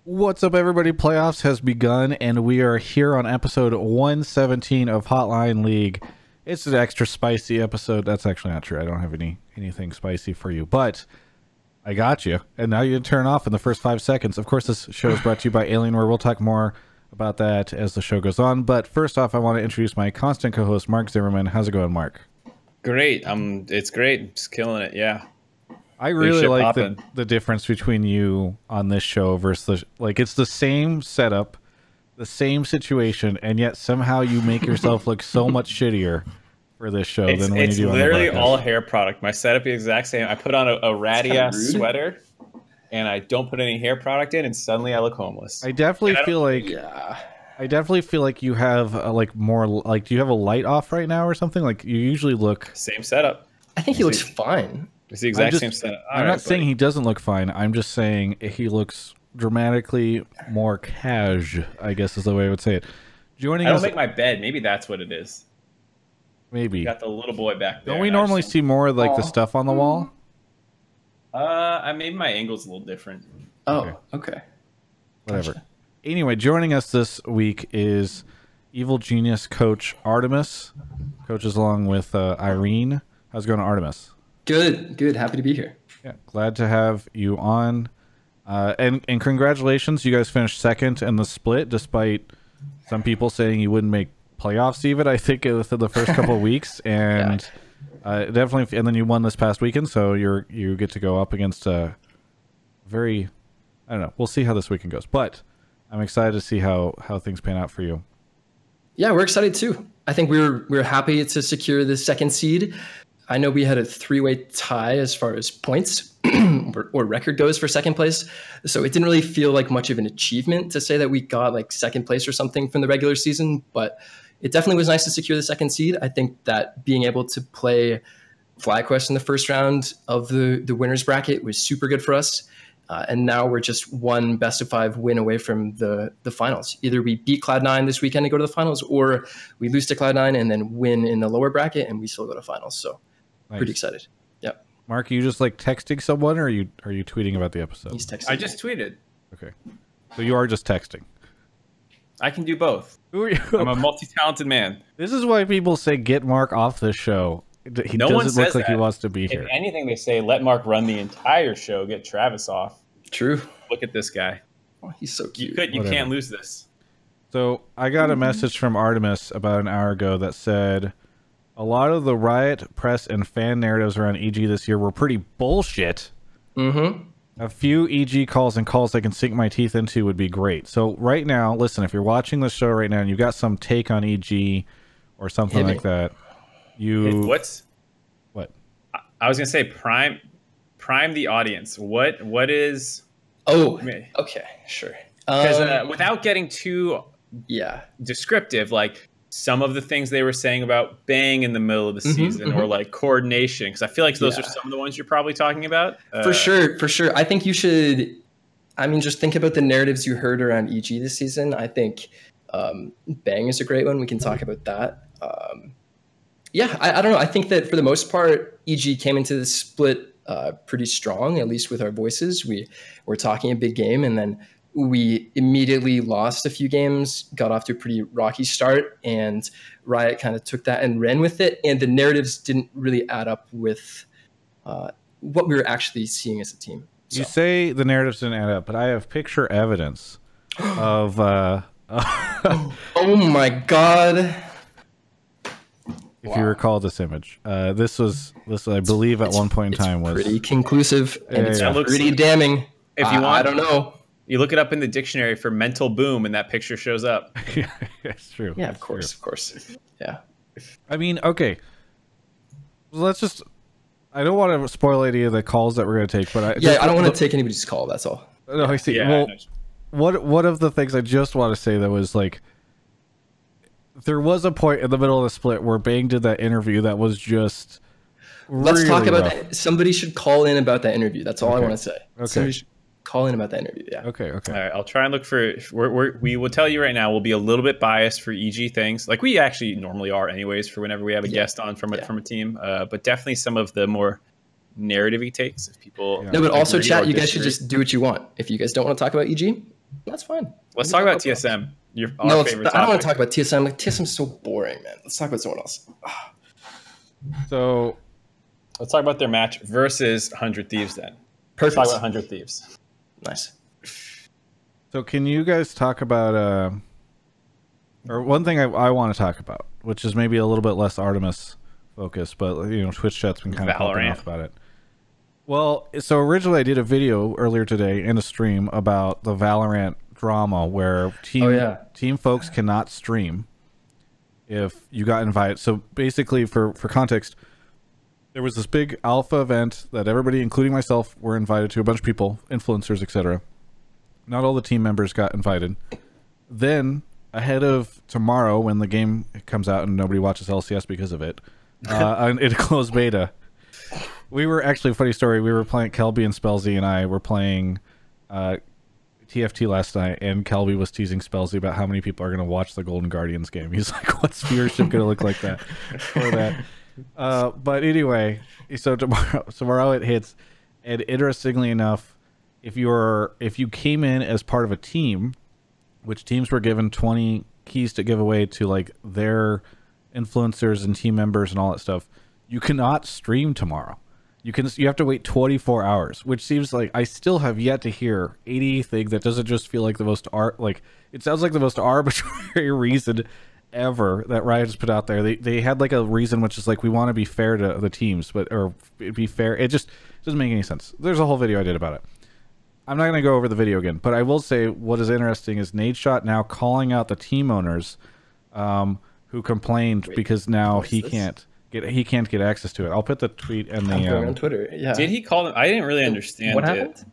What's up, everybody? Playoffs has begun, and we are here on episode 117 of Hotline League. It's an extra spicy episode. That's actually not true. I don't have anything spicy for you, but I got you. And now you turn off in the first 5 seconds. Of course, this show is brought to you by Alienware. We'll talk more about that as the show goes on. But first off, I want to introduce my constant co-host, Mark Zimmerman. How's it going, Mark? Great. It's great. Just killing it. Yeah. I really like the difference between you on this show versus it's the same setup, the same situation, and yet somehow you make yourself look so much shittier for this show than when you do on the podcast. It's literally all hair product. My setup is the exact same. I put on a ratty ass sweater, and I don't put any hair product in, and suddenly I look homeless. I definitely feel like you have do you have a light off right now or something? Like you usually look same setup. I think he looks fine. It's the exact same setup. I'm not saying he doesn't look fine. I'm just saying he looks dramatically more cash, I guess is the way I would say it. I don't make my bed. Maybe that's what it is. Maybe. You got the little boy back there. Don't we normally see more of the stuff on the wall? Maybe my angle's a little different. Oh, okay. Whatever. Gotcha. Anyway, joining us this week is Evil Genius coach Artemis. Coaches along with Irene. How's it going, Artemis? Good. Happy to be here. Yeah, glad to have you on. And congratulations, you guys finished second in the split, despite some people saying you wouldn't make playoffs even, I think, within the first couple of weeks. And definitely, and then you won this past weekend, so you get to go up against a very, I don't know, we'll see how this weekend goes. But I'm excited to see how things pan out for you. Yeah, we're excited too. I think we're happy to secure the second seed. I know we had a three-way tie as far as points or record goes for second place. So it didn't really feel like much of an achievement to say that we got like second place or something from the regular season, but it definitely was nice to secure the second seed. I think that being able to play FlyQuest in the first round of the winner's bracket was super good for us. And now we're just one best of 5 win away from the finals. Either we beat Cloud9 this weekend and go to the finals, or we lose to Cloud9 and then win in the lower bracket and we still go to finals. So nice. Pretty excited. Yeah. Mark, are you just like texting someone, or are you tweeting about the episode? He's texting. I just tweeted. Okay. So you are just texting. I can do both. I'm a multi-talented man. This is why people say get Mark off this show. He doesn't look like he wants to be here. If anything, they say let Mark run the entire show, get Travis off. True. Look at this guy. Oh, he's so cute. You can't lose this. So I got a message from Artemis about an hour ago that said a lot of the riot, press, and fan narratives around EG this year were pretty bullshit. Mm-hmm. A few EG calls and calls I can sink my teeth into would be great. So right now, listen, if you're watching the show right now and you've got some take on EG or something like that, what? I was gonna say prime the audience. What is? Oh, okay, sure. Because without getting too descriptive, like some of the things they were saying about Bang in the middle of the season, or like coordination, because I feel like those are some of the ones you're probably talking about. For sure. I think you should. I mean, just think about the narratives you heard around EG this season. I think Bang is a great one. We can talk about that. I don't know. I think that for the most part, EG came into the split pretty strong, at least with our voices. We were talking a big game, and then we immediately lost a few games, got off to a pretty rocky start, and Riot kind of took that and ran with it. And the narratives didn't really add up with what we were actually seeing as a team. So. You say the narratives didn't add up, but I have picture evidence of... oh my God. If you recall this image, this was I believe at one point in time was pretty conclusive, and it's pretty damning. If you want, I don't know. You look it up in the dictionary for mental boom, and that picture shows up. Yeah, it's true. Yeah, of course. Yeah. I mean, okay. Let's just. I don't want to spoil any of the calls that we're going to take, but I don't want to take anybody's call. That's all. No, I see. Yeah, well, one of the things I just want to say that was like. There was a point in the middle of the split where Bang did that interview that was just Let's talk about rough. that. Somebody should call in about that interview. That's all I want to say. Okay. Somebody should call in about that interview. Yeah. Okay. All right. I'll try and look for. We will tell you right now. We'll be a little bit biased for EG things, like we actually normally are, anyways, for whenever we have a guest on from a team. But definitely some of the more narrative-y takes. If people no, but also chat. You guys should just do what you want. If you guys don't want to talk about EG, That's fine. Let's talk about TSM. Our No, favorite topic. I don't want to talk about TSM. Like, TSM's so boring, man. Let's talk about someone else. So let's talk about their match versus 100 Thieves then. Perfect. Let's talk about 100 Thieves. Nice. So can you guys talk about or one thing I want to talk about, which is maybe a little bit less Artemis focused, but Twitch chat's been kind of popping off about it. Well, so originally I did a video earlier today in a stream about the Valorant drama where team folks cannot stream if you got invited. So basically, for context, there was this big alpha event that everybody, including myself, were invited to, a bunch of people, influencers, etc. Not all the team members got invited. Then, ahead of tomorrow, when the game comes out and nobody watches LCS because of it, in closed beta, we were actually, a funny story, we were playing, Kelby and Spellsy and I were playing TFT last night, and Kelby was teasing Spellsy about how many people are going to watch the Golden Guardians game. He's like, what's viewership going to look like that for that? But anyway, so tomorrow it hits, and interestingly enough, if you came in as part of a team, which teams were given 20 keys to give away to like their influencers and team members and all that stuff, you cannot stream tomorrow. You have to wait 24 hours, which seems like I still have yet to hear anything that doesn't just feel like the most it sounds like the most arbitrary reason ever that Riot has put out there. They had like a reason which is like, we want to be fair to the teams, or be fair. It just doesn't make any sense. There's a whole video I did about it. I'm not going to go over the video again, but I will say what is interesting is Nadeshot now calling out the team owners who complained because now he can't get access to it. I'll put the tweet and the on Twitter. Yeah. Did he call them? I didn't really understand what happened.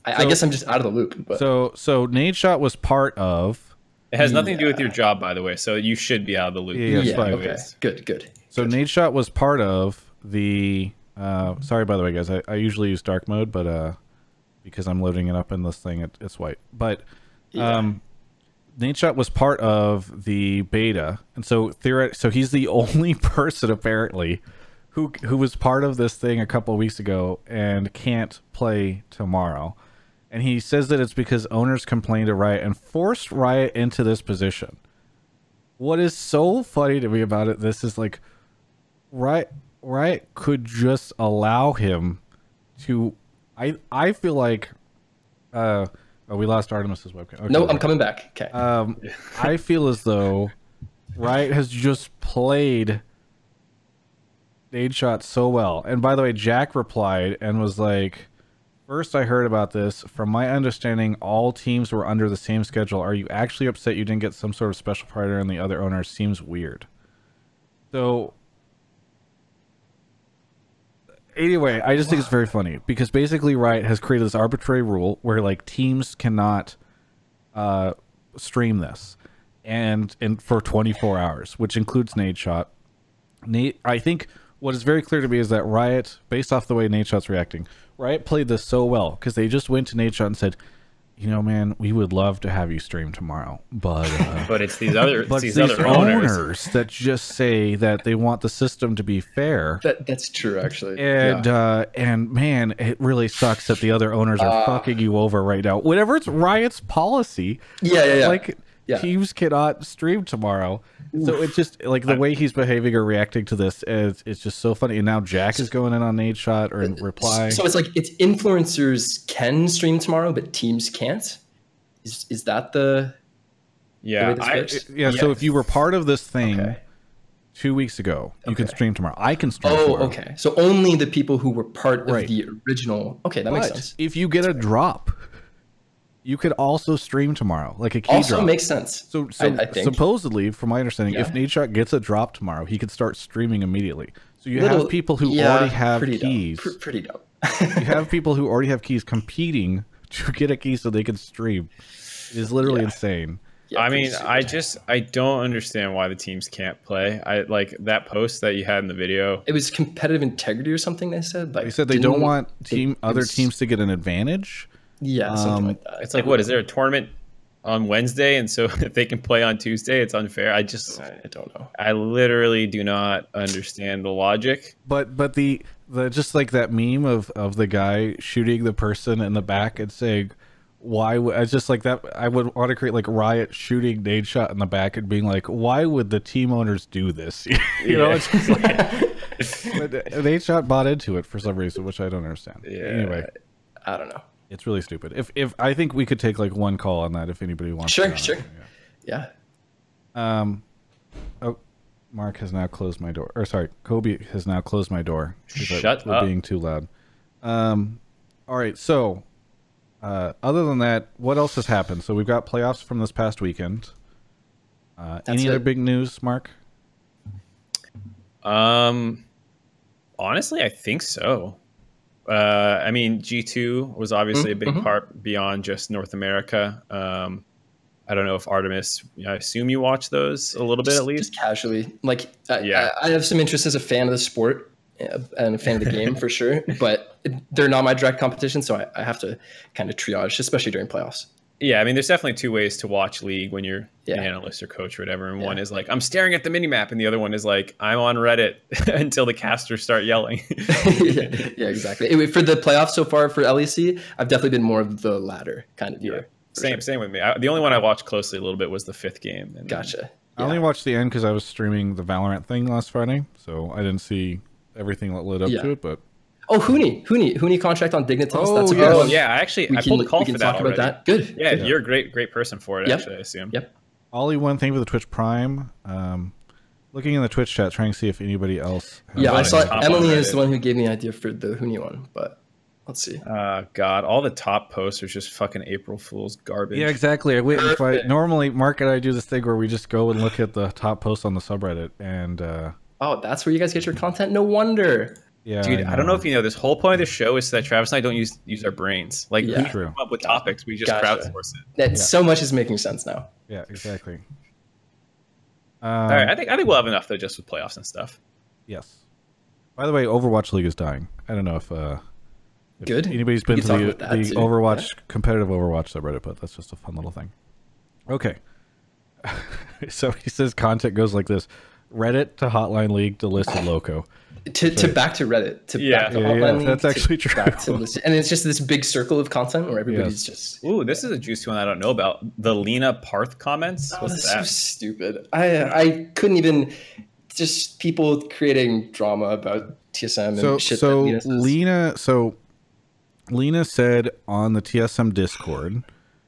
I guess I'm just out of the loop. But. So Nadeshot was part of. It has nothing to do with your job, by the way. So you should be out of the loop. Yeah, okay. Good. So Nadeshot was part of the. Sorry, by the way, guys. I usually use dark mode, but because I'm loading it up in this thing, it's white. But Nadeshot was part of the beta, and so he's the only person apparently who was part of this thing a couple of weeks ago and can't play tomorrow. And he says that it's because owners complained to Riot and forced Riot into this position. What is so funny to me about it, this is like Riot could just allow him to. I feel like oh, we lost Artemis's webcam. Okay. No, I'm coming back. Okay. I feel as though Riot has just played Nadeshot so well. And by the way, Jack replied and was like, first I heard about this. From my understanding, all teams were under the same schedule. Are you actually upset you didn't get some sort of special priority on the other owners? Seems weird. So anyway, I just think it's very funny because basically Riot has created this arbitrary rule where like teams cannot stream this and for 24 hours, which includes Nadeshot. I think what is very clear to me is that Riot, based off the way Nadeshot's reacting, Riot played this so well because they just went to Nadeshot and said, man, we would love to have you stream tomorrow, but but it's these other owners that just say that they want the system to be fair. That's true, actually. And man, it really sucks that the other owners are fucking you over right now. Whenever it's Riot's policy, teams cannot stream tomorrow. So it's just like the way he's behaving or reacting to this is just so funny. And now Jack is going in on Nadeshot or in reply. So it's like it's influencers can stream tomorrow, but teams can't. Is that the So if you were part of this thing 2 weeks ago, you can stream tomorrow. I can stream tomorrow. Okay. So only the people who were part of the original. Okay, that makes sense. If you get a drop, you could also stream tomorrow, like a key also drop. Makes sense. So I think. Supposedly, from my understanding, if Nadeshot gets a drop tomorrow, he could start streaming immediately. So you have people who already have keys. Pretty dope. You have people who already have keys competing to get a key so they can stream. It is literally insane. Yeah, I mean, I don't understand why the teams can't play. I like that post that you had in the video. It was competitive integrity or something they said. Like, they said they don't want other teams to get an advantage. Yeah, something like that. It's like, what is there a tournament on Wednesday, and so if they can play on Tuesday, it's unfair? I don't know. I literally do not understand the logic. But the just like that meme of the guy shooting the person in the back and saying, why would I just like that? I would want to create like Riot shooting nade shot in the back and being like, why would the team owners do this? You know, it's just like but nade shot bought into it for some reason, which I don't understand. Yeah. Anyway, I don't know. it's really stupid. If I think we could take like one call on that if anybody wants. Sure, to sure. Yeah. Oh, Mark has now closed my door. Or sorry, Kobe has now closed my door. Shut we're up. being too loud. All right, so other than that, what else has happened? So we've got playoffs from this past weekend. Any other big news, Mark? Honestly, I think so. I mean, G2 was obviously a big part beyond just North America. I don't know if Artemis, I assume you watch those a little bit at least. Just casually. Like, I have some interest as a fan of the sport and a fan of the game for sure, but they're not my direct competition, so I have to kind of triage, especially during playoffs. Yeah, I mean, there's definitely two ways to watch League when you're an analyst or coach or whatever. And one is like, I'm staring at the minimap, and the other one is like, I'm on Reddit until the casters start yelling. yeah, exactly. For the playoffs so far for LEC, I've definitely been more of the latter kind of viewer. Same with me. The only one I watched closely a little bit was the 5th game. And gotcha. I only watched the end because I was streaming the Valorant thing last Friday, so I didn't see everything that led up to it. But Hooney contract on Dignitas. I pulled a call for that talk already. about that. Good. Yeah, you're a great person for it. Actually, I assume. Yep. Ollie, one thing for the Twitch Prime. Looking in the Twitch chat, trying to see if anybody else. I saw Emily is the one who gave me the idea for the Hooney one, but let's see. God, all the top posts are just fucking April Fool's garbage. Yeah, exactly. Normally, Mark and I do this thing where we just go and look at the top posts on the subreddit, and that's where you guys get your content. No wonder. Yeah, dude, I don't know if you know, this whole point of the show is that Travis and I don't use our brains. Like, we come up with topics, we just crowdsource it. So much is making sense now. Yeah, exactly. All right, I think we'll have enough though, just with playoffs and stuff. Yes. By the way, Overwatch League is dying. I don't know if good. Anybody's been to the Overwatch competitive Overwatch subreddit, but that's just a fun little thing. Okay. So he says content goes like this: Reddit to Hotline League to listed loco. To back to Reddit back to Hotline League, that's actually true. And it's just this big circle of content where everybody's just. Ooh, this is a juicy one I don't know about. The Lena Parth comments. What's that? So stupid. I couldn't even. Just people creating drama about TSM and shit. Lena said on the TSM Discord,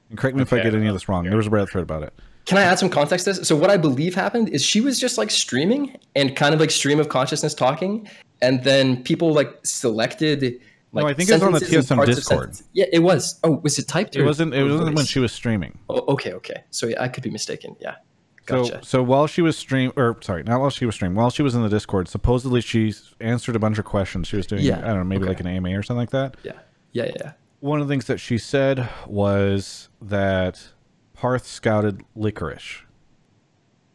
and correct me if I get any of this wrong. There was a Reddit thread about it. Can I add some context to this? So what I believe happened is she was just like streaming and kind of like stream of consciousness talking, and then people like selected. Like, no, I think it was on the TSM Discord. Yeah, it was. Oh, was it typed? It wasn't. It wasn't when she was streaming. Oh, okay. So I could be mistaken. Yeah. Gotcha. So while she was not while she was streaming, while she was in the Discord, supposedly she answered a bunch of questions. She was doing, I don't know, maybe like an AMA or something like that. Yeah. One of the things that she said was that Parth scouted Licorice.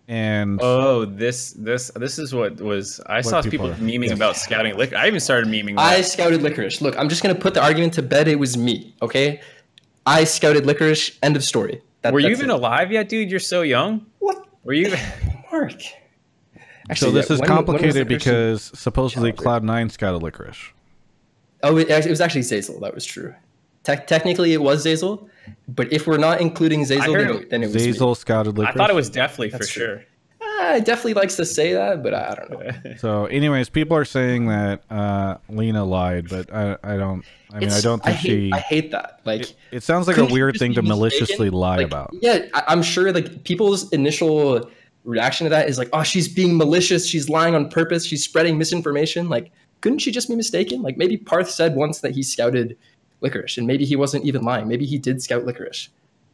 And this is what was. I saw people memeing about scouting Licorice. I even started memeing. I scouted Licorice. Look, I'm just gonna put the argument to bed. It was me. Okay, I scouted Licorice. End of story. Were you even alive yet, dude? You're so young. What? Were you, Mark? Actually, so this is complicated because supposedly Cloud9 scouted Licorice. Oh, it was actually Zazel. That was true. Technically, it was Zazel, but if we're not including Zazel, then it was Zazel scouted Licorice. I thought it was definitely for sure. It definitely likes to say that, but I don't know. So, anyways, people are saying that Lena lied, but I don't. I mean, I don't think I hate that. Like, it sounds like a weird thing to maliciously lie about. Yeah, I'm sure. Like, people's initial reaction to that is like, "Oh, she's being malicious. She's lying on purpose. She's spreading misinformation." Like, couldn't she just be mistaken? Like, maybe Parth said once that he scouted Licorice, and maybe he wasn't even lying. Maybe he did scout Licorice.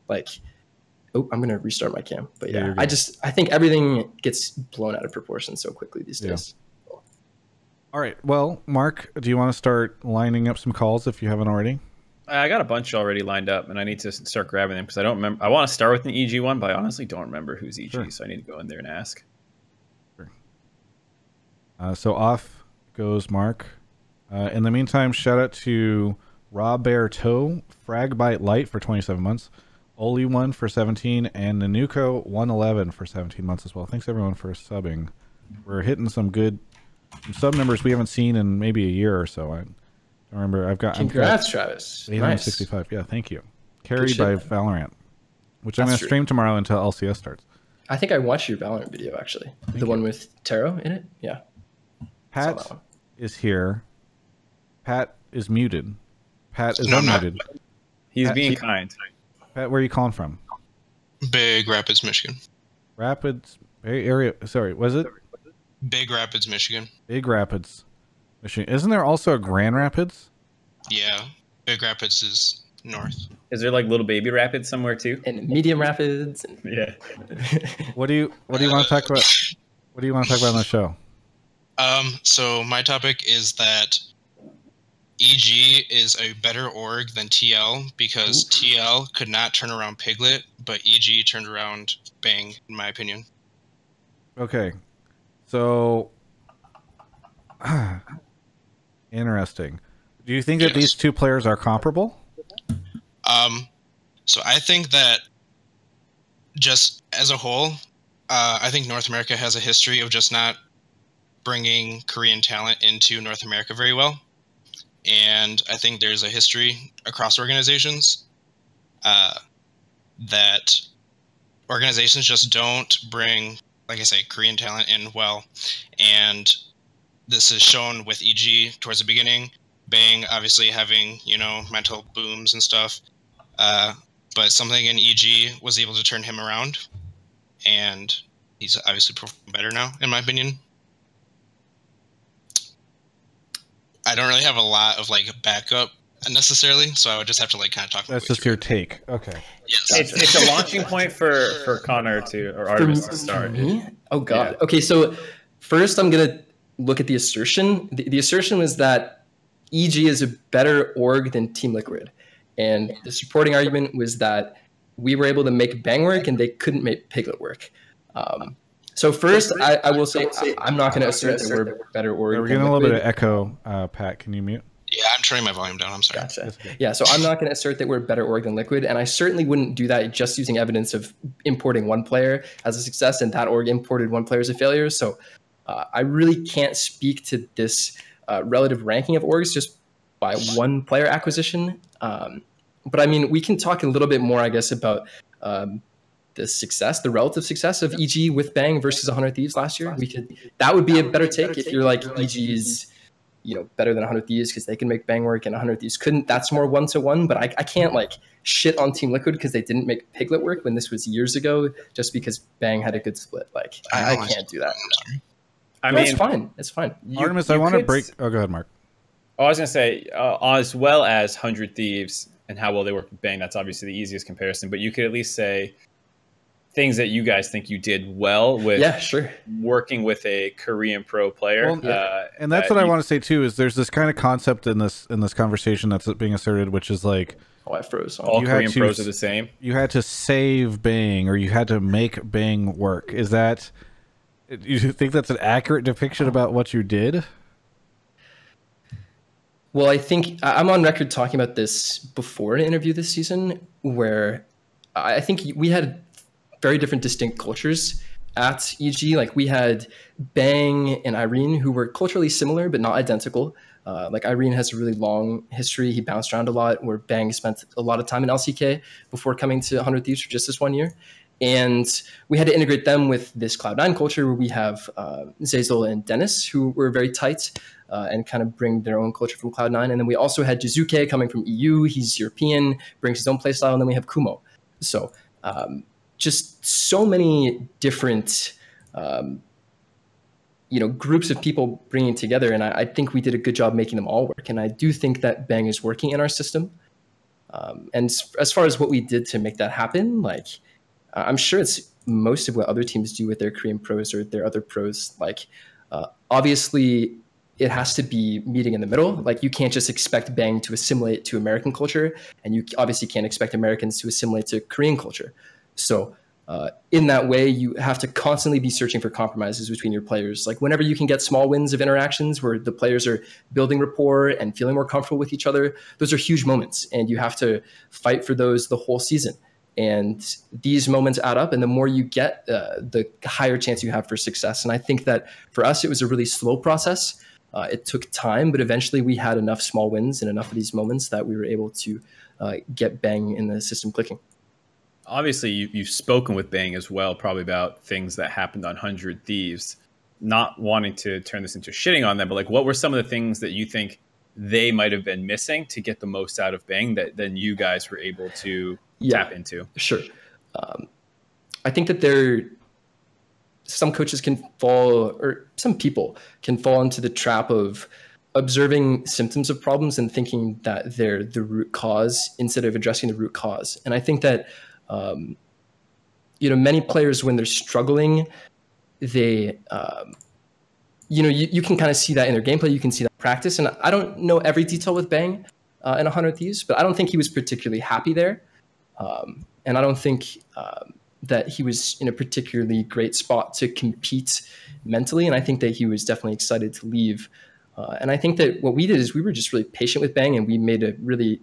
Like, oh, I'm gonna restart my cam. But yeah, I think everything gets blown out of proportion so quickly these days. All right. Well, Mark, do you want to start lining up some calls if you haven't already? I got a bunch already lined up, and I need to start grabbing them because I don't remember. I want to start with an EG one, but I honestly don't remember who's EG, so I need to go in there and ask. Sure. So off goes Mark. In the meantime, shout out to Roberto, Fragbite Light for 27 months, Oli1 for 17, and Nanuko 111 for 17 months as well. Thanks everyone for subbing. We're hitting some sub numbers we haven't seen in maybe a year or so. I don't remember. Congrats, Travis. 865. Nice. Yeah, thank you. carried by Valorant, which I'm going to stream tomorrow until LCS starts. I think I watched your Valorant video, actually. The one with Taro in it? Yeah. Pat is here. Pat is muted. Pat is unmuted. He's being kind. Pat, where are you calling from? Big Rapids, Michigan. Rapids area. Sorry, was it? Big Rapids, Michigan. Big Rapids, Michigan. Isn't there also a Grand Rapids? Yeah. Big Rapids is north. Is there like Little Baby Rapids somewhere too? And Medium Rapids. Yeah. What do you want to talk about? What do you want to talk about on the show? So my topic is that EG is a better org than TL because TL could not turn around Piglet, but EG turned around Bang, in my opinion. Okay. So interesting. Do you think that these two players are comparable? So I think that just as a whole, I think North America has a history of just not bringing Korean talent into North America very well. And I think there's a history across organizations that organizations just don't bring, like I say, Korean talent in well. And this is shown with EG towards the beginning. Bang, obviously having, mental booms and stuff. But something in EG was able to turn him around. And he's obviously performing better now, in my opinion. I don't really have a lot of backup necessarily, so I would just have to kind of talk. That's just your take, okay? Yes, it's a launching point for Connor or Artemis to start. Me? Oh God. Yeah. Okay, so first I'm gonna look at the assertion. The assertion was that EG is a better org than Team Liquid, and the supporting argument was that we were able to make Bang work and they couldn't make Piglet work. So first, I will say I'm not going to assert that we're better org. We're getting a little bit of echo. Pat, can you mute? Yeah, I'm turning my volume down. I'm sorry. Gotcha. Yeah, so I'm not going to assert that we're better org than Liquid, and I certainly wouldn't do that just using evidence of importing one player as a success and that org imported one player as a failure. So I really can't speak to this relative ranking of orgs just by one player acquisition. But I mean, we can talk a little bit more, I guess, about the relative success of EG with Bang versus 100 Thieves last year. That would be a better take if you're like EG is better than 100 Thieves because they can make Bang work and 100 Thieves couldn't. That's more 1-to-1. But I can't shit on Team Liquid because they didn't make Piglet work when this was years ago just because Bang had a good split. I can't do that. I mean, it's fine. It's fine. Artemis, I want to break. Oh, go ahead, Mark. I was going to say, as well as 100 Thieves and how well they work with Bang, that's obviously the easiest comparison. But you could at least say things that you guys think you did well with working with a Korean pro player. Well, and that's what I want to say too, is there's this kind of concept in this conversation that's being asserted, which is I froze. All Korean pros are the same. You had to save Bang, or you had to make Bang work. You think that's an accurate depiction about what you did? Well, I think I'm on record talking about this before an interview this season, where I think we had very different distinct cultures at EG. We had Bang and Irene, who were culturally similar but not identical. Irene has a really long history. He bounced around a lot, where Bang spent a lot of time in LCK before coming to 100 Thieves for just this 1 year. And we had to integrate them with this Cloud9 culture where we have Zazel and Dennis, who were very tight and kind of bring their own culture from Cloud9. And then we also had Jizuke coming from EU. He's European, brings his own playstyle. And then we have Kumo. So just so many different, groups of people bringing together. And I think we did a good job making them all work. And I do think that Bang is working in our system. And as far as what we did to make that happen, I'm sure it's most of what other teams do with their Korean pros or their other pros. Obviously, it has to be meeting in the middle. You can't just expect Bang to assimilate to American culture, and you obviously can't expect Americans to assimilate to Korean culture. So in that way, you have to constantly be searching for compromises between your players. Whenever you can get small wins of interactions where the players are building rapport and feeling more comfortable with each other, those are huge moments, and you have to fight for those the whole season. And these moments add up, and the more you get, the higher chance you have for success. And I think that for us, it was a really slow process. It took time, but eventually we had enough small wins and enough of these moments that we were able to get Bang in the system clicking. Obviously, you've spoken with Bang as well, probably about things that happened on 100 Thieves. Not wanting to turn this into shitting on them, but like, what were some of the things that you think they might have been missing to get the most out of Bang that then you guys were able to tap into? Sure. I think that some coaches can fall, or some people can fall into the trap of observing symptoms of problems and thinking that they're the root cause instead of addressing the root cause. And I think that, many players, when they're struggling, they, you can kind of see that in their gameplay. You can see that in practice. And I don't know every detail with Bang in 100 Thieves, but I don't think he was particularly happy there. And I don't think that he was in a particularly great spot to compete mentally. And I think that he was definitely excited to leave. And I think that what we did is we were just really patient with Bang, and we made a really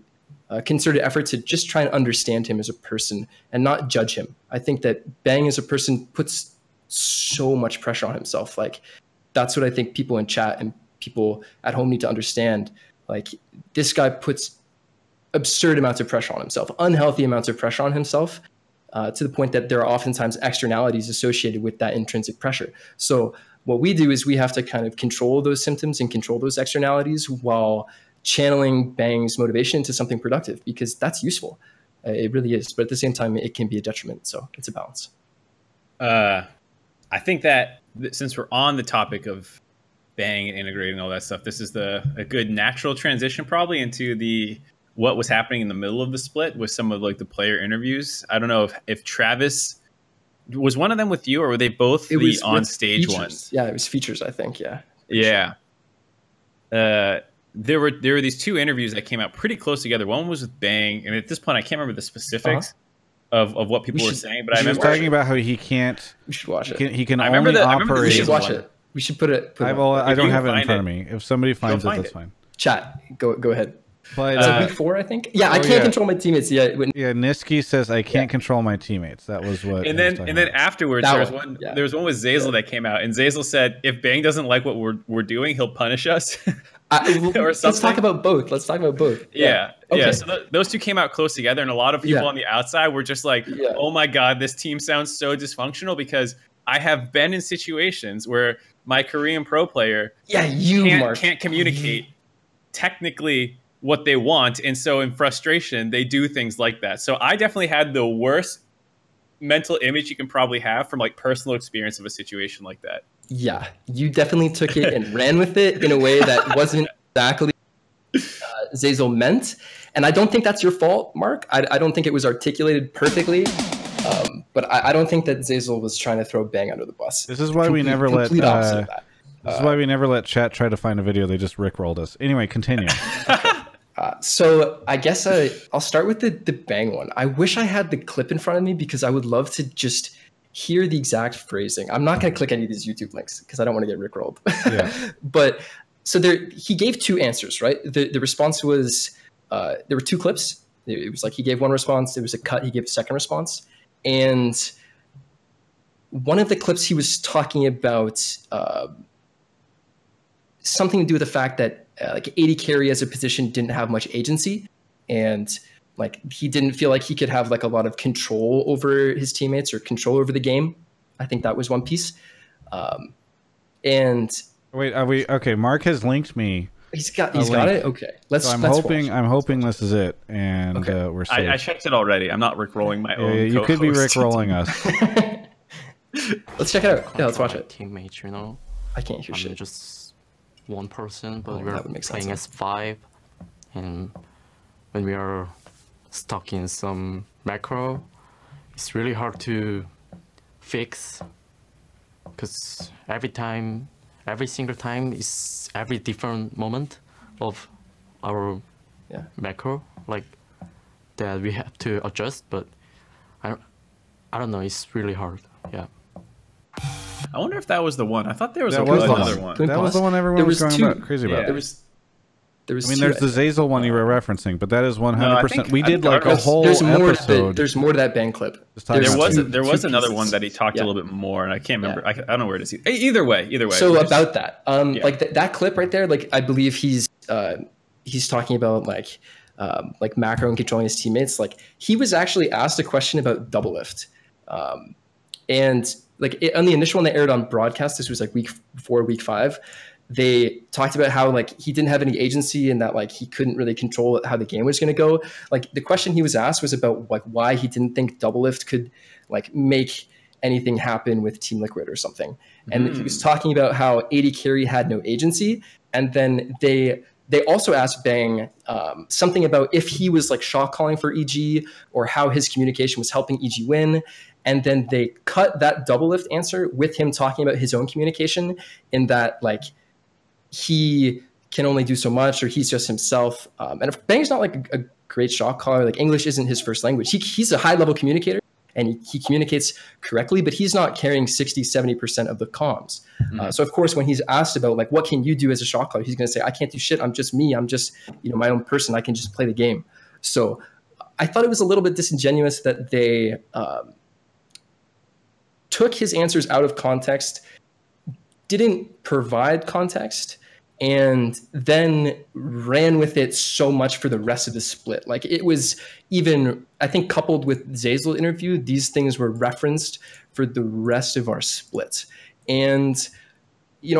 concerted effort to just try and understand him as a person and not judge him. I think that Bang as a person puts so much pressure on himself. Like, that's what I think people in chat and people at home need to understand. Like, this guy puts absurd amounts of pressure on himself, unhealthy amounts of pressure on himself, to the point that there are oftentimes externalities associated with that intrinsic pressure. So what we do is we have to kind of control those symptoms and control those externalities while channeling Bang's motivation into something productive, because that's useful. It really is. But at the same time, it can be a detriment. So it's a balance. I think that since we're on the topic of Bang and integrating all that stuff, this is a good natural transition probably into what was happening in the middle of the split with some of like the player interviews. I don't know if Travis was one of them with you, or were they both the on stage features. Ones? Yeah, it was features, I think. Yeah. Yeah. Sure. There were these two interviews that came out pretty close together. One was with Bang, and at this point I can't remember the specifics of what people were saying, but I remember talking about how he can't. We should watch it. He can only operate. We should watch it. We should put it. I don't have it in front of me. If somebody finds it, that's fine. Chat, go ahead. But it's week 4, I think. Yeah, I can't control my teammates. Yeah, Niski says I can't control my teammates. That was what. And then afterwards, there was one with Zazel that came out, and Zazel said, "If Bang doesn't like what we're doing, he'll punish us." Or something. Let's talk about both. Yeah. Okay. Yeah. So those two came out close together, and a lot of people on the outside were just like, "Oh my god, this team sounds so dysfunctional." Because I have been in situations where my Korean pro player, can't communicate technically what they want, and so in frustration they do things like that. So I definitely had the worst mental image you can probably have from like personal experience of a situation like that. Yeah, you definitely took it and ran with it in a way that wasn't exactly Zazel meant, and I don't think that's your fault, Mark. I don't think it was articulated perfectly, but I don't think that Zazel was trying to throw Bang under the bus. This is why we never let this is why we never let chat try to find a video. They just rickrolled us. Anyway, continue. Okay. So I guess I'll start with the Bang one. I wish I had the clip in front of me because I would love to just hear the exact phrasing. I'm not going to click any of these YouTube links because I don't want to get rickrolled. Yeah. But so he gave 2 answers, right? The response was, there were 2 clips. It was like he gave one response. There was a cut. He gave a second response. And one of the clips he was talking about something to do with the fact that like AD carry as a position didn't have much agency, and like he didn't feel like he could have like a lot of control over his teammates or control over the game. I think that was one piece. And wait, are we okay? Mark has linked me. He's got it. Okay, I'm hoping this is it, and we're safe. I checked it already. I'm not rickrolling my own. You could be rickrolling us. Let's check it out. Yeah, let's watch it. Teammates, I can't hear shit. Just one person, but we're playing sense. as 5, and when we are stuck in some macro, it's really hard to fix, because every single time is every different moment of our macro, like that we have to adjust. But I don't know, it's really hard. Yeah. I wonder if that was the one. I thought there was another one. That was the one everyone was going crazy about. There was I mean, there's the Zazel one you were referencing, but that is 100%. We did like a whole episode. There's more to that Bang clip. There was another one that he talked a little bit more, and I can't remember. I don't know where it is. Either way. So about that, like that clip right there, like I believe he's talking about like like macro and controlling his teammates. Like he was actually asked a question about double lift, and like on the initial one they aired on broadcast, this was like week 4, week 5. They talked about how like he didn't have any agency and that like he couldn't really control how the game was going to go. Like the question he was asked was about like why he didn't think double lift could like make anything happen with Team Liquid or something. And he was talking about how AD Carry had no agency. And then they also asked Bang something about if he was like shot calling for EG or how his communication was helping EG win. And then they cut that double lift answer with him talking about his own communication in that like he can only do so much or he's just himself. And if Bang's not like a great shot caller, like English isn't his first language. He's a high level communicator and he communicates correctly, but he's not carrying 60-70% of the comms. So of course, when he's asked about like, what can you do as a shot caller? He's going to say, I can't do shit. I'm just me. I'm just, my own person. I can just play the game. So I thought it was a little bit disingenuous that they took his answers out of context, didn't provide context, and then ran with it so much for the rest of the split. Like it was even, I think, coupled with Zeyzal's interview, these things were referenced for the rest of our split. And,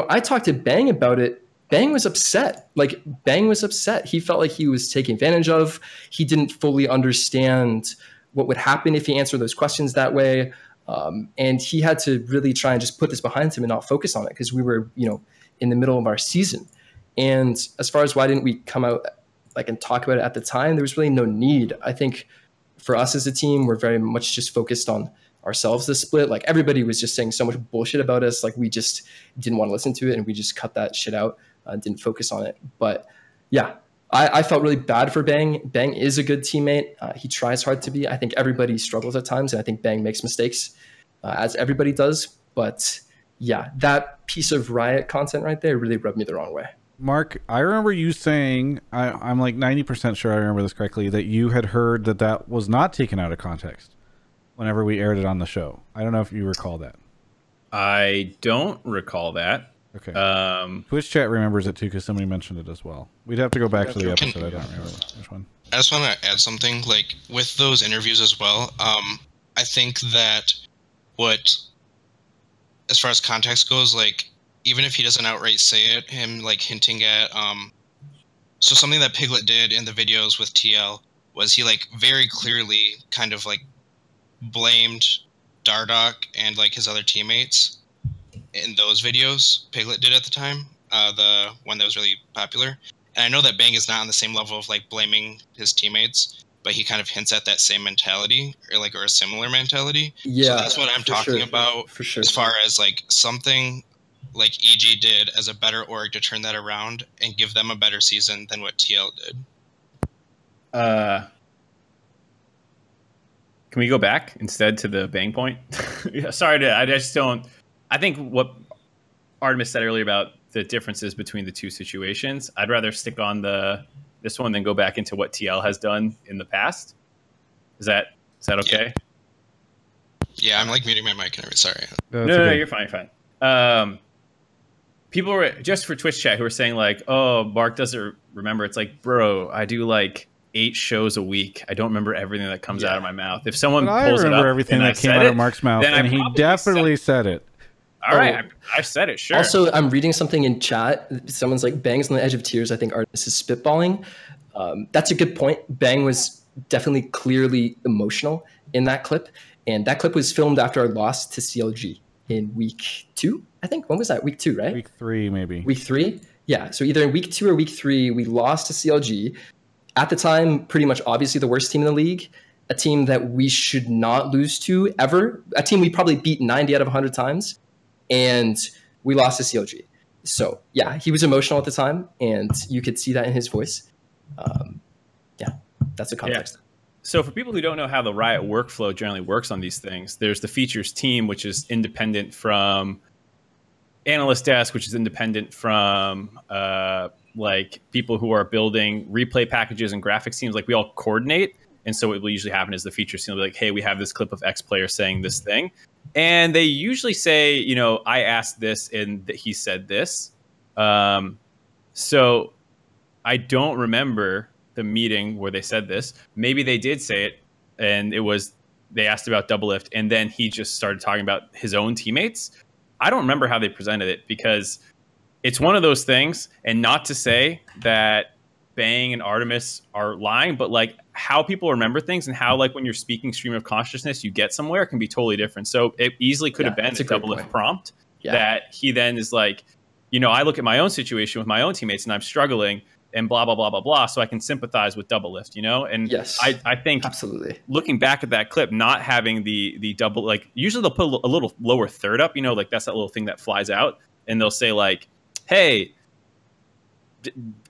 I talked to Bang about it. Bang was upset. Like Bang was upset. He felt like he was taken advantage of. He didn't fully understand what would happen if he answered those questions that way. And he had to really try and just put this behind him and not focus on it because we were, in the middle of our season. And as far as why didn't we come out like and talk about it at the time, there was really no need. I think for us as a team, we're very much just focused on ourselves this split. Like everybody was just saying so much bullshit about us. Like we just didn't want to listen to it and we just cut that shit out, didn't focus on it. But yeah, I felt really bad for Bang. Bang is a good teammate. He tries hard to be. I think everybody struggles at times and I think Bang makes mistakes as everybody does. But yeah, that piece of Riot content right there really rubbed me the wrong way. Mark, I remember you saying, I'm like 90% sure I remember this correctly, that you had heard that was not taken out of context whenever we aired it on the show. I don't know if you recall that. I don't recall that. Okay. Twitch chat remembers it too because somebody mentioned it as well. We'd have to go back to the episode. I don't remember which one. I just want to add something, like with those interviews as well. I think that as far as context goes, like even if he doesn't outright say it, him like hinting at so something that Piglet did in the videos with TL was he like very clearly kind of like blamed Dardoch and like his other teammates in those videos. Piglet did at the time, the one that was really popular. And I know that Bang is not on the same level of like blaming his teammates, but he kind of hints at that same mentality or a similar mentality. Yeah, so that's what I'm talking about for sure. As far as like something like EG did as a better org to turn that around and give them a better season than what TL did. Can we go back instead to the Bang point? Yeah, sorry, I just don't. I think what Artemis said earlier about the differences between the two situations, I'd rather stick on this one than go back into what TL has done in the past. Is that okay? Yeah, I'm like muting my mic and everything. Sorry. No, you're fine. You're fine. People were just for Twitch chat who were saying like, "Oh, Mark doesn't remember." It's like, bro, I do like 8 shows a week. I don't remember everything that comes out of my mouth. If someone pulls it up, everything that came out of Mark's mouth, and he definitely said it. All right, I said it. Sure. Also, I'm reading something in chat. Someone's like, "Bang's on the edge of tears." I think Artemis is spitballing. That's a good point. Bang was definitely clearly emotional in that clip, and that clip was filmed after our loss to CLG in week 2. I think when was that? Week 2, right? Week 3, maybe. Week 3, yeah. So either in week 2 or week 3, we lost to CLG. At the time, pretty much obviously the worst team in the league, a team that we should not lose to ever, a team we probably beat 90 out of 100 times, and we lost to CLG. So yeah, he was emotional at the time, and you could see that in his voice. Yeah, that's the context. Yeah. So for people who don't know how the Riot workflow generally works on these things, there's the features team, which is independent from analyst desk, which is independent from like people who are building replay packages and graphics teams. Like we all coordinate. And so what will usually happen is the features team will be like, hey, we have this clip of X player saying this thing. And they usually say, I asked this and that he said this. So I don't remember the meeting where they said this. Maybe they did say it, and it was they asked about double lift, and then he just started talking about his own teammates. I don't remember how they presented it, because it's one of those things, and not to say that Bang and Artemis are lying, but like how people remember things and how like when you're speaking stream of consciousness, you get somewhere can be totally different. So it easily could have been a double lift prompt that he then is like, you know, I look at my own situation with my own teammates and I'm struggling and blah, blah, blah, blah, blah. So I can sympathize with double lift, you know? And yes, I think absolutely looking back at that clip, not having the double, like usually they'll put a little lower third up, you know, like that's that little thing that flies out, and they'll say like, hey,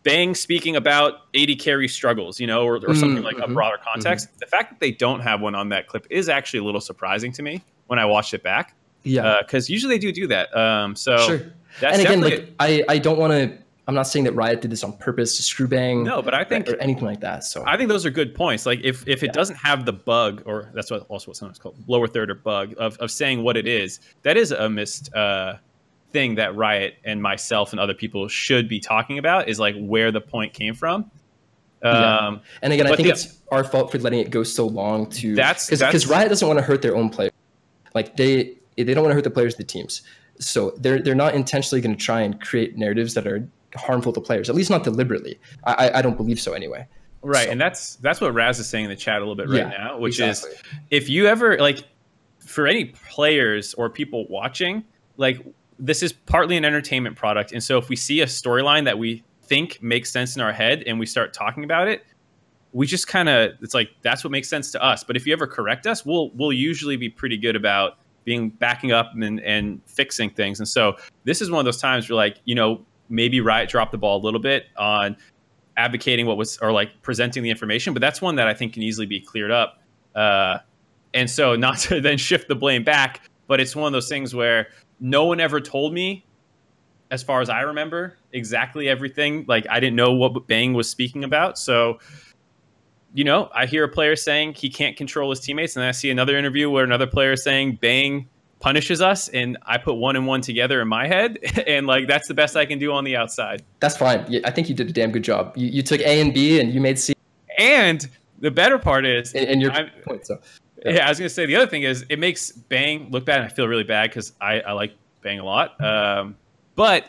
Bang speaking about 80 carry struggles, you know, or something like a broader context. The fact that they don't have one on that clip is actually a little surprising to me when I watched it back. Yeah. Because usually they do that. So sure. That's and again, like I don't want to, I'm not saying that Riot did this on purpose to screw Bang. No, but I think or anything like that. So I think those are good points. Like if it doesn't have the bug, or that's what sometimes called lower third or bug of saying what it is, that is a missed thing that Riot and myself and other people should be talking about, is like where the point came from. And again, I think it's our fault for letting it go so long to because Riot doesn't want to hurt their own players. Like they don't want to hurt the players of the teams. So they're not intentionally going to try and create narratives that are harmful to players, at least not deliberately. I don't believe so anyway. Right. So. And that's what Raz is saying in the chat a little bit right now, which is if you ever like for any players or people watching, like this is partly an entertainment product. And so if we see a storyline that we think makes sense in our head and we start talking about it, we just kind of, it's like, that's what makes sense to us. But if you ever correct us, we'll usually be pretty good about backing up and fixing things. And so this is one of those times where like, you know, maybe Riot dropped the ball a little bit on advocating what was, or like presenting the information, but that's one that I think can easily be cleared up. And so not to then shift the blame back, but it's one of those things where no one ever told me, as far as I remember, exactly everything. Like I didn't know what Bang was speaking about. So, you know, I hear a player saying he can't control his teammates, and then I see another interview where another player is saying Bang punishes us, and I put one and one together in my head, and like that's the best I can do on the outside. That's fine. I think you did a damn good job. You took A and B, and you made C. And the better part is, and your point. So yeah, I was gonna say the other thing is it makes Bang look bad, and I feel really bad because I like Bang a lot, but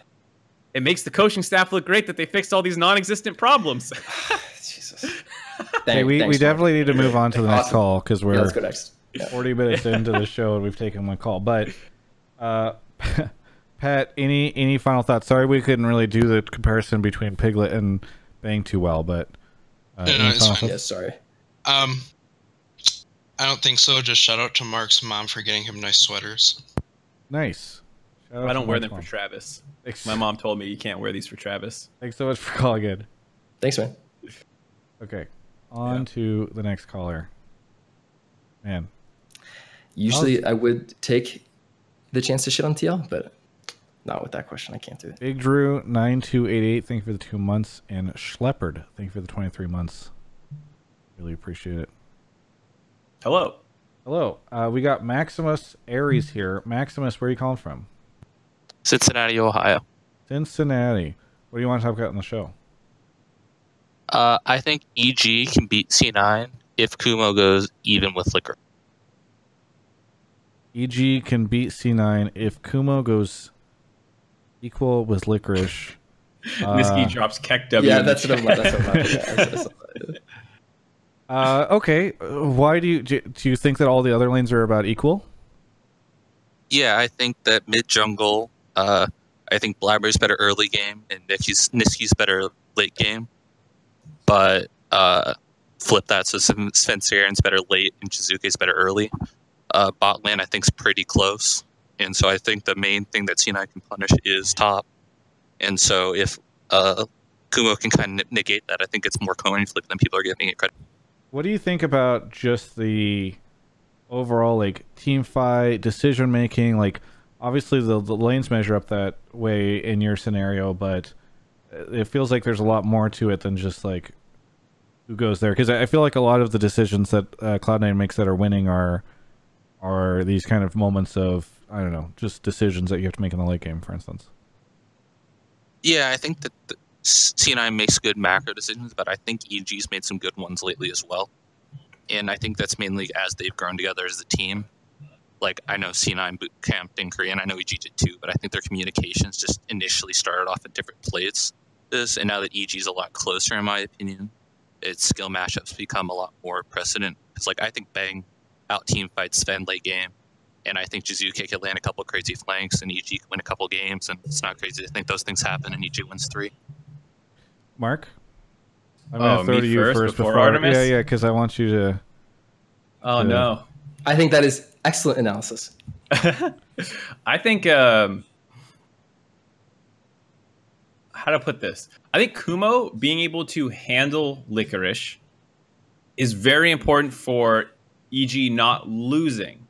it makes the coaching staff look great that they fixed all these non-existent problems. Jesus. Hey, we definitely need to move on to the next call because we're let's go next. 40 minutes into the show and we've taken one call. But Pat, any final thoughts? Sorry we couldn't really do the comparison between Piglet and Bang too well, but no, it's fine. Yes, sorry. I don't think so. Just shout out to Mark's mom for getting him nice sweaters. Nice. I don't wear them for Travis. My mom told me you can't wear these for Travis. Thanks so much for calling in. Thanks, man. Okay, on to the next caller. Man. Usually I would take the chance to shit on TL, but not with that question. I can't do it. Big Drew 9288, thank you for the 2 months, and Schleppard, thank you for the 23 months. Really appreciate it. Hello. Hello. We got Maximus Aries here. Maximus, where are you calling from? Cincinnati, Ohio. Cincinnati. What do you want to talk about in the show? I think EG can beat C9 if Kumo goes even with Liquor. EG can beat C9 if Kumo goes equal with Licorice. Niski drops Keck W. Yeah, that's what I'm okay. Why do you think that all the other lanes are about equal? Yeah, I think that mid jungle. I think Blabber's better early game and Niski's better late game. But flip that, so Spencer's better late and Chizuke's better early. Bot lane I think is pretty close, and so I think the main thing that C9 can punish is top. And so if Kumo can kind of negate that, I think it's more coin flip than people are giving it credit. What do you think about just the overall like team fight decision making? Like obviously the lanes measure up that way in your scenario, but it feels like there's a lot more to it than just like who goes there. Because I feel like a lot of the decisions that Cloud9 makes that are winning are these kind of moments of, I don't know, just decisions that you have to make in the late game, for instance. Yeah, I think that C9 makes good macro decisions, but I think EG's made some good ones lately as well. And I think that's mainly as they've grown together as a team. Like, I know C9 boot camped in Korea, and I know EG did too, but I think their communications just initially started off at different places. And now that EG's a lot closer, in my opinion, its skill mashups become a lot more precedent. Because, like, I think Bang out team fights Sven late game, and I think Jizuke could land a couple crazy flanks, and EG could win a couple games, and it's not crazy to think those things happen, and EG wins 3. Mark? I'm going to throw to you first before Artemis? Yeah, because I want you to... Oh, no. I think that is excellent analysis. I think... how to put this? I think Kumo being able to handle Licorice is very important for EG not losing.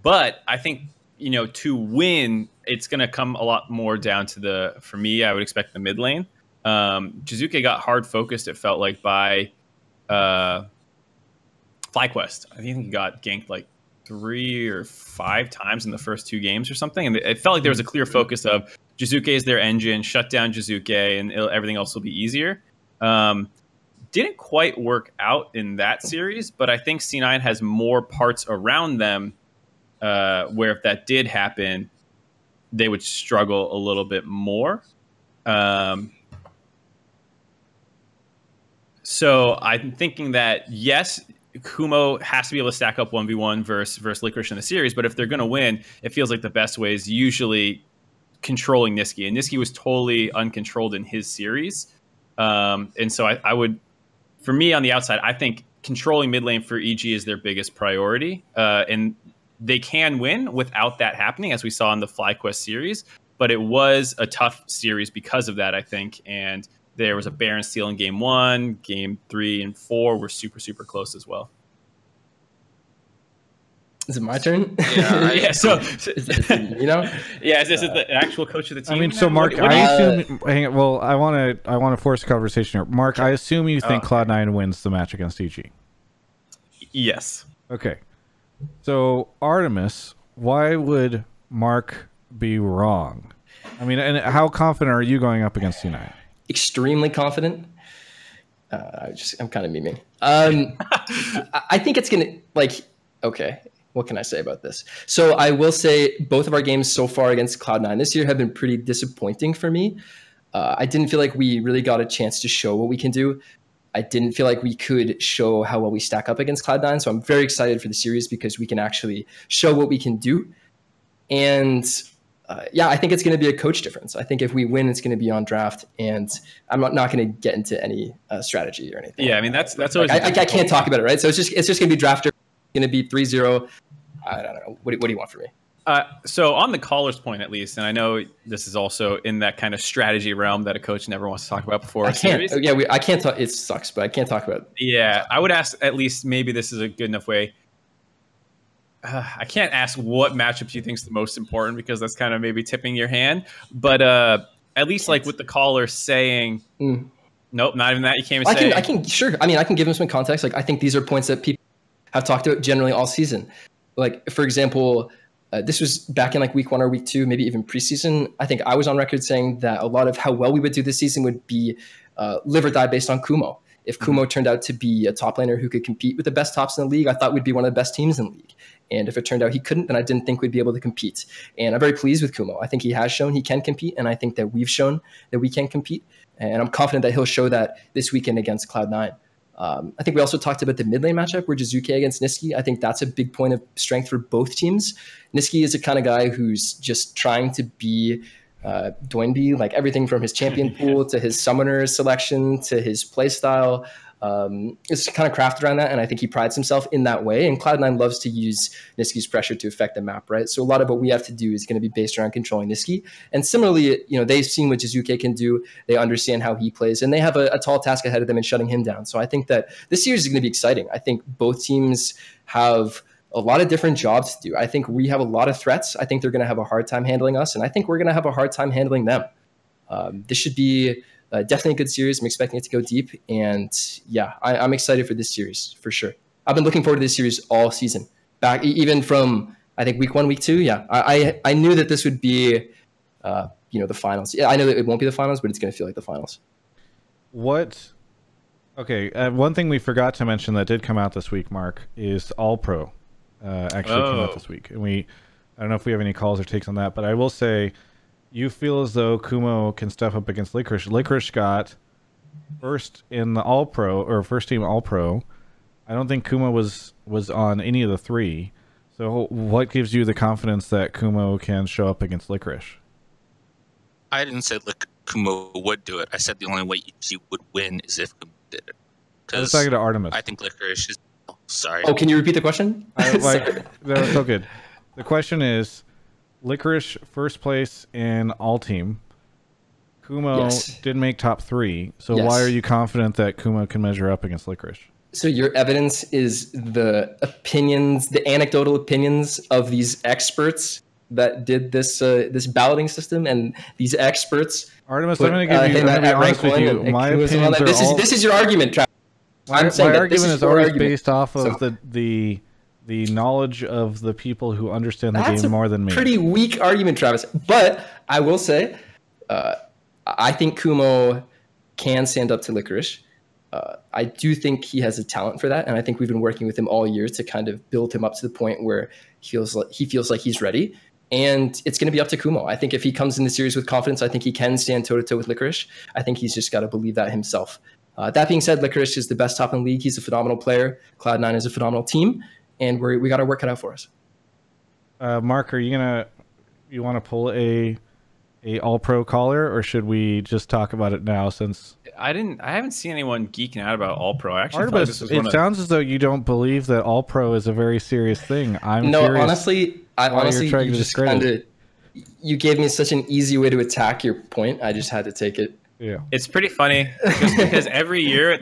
But I think, you know, to win, it's going to come a lot more down to for me, I would expect the mid lane. Jizuke got hard focused, it felt like, by FlyQuest. I think he got ganked like 3 or 5 times in the first 2 games or something. And it felt like there was a clear focus of Jizuke is their engine, shut down Jizuke, and everything else will be easier. Didn't quite work out in that series, but I think C9 has more parts around them where if that did happen, they would struggle a little bit more. So I'm thinking that, yes, Kumo has to be able to stack up 1v1 versus Licorice in the series, but if they're going to win, it feels like the best way is usually controlling Niski. And Niski was totally uncontrolled in his series. And so I would, for me on the outside, I think controlling mid lane for EG is their biggest priority. And they can win without that happening, as we saw in the FlyQuest series. But it was a tough series because of that, I think. And there was a Baron steal in game 1, game 3 and 4 were super, super close as well. Is it my turn? Yeah. Yeah. So, you know, yeah. Is this the actual coach of the team? I mean, so Mark, I assume. Hang on, well, I want to force a conversation here. Mark, I assume you think Cloud9 wins the match against EG. Yes. Okay. So Artemis, why would Mark be wrong? I mean, and how confident are you going up against C9? Extremely confident. I'm kind of memeing. I think it's gonna okay. What can I say about this? So I will say both of our games so far against Cloud9 this year have been pretty disappointing for me. I didn't feel like we really got a chance to show what we can do. I didn't feel like we could show how well we stack up against Cloud9. So I'm very excited for the series because we can actually show what we can do. And yeah, I think it's going to be a coach difference. I think if we win, it's going to be on draft, and I'm not going to get into any strategy or anything. Yeah, I mean that's always. I can't talk about it, right? So it's just going to be drafter. Going to be 3-0. I don't know. What do you want from me? So on the caller's point, at least, and I know this is also in that kind of strategy realm that a coach never wants to talk about before a series. Yeah, I can't talk. It sucks, but I can't talk about it. Yeah, I would ask at least maybe this is a good enough way. I can't ask what matchup you think is the most important because that's kind of maybe tipping your hand. But at least like with the caller saying, nope, not even that. You can't even say. I can sure. I mean, I can give him some context. Like I think these are points that people have talked about generally all season. Like for example, this was back in like week 1 or week 2, maybe even preseason. I think I was on record saying that a lot of how well we would do this season would be live or die based on Kumo. If Kumo turned out to be a top laner who could compete with the best tops in the league, I thought we'd be one of the best teams in the league. And if it turned out he couldn't, then I didn't think we'd be able to compete. And I'm very pleased with Kumo. I think he has shown he can compete, and I think that we've shown that we can compete. And I'm confident that he'll show that this weekend against Cloud9. I think we also talked about the mid lane matchup where Jizuke against Niski. I think that's a big point of strength for both teams. Niski is a kind of guy who's just trying to be Doinby, like everything from his champion pool to his summoner selection to his play style. It's kind of crafted around that, and I think he prides himself in that way. And Cloud9 loves to use Niski's pressure to affect the map, right? So a lot of what we have to do is going to be based around controlling Niski. And similarly, you know, they've seen what Jizuke can do. They understand how he plays, and they have a tall task ahead of them in shutting him down. So I think that this series is going to be exciting. I think both teams have a lot of different jobs to do. I think we have a lot of threats. I think they're going to have a hard time handling us, and I think we're going to have a hard time handling them. This should be definitely a good series. I'm expecting it to go deep. And yeah, I'm excited for this series for sure. I've been looking forward to this series all season. Back even from, I think, week 1, week 2. Yeah, I knew that this would be you know, the finals. Yeah, I know that it won't be the finals, but it's going to feel like the finals. Okay, one thing we forgot to mention that did come out this week, Mark, is All Pro. Actually came out this week, and I don't know if we have any calls or takes on that, but I will say, you feel as though Kumo can step up against Licorice. Licorice got first in the All Pro, or first team All Pro. I don't think Kumo was on any of the 3. So what gives you the confidence that Kumo can show up against Licorice? I didn't say Kumo would do it. I said the only way EG would win is if Kumo did it. I was talking to Artemis. I think Licorice is... Oh, sorry. Oh, can you repeat the question? No, it's so good. The question is, Licorice first place in all team. Kumo didn't make top 3. So why are you confident that Kumo can measure up against Licorice? So your evidence is the opinions, the anecdotal opinions of these experts that did this this balloting system, and these experts. Artemis, I'm going to give you. I'm going to be honest with you. My opinions are this is your argument, Travis. My argument is always based off of the knowledge of the people who understand the game more than me. Pretty weak argument, Travis. But I will say, I think Kumo can stand up to Licorice. I do think he has a talent for that, and I think we've been working with him all year to kind of build him up to the point where he feels like he's ready. And it's going to be up to Kumo. I think if he comes in the series with confidence, I think he can stand toe-to-toe with Licorice. I think he's just got to believe that himself. That being said, Licorice is the best top in the league. He's a phenomenal player. Cloud9 is a phenomenal team, and we got to work it out for us. Mark, are you want to pull a all-pro caller, or should we just talk about it now? Since I haven't seen anyone geeking out about all pro. Actually, Artemis, it sounds as though you don't believe that all pro is a very serious thing. I'm curious. Honestly, you just you gave me such an easy way to attack your point. I just had to take it. Yeah, it's pretty funny just because every year,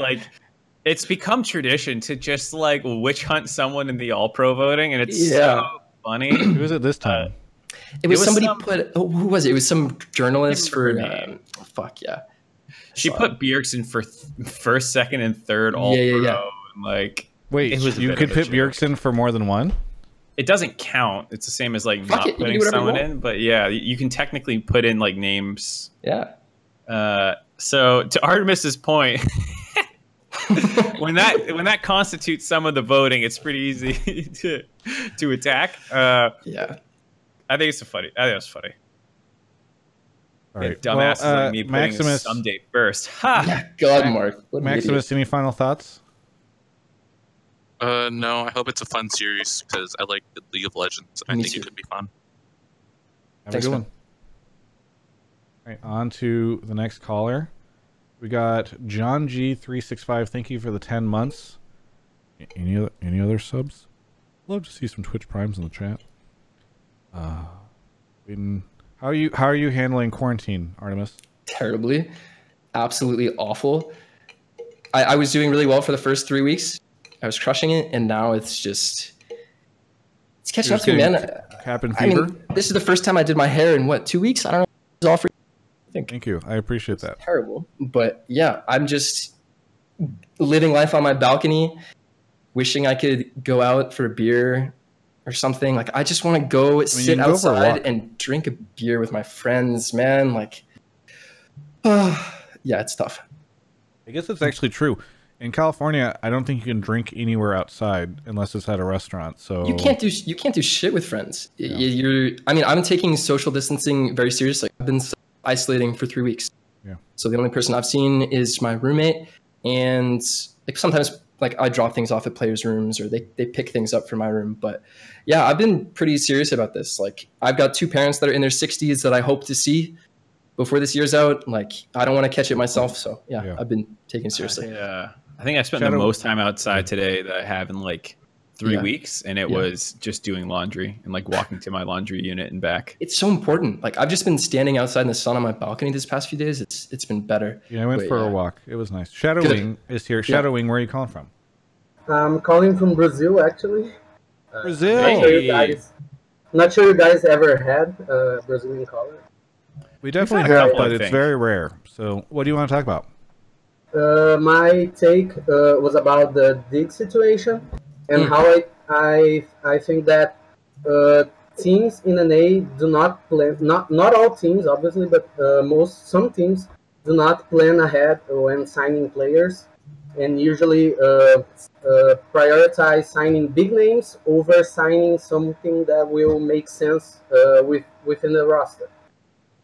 it's become tradition to just witch hunt someone in the all pro voting, and it's so funny. Who was it this time? It was somebody who was it? It was some journalist for fuck yeah. She put Bjergsen for first, second, and third all pro. And wait, you could put Bjergsen for more than one? It doesn't count. It's the same as not putting someone in, but yeah, you can technically put in names. Yeah. So to Artemis's point, when that constitutes some of the voting, it's pretty easy to attack. Yeah. I think it's funny. I think it was funny. All right. Dumbasses like me putting Maximus, someday first. Ha! Yeah, God, Mark. Maximus, any final thoughts? No, I hope it's a fun series because I like the League of Legends. I think it could be fun. Have a good one. All right, on to the next caller. We got John G365. Thank you for the 10 months. Any other subs? Love to see some Twitch Primes in the chat. How are you handling quarantine, Artemis? Terribly, absolutely awful. I was doing really well for the first 3 weeks. I was crushing it, and now it's catching up to me, man. Cabin fever. I mean, this is the first time I did my hair in 2 weeks. I don't know. It's all free. Thank you. I appreciate that. Terrible, but yeah, I'm just living life on my balcony, wishing I could go out for a beer or something. I just want to go sit outside and drink a beer with my friends, man. Yeah, it's tough. I guess it's actually true. In California, I don't think you can drink anywhere outside unless it's at a restaurant. So you can't do shit with friends. Yeah. I'm taking social distancing very seriously. I've been isolating for 3 weeks. Yeah. So the only person I've seen is my roommate, and sometimes I drop things off at players' rooms, or they pick things up from my room. But yeah, I've been pretty serious about this. I've got 2 parents that are in their 60s that I hope to see before this year's out. I don't want to catch it myself. So yeah. I've been taking it seriously. Yeah. I think I spent the most time outside today that I have in 3 weeks, and it was just doing laundry and walking to my laundry unit and back. It's so important. I've just been standing outside in the sun on my balcony this past few days. It's been better. Yeah, I went for a walk. It was nice. Shadowwing is here. Shadowwing, where are you calling from? I'm calling from Brazil, actually. Brazil. Not sure you guys ever had a Brazilian caller. We definitely have, but it's very rare. So, what do you want to talk about? My take was about the dig situation and how I think that teams in NA do not plan. Not all teams, obviously, but some teams do not plan ahead when signing players, and usually prioritize signing big names over signing something that will make sense within the roster.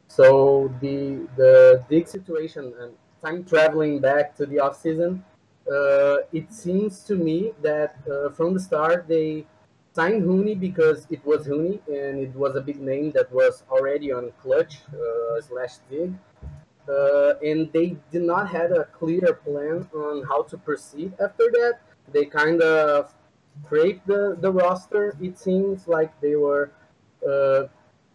So the big situation, and time traveling back to the off season, it seems to me that from the start they signed Hooney because it was Hooney and it was a big name that was already on Clutch / Dig. And they did not have a clear plan on how to proceed after that. They kind of scraped the roster. It seems like they were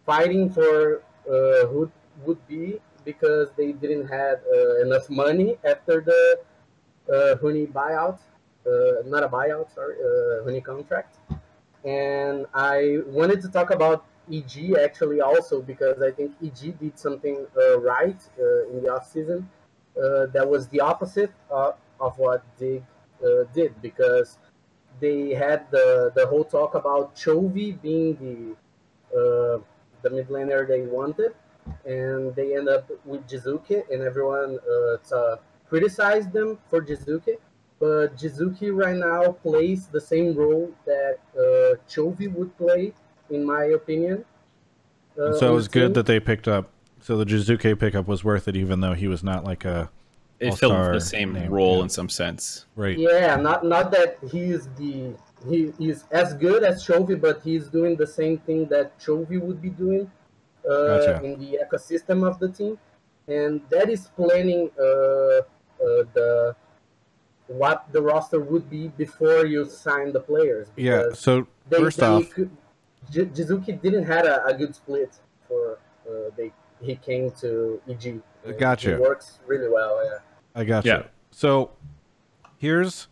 fighting for who would be because they didn't have enough money after the Hooney buyout. Not a buyout, sorry, Hooney contract. And I wanted to talk about EG actually also because I think EG did something right in the offseason that was the opposite of what Dig did, because they had the whole talk about Chovy being the mid laner they wanted, and they end up with Jizuke, and everyone criticized them for Jizuke. But Jizuki right now plays the same role that Chovy would play, in my opinion. So it was good that they picked up. So the Jizuke pickup was worth it, even though he was not like a. It filled the same role in some sense, right? Yeah, not that he is as good as Chovy, but he's doing the same thing that Chovy would be doing in the ecosystem of the team, and that is planning what the roster would be before you sign the players. Yeah, so first off, Jizuki didn't have a good split for he came to EG. Gotcha. It works really well, yeah. I gotcha. Yeah. So here's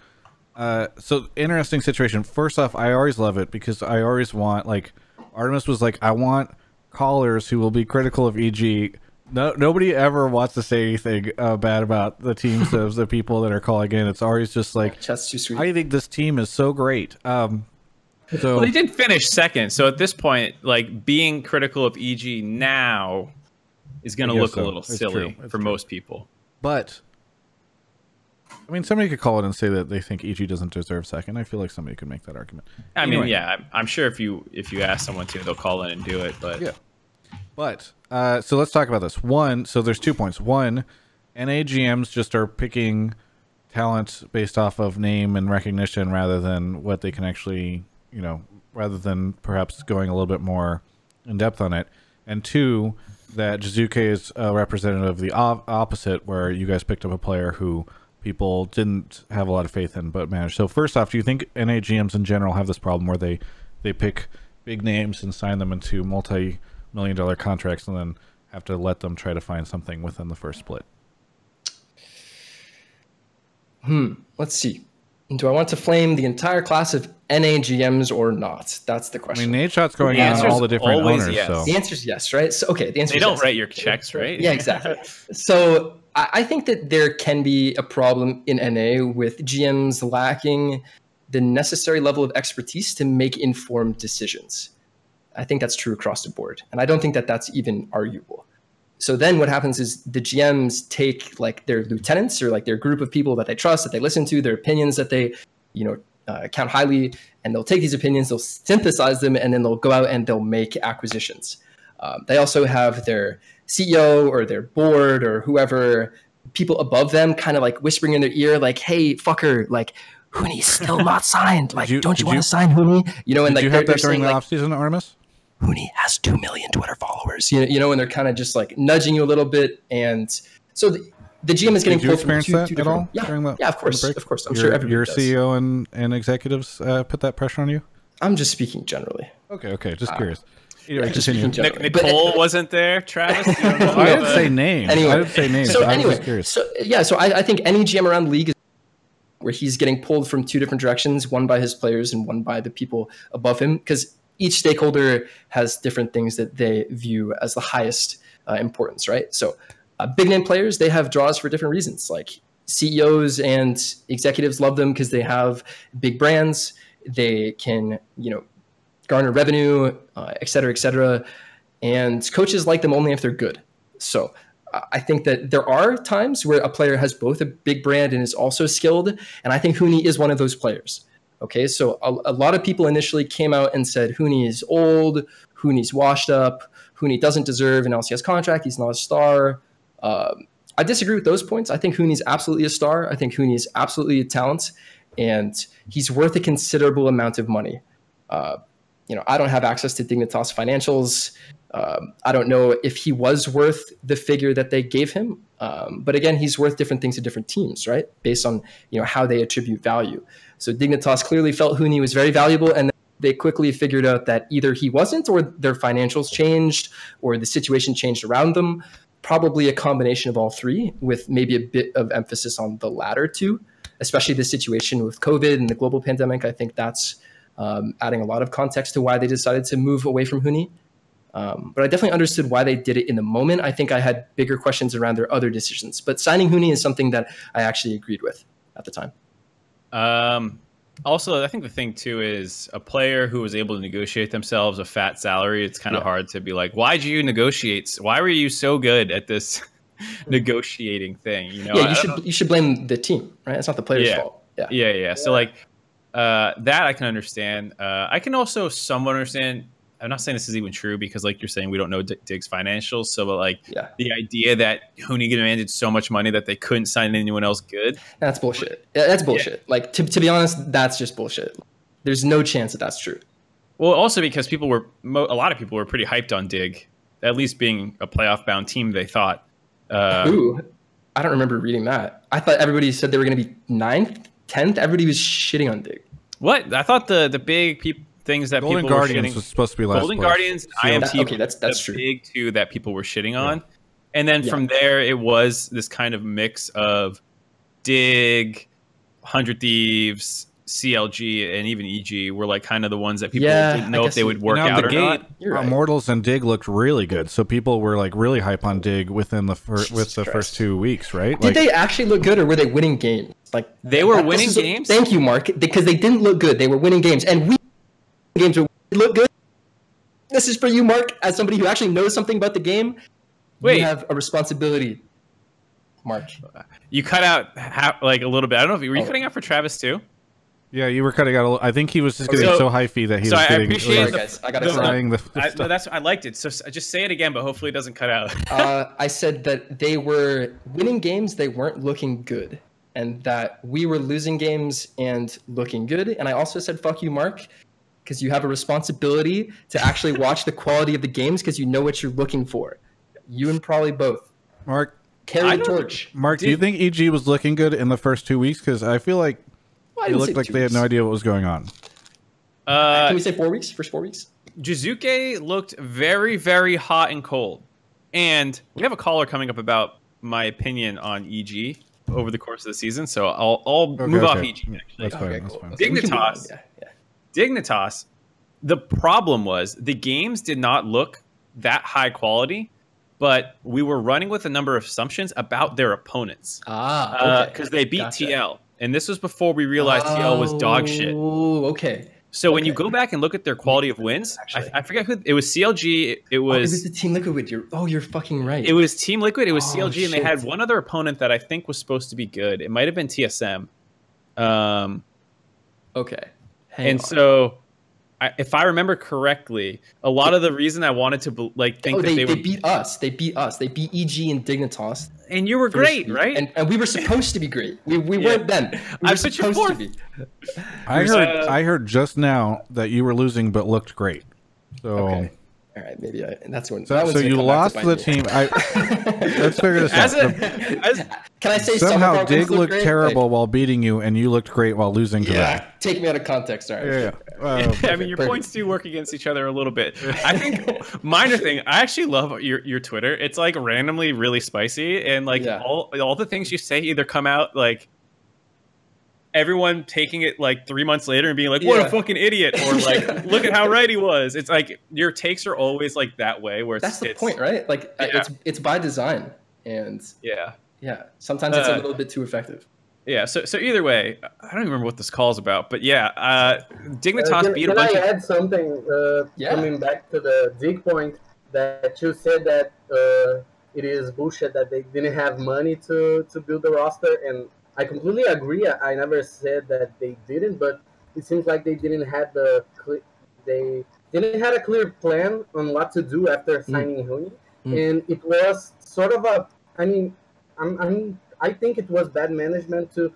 so interesting situation. First off, I always love it because I always want, like, Artemis was like, I want callers who will be critical of EG. No, nobody ever wants to say anything bad about the teams of the people that are calling in. It's always just like, that's too sweet. I think this team is so great. So well, they did finish second. So at this point, like, being critical of EG now is going to look a little silly for most people. But I mean, somebody could call it and say that they think EG doesn't deserve second. I feel like somebody could make that argument. I mean, yeah, I'm sure if you ask someone to, they'll call in and do it. But yeah. But so let's talk about this. One, so there's 2 points. One, NA GMs just are picking talent based off of name and recognition rather than what they can actually, you know, rather than perhaps going a little bit more in depth on it. And two, that Jizuke is a representative of the opposite, where you guys picked up a player who people didn't have a lot of faith in but managed. So first off, do you think NA GMs in general have this problem where they pick big names and sign them into multi-million-dollar contracts and then have to let them try to find something within the first split? Let's see. Do I want to flame the entire class of NA GMs or not? That's the I question. mean, Nate Shot's going on all the different owners. Yes. So The answer is yes, right? So, okay, the answer they is don't yes. write your checks, right? Yeah, exactly. So I think that there can be a problem in NA with GMs lacking the necessary level of expertise to make informed decisions. I think that's true across the board. And I don't think that that's even arguable. So then what happens is the GMs take like their lieutenants or like their group of people that they trust, that they listen to, their opinions that they, count highly, and they'll take these opinions, they'll synthesize them, and then they'll go out and they'll make acquisitions. They also have their CEO or their board or whoever, people above them kind of like whispering in their ear, like, hey, fucker, like, Hooney's still not signed. Like, don't you want to sign Hooney? And like, did you have that during the offseason, Artemis? Hooney has 2 million Twitter followers, and they're kind of just like nudging you a little bit. And so the GM is getting pulled from two at all? Yeah, of course. I'm sure everybody your does. CEO and executives put that pressure on you? I'm just speaking generally. Okay. Just curious. Anyway, just speaking generally. Nicole wasn't there, Travis? I didn't say names. Anyway, I didn't say names. So I was anyway, just curious. So I think any GM around the league is where he's getting pulled from 2 different directions, one by his players and one by the people above him, because each stakeholder has different things that they view as the highest importance, right? So big name players, they have draws for different reasons. Like CEOs and executives love them because they have big brands. They can, garner revenue, et cetera, et cetera. And coaches like them only if they're good. So I think that there are times where a player has both a big brand and is also skilled. And I think Huni is one of those players. Okay, so a lot of people initially came out and said Huni is old, Huni's washed up, Huni doesn't deserve an LCS contract, he's not a star. I disagree with those points. I think Huni's absolutely a star. I think Huni is absolutely a talent, and he's worth a considerable amount of money. I don't have access to Dignitas financials. I don't know if he was worth the figure that they gave him. But again, he's worth different things to different teams, right? Based on how they attribute value. So Dignitas clearly felt Huni was very valuable, and they quickly figured out that either he wasn't, or their financials changed, or the situation changed around them. Probably a combination of all three, with maybe a bit of emphasis on the latter two, especially the situation with COVID and the global pandemic. I think that's adding a lot of context to why they decided to move away from Huni. But I definitely understood why they did it in the moment. I think I had bigger questions around their other decisions. But signing Huni is something that I actually agreed with at the time. Also, I think the thing, too, is a player who was able to negotiate themselves a fat salary, it's kind of hard to be like, why'd you negotiate? Why were you so good at this negotiating thing? You should blame the team, right? It's not the player's fault. Yeah. So, that I can understand. I can also somewhat understand. I'm not saying this is even true because, like you're saying, we don't know Dig's financials. So, but the idea that Huni demanded so much money that they couldn't sign anyone else good. That's bullshit. That's bullshit. Yeah. Like, to be honest, that's just bullshit. There's no chance that that's true. Well, also because a lot of people were pretty hyped on Dig, at least being a playoff-bound team, they thought. Ooh, I don't remember reading that. I thought everybody said they were going to be 9th, 10th. Everybody was shitting on Dig. What? I thought the big things that Golden people Guardians were shitting, was supposed to be last Golden place. Guardians, IMT, okay, that's true. Big two that people were shitting on, and then from there it was this kind of mix of Dig, 100 Thieves, CLG, and even EG were like kind of the ones that people didn't know if they would work out or not. Immortals and Dig looked really good, so people were like really hype on Dig within the first 2 weeks, right? Did they actually look good, or were they winning games? Like they were winning games. Thank you, Mark, because they didn't look good. They were winning games, and we games were look good. This is for you, Mark, as somebody who actually knows something about the game. Wait. You have a responsibility, Mark. You cut out like a little bit. I don't know if you were cutting out for Travis too. Yeah, you were cutting out a little. I think he was just getting so hypey that he was getting. I appreciate guys. I gotta I liked it. So just say it again, but hopefully it doesn't cut out. I said that they were winning games. They weren't looking good, and that we were losing games and looking good. And I also said, "Fuck you, Mark," because you have a responsibility to actually watch the quality of the games because you know what you're looking for. You and probably both. Mark, carry the torch. Mark, do you think EG was looking good in the first 2 weeks? Because I feel like it looked like they had no idea what was going on. Can we say 4 weeks? First 4 weeks? Jizuke looked very, very hot and cold. And we have a caller coming up about my opinion on EG over the course of the season. So I'll move off EG, actually. That's fine. That's fine. Dignitas, the problem was the games did not look that high quality, but we were running with a number of assumptions about their opponents. Because they beat TL. And this was before we realized TL was dog shit. Oh, okay. So when you go back and look at their quality of wins, I forget who it was. CLG. It was the Team Liquid. You're fucking right. It was Team Liquid. It was CLG, and they had one other opponent that I think was supposed to be good. It might have been TSM. Okay. So, if I remember correctly, a lot of the reason I wanted to think that they beat us. They beat us. They beat EG and Dignitas. And you were great, right? And we were supposed to be great. We weren't then. We were supposed to be. I heard just now that you were losing but looked great. So okay. All right, maybe that's when. So you lost to the team. Let's figure this out. Can I say somehow Dig looked terrible while beating you, and you looked great while losing to them? Take me out of context. All right. I mean, your points do work against each other a little bit. I think minor thing. I actually love your Twitter. It's like randomly really spicy, and like all the things you say either come out like everyone taking it like 3 months later and being like, what a fucking idiot, or like, look at how right he was. It's like your takes are always like that way, where that's the point, right? Like it's by design, and sometimes it's a little bit too effective. Yeah, so either way, I don't even remember what this call's about, but yeah, Dignitas beat a bunch Can I of... add something coming back to the Dig point that you said that it is bullshit that they didn't have money to build the roster, and I completely agree. I never said that they didn't, but it seems like they didn't have they didn't have a clear plan on what to do after signing Rooney, and it was sort of a. I mean, I think it was bad management to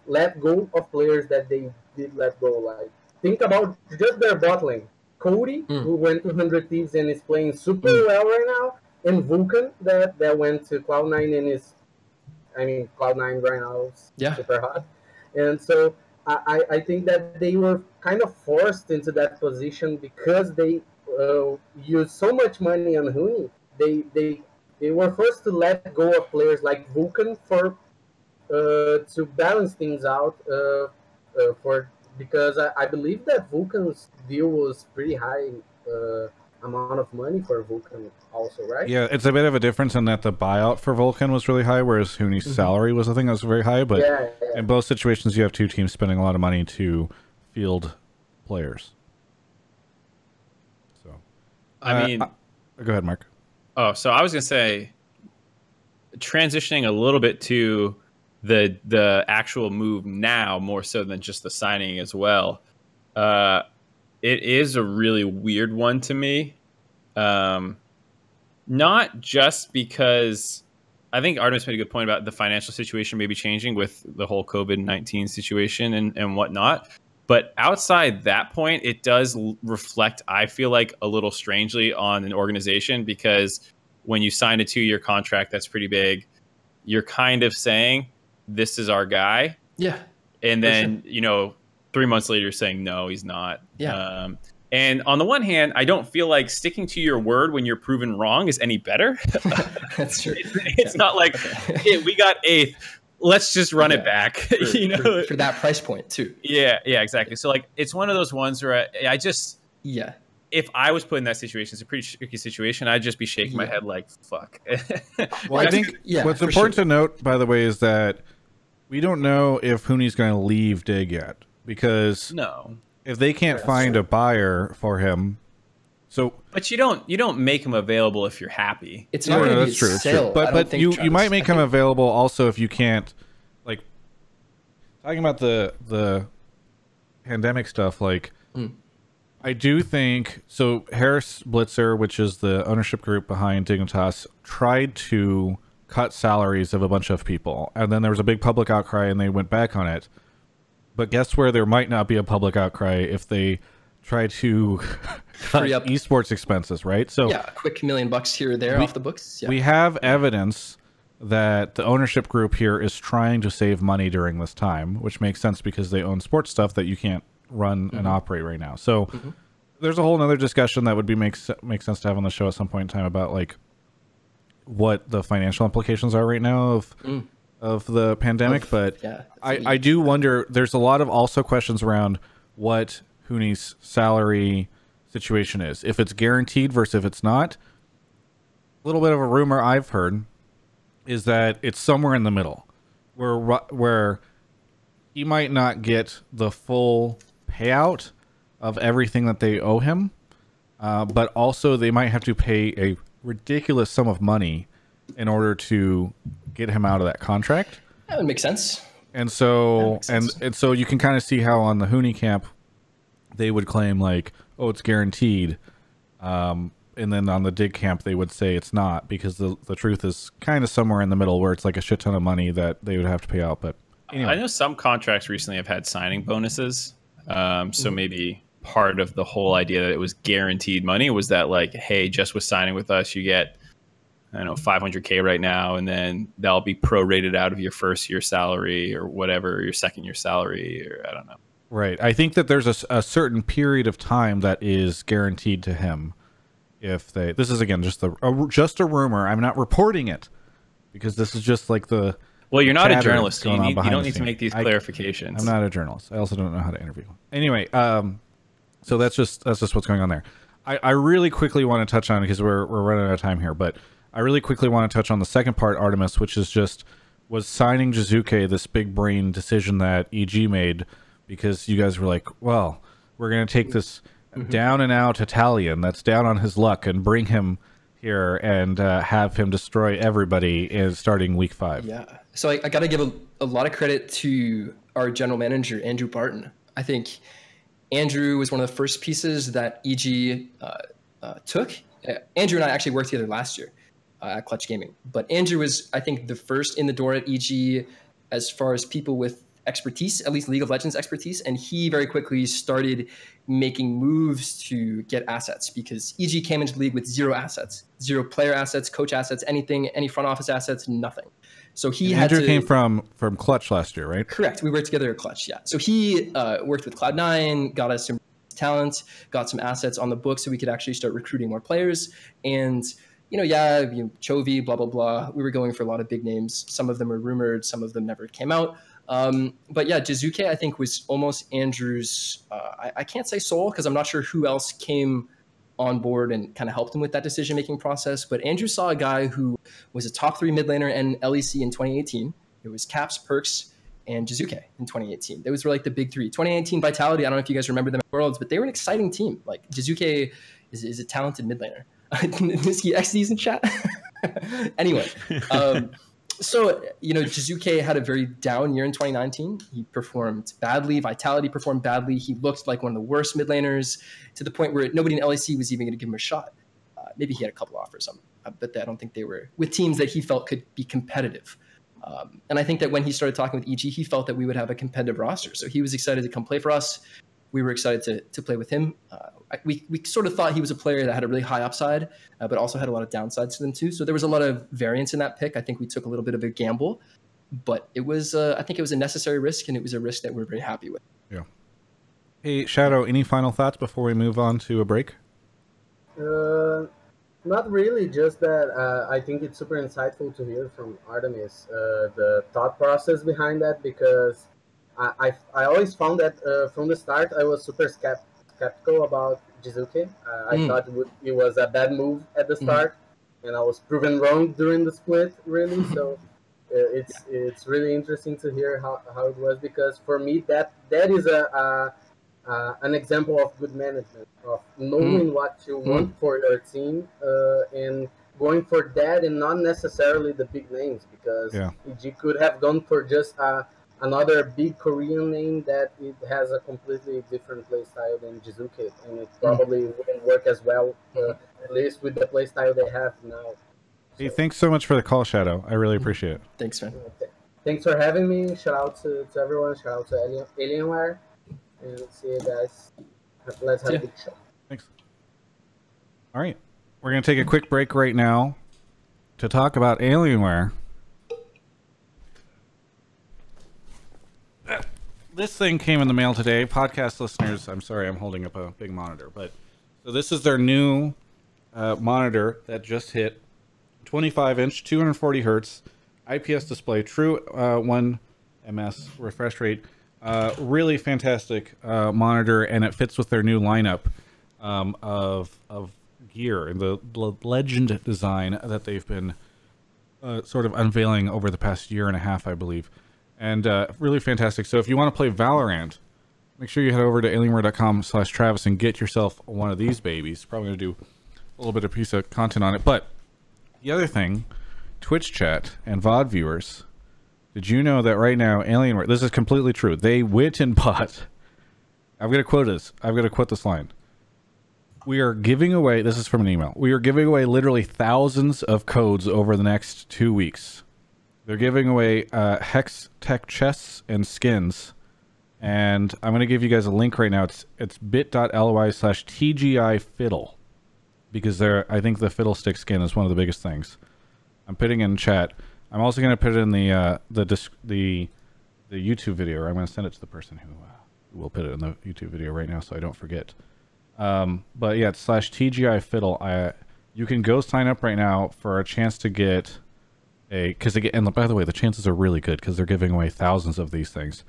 let go of players that they did let go. Like, think about just their bottling. Cody, who went to 100 Thieves and is playing super well right now, and Vulcan that went to Cloud9 and is, I mean, Cloud9 right now is super hot. And so I think that they were kind of forced into that position because they used so much money on Huni. They were forced to let go of players like Vulcan for to balance things out because I believe that Vulcan's deal was pretty high amount of money for Vulcan also, right? Yeah, it's a bit of a difference in that the buyout for Vulcan was really high, whereas Huni's salary was, I think, that was very high. But in both situations, you have two teams spending a lot of money to field players. So, I mean, go ahead, Mark. Oh, so I was gonna say, transitioning a little bit to the actual move now, more so than just the signing as well. It is a really weird one to me. Not just because I think Artemis made a good point about the financial situation maybe changing with the whole COVID-19 situation and whatnot. But outside that point, it does reflect, I feel like, a little strangely on an organization, because when you sign a 2-year contract that's pretty big, you're kind of saying, this is our guy. Yeah. And then, you know, 3 months later, you're saying, no, he's not. Yeah. And on the one hand, I don't feel like sticking to your word when you're proven wrong is any better. That's true. It's not like, hey, we got 8th. Let's just run it back, for that price point too. Yeah, exactly. So like, it's one of those ones where I just, if I was put in that situation, it's a pretty tricky situation. I'd just be shaking my head like, fuck. Well, I think what's important to note, by the way, is that we don't know if Huni's going to leave Dig yet, because if they can't find a buyer for him. But you don't make him available if you're happy. It's not going to be a sale. But you might make him available also if you can't, like, talking about the pandemic stuff. Like, I do think so. Harris Blitzer, which is the ownership group behind Dignitas, tried to cut salaries of a bunch of people, and then there was a big public outcry, and they went back on it. But guess where there might not be a public outcry if they try to free up esports expenses, right? So a quick $1 million here or there off the books. We have evidence that the ownership group here is trying to save money during this time, which makes sense because they own sports stuff that you can't run and operate right now. So there's a whole nother discussion that would make sense to have on the show at some point in time about like what the financial implications are right now of the pandemic. But I do wonder, there's a lot of also questions around what Huni's salary situation is, if it's guaranteed versus if it's not. A little bit of a rumor I've heard is that it's somewhere in the middle, where he might not get the full payout of everything that they owe him, but also they might have to pay a ridiculous sum of money in order to get him out of that contract. That would make sense. And so and so you can kind of see how on the Huni camp they would claim like, oh, it's guaranteed, and then on the Dig camp they would say it's not, because the truth is kind of somewhere in the middle, where it's like a shit ton of money that they would have to pay out. But anyway. I know some contracts recently have had signing bonuses, so maybe part of the whole idea that it was guaranteed money was that, like, hey, just with signing with us you get, I don't know, $500K right now, and then that'll be prorated out of your first year salary or whatever, your second year salary, or I don't know. Right. I think that there's a certain period of time that is guaranteed to him. If they, this is again just a rumor. I'm not reporting it, because this is just like the. Well, you're not a journalist. So you don't need to make these clarifications. I'm not a journalist. I also don't know how to interview. Anyway, so that's just what's going on there. I really quickly want to touch on, because we're running out of time here, but I really quickly want to touch on the second part, Artemis, which is just was signing Jizuke this big brain decision that EG made, because you guys were like, well, we're going to take this down and out Italian that's down on his luck and bring him here and have him destroy everybody starting week 5. Yeah. So I got to give a lot of credit to our general manager, Andrew Barton. I think Andrew was one of the first pieces that EG took. Andrew and I actually worked together last year at Clutch Gaming. But Andrew was, I think, the first in the door at EG as far as people with expertise, at least League of Legends expertise. And he very quickly started making moves to get assets, because EG came into the league with 0 assets, 0 player assets, coach assets, anything, any front office assets, nothing. So he had Andrew came from Clutch last year, right? Correct. We worked together at Clutch, yeah. So he worked with Cloud9, got us some talent, got some assets on the book so we could actually start recruiting more players. And Chovy, blah, blah, blah. We were going for a lot of big names. Some of them were rumored. Some of them never came out. But yeah, Jizuke, I think, was almost Andrew's, I can't say soul, because I'm not sure who else came on board and kind of helped him with that decision-making process. But Andrew saw a guy who was a top 3 mid laner in LEC in 2018. It was Caps, Perks, and Jizuke in 2018. Those were like the big 3. 2018 Vitality, I don't know if you guys remember them at Worlds, but they were an exciting team. Like, Jizuke is a talented mid laner. Niski XD's in chat. Anyway, so, Jizuke had a very down year in 2019. He performed badly. Vitality performed badly. He looked like one of the worst mid laners, to the point where nobody in LEC was even going to give him a shot. Maybe he had a couple offers, but I don't think they were with teams that he felt could be competitive. And I think that when he started talking with EG, he felt that we would have a competitive roster. So he was excited to come play for us. We were excited to play with him. We sort of thought he was a player that had a really high upside, but also had a lot of downsides to them too. So there was a lot of variance in that pick. I think we took a little bit of a gamble, but it was, I think it was a necessary risk, and it was a risk that we're very happy with. Yeah. Hey, Shadow, any final thoughts before we move on to a break? Not really, just that I think it's super insightful to hear from Artemis the thought process behind that, because I always found that from the start I was super skeptical about Jizuke. I thought it was a bad move at the start, and I was proven wrong during the split, really. So it's really interesting to hear how it was, because for me that is an example of good management, of knowing what you want for your team and going for that, and not necessarily the big names, because EG could have gone for just another big Korean name that it has a completely different play style than Jizuke, and it probably wouldn't work as well, at least with the play style they have now. Hey, thanks so much for the call, Shadow. I really appreciate it. Thanks, man. Okay. Thanks for having me. Shout out to everyone. Shout out to Alienware. And see you guys. Let's have a big show. Thanks. All right. We're going to take a quick break right now to talk about Alienware. This thing came in the mail today. Podcast listeners, I'm sorry, I'm holding up a big monitor. But so this is their new monitor that just hit. 25-inch, 240 hertz, IPS display, true 1 ms refresh rate. Really fantastic monitor, and it fits with their new lineup of gear and the legend design that they've been sort of unveiling over the past year and a half, I believe. And really fantastic. So if you want to play Valorant, make sure you head over to alienware.com/Travis and get yourself one of these babies. Probably going to do a little bit of piece of content on it. But the other thing, Twitch chat and VOD viewers, did you know that right now Alienware, this is completely true, they wit and bought, I'm going to quote this line. We are giving away, this is from an email, we are giving away literally thousands of codes over the next 2 weeks. They're giving away Hex Tech chests and skins, and I'm going to give you guys a link right now. It's bit.ly/TGI Fiddle, because I think the Fiddlestick skin is one of the biggest things. I'm putting in chat. I'm also going to put it in the YouTube video, or I'm going to send it to the person who will put it in the YouTube video right now, so I don't forget. But yeah, it's /TGI Fiddle. You can go sign up right now for a chance to get and by the way, the chances are really good because they're giving away thousands of these things.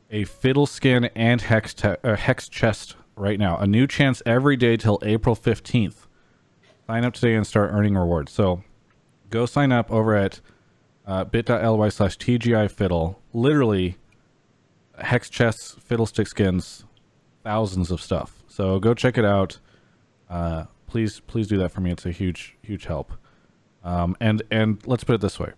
A Fiddle skin and Hex chest right now. A new chance every day till April 15th. Sign up today and start earning rewards. So go sign up over at bit.ly/TGI literally hex chests, fiddlestick skins, thousands of stuff. So go check it out. Please do that for me. It's a huge help. And let's put it this way.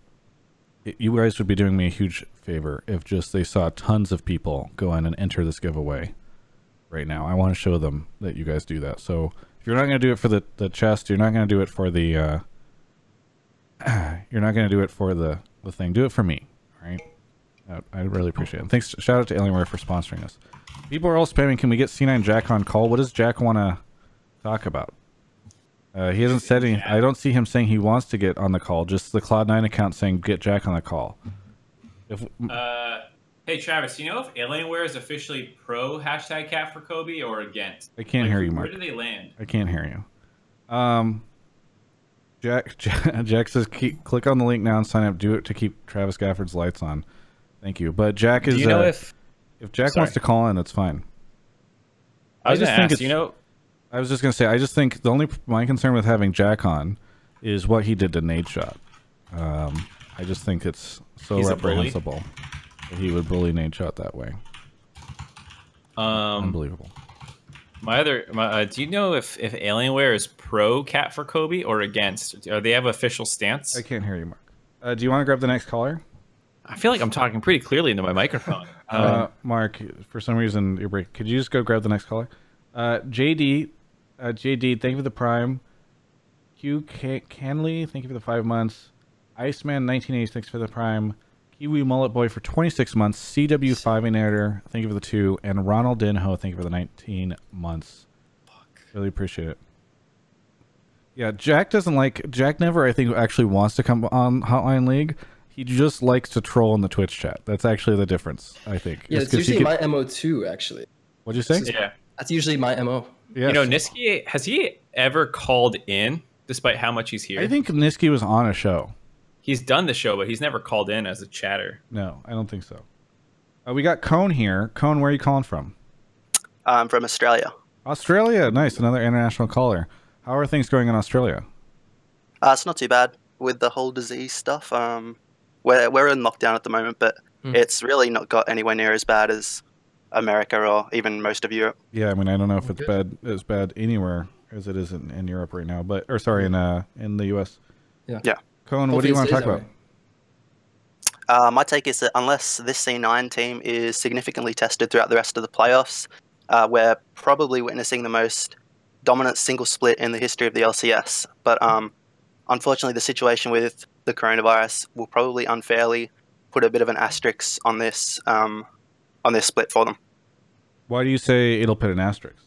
You guys would be doing me a huge favor if just they saw tons of people go in and enter this giveaway right now. I want to show them that you guys do that. So if you're not going to do it for the chest, you're not going to do it for the you're not going to do it for the thing. Do it for me. All right. I really appreciate it. And thanks. Shout out to Alienware for sponsoring us. People are all spamming. Can we get C9 Jack on call? What does Jack want to talk about? He hasn't said anything. I don't see him saying he wants to get on the call. Just the Cloud9 account saying get Jack on the call. Hey Travis, you know if Alienware is officially pro #cat for Kobe or against? I can't hear you, Mark. Where do they land? I can't hear you. Jack says click on the link now and sign up. Do it to keep Travis Gafford's lights on. Thank you. But Jack is. Do you know if Jack wants to call in, it's fine. I was just thinking, you know. I was just gonna say, I just think my concern with having Jack on is what he did to Nade Shot. I just think it's so reprehensible that he would bully Nade Shot that way. Unbelievable. Do you know if Alienware is pro Cat for Kobe or against? Or they have official stance? I can't hear you, Mark. Do you want to grab the next caller? I feel like I'm talking pretty clearly into my microphone. Mark, for some reason you're breaking. Could you just go grab the next caller? JD, thank you for the Prime. Q Canley, thank you for the 5 months. Iceman 1980, thanks for the Prime. Kiwi Mullet Boy for 26 months. CW5 Narrator, thank you for the 2. And Ronald Dinho, thank you for the 19 months. Really appreciate it. Yeah, Jack never, I think, actually wants to come on Hotline League. He just likes to troll in the Twitch chat. That's actually the difference, I think. Yeah, it's usually my MO too, actually. What'd you say? Yeah. That's usually my MO. Yes. You know, Niski, has he ever called in, despite how much he's here? I think Niski was on a show. He's done the show, but he's never called in as a chatter. No, I don't think so. We got Cone here. Cone, where are you calling from? I'm from Australia. Australia, nice. Another international caller. How are things going in Australia? It's not too bad with the whole disease stuff. We're in lockdown at the moment, but it's really not got anywhere near as bad as America or even most of Europe. Yeah, I mean, I don't know if it's as bad anywhere as it is in Europe right now, in the US. Yeah. Cone, what do you want to talk about? My take is that unless this C9 team is significantly tested throughout the rest of the playoffs, we're probably witnessing the most dominant single split in the history of the LCS. But unfortunately, the situation with the coronavirus will probably unfairly put a bit of an asterisk on this split for them. Why do you say it'll put an asterisk?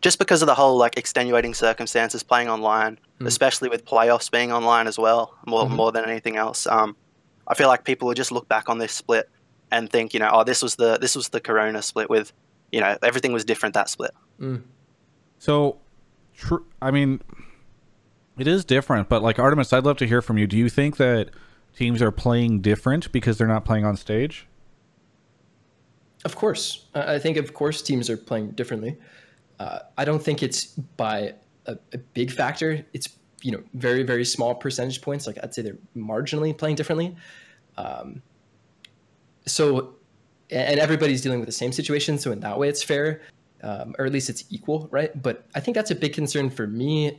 Just because of the whole extenuating circumstances playing online, especially with playoffs being online as well, more than anything else. I feel like people will just look back on this split and think, this was the Corona split with, everything was different that split. So, I mean, it is different, but Artemis, I'd love to hear from you. Do you think that teams are playing different because they're not playing on stage? Of course. I think, of course, teams are playing differently. I don't think it's by a big factor. It's, very, very small percentage points. I'd say they're marginally playing differently. So, and everybody's dealing with the same situation. So in that way, it's fair. Or at least it's equal, right? But I think that's a big concern for me.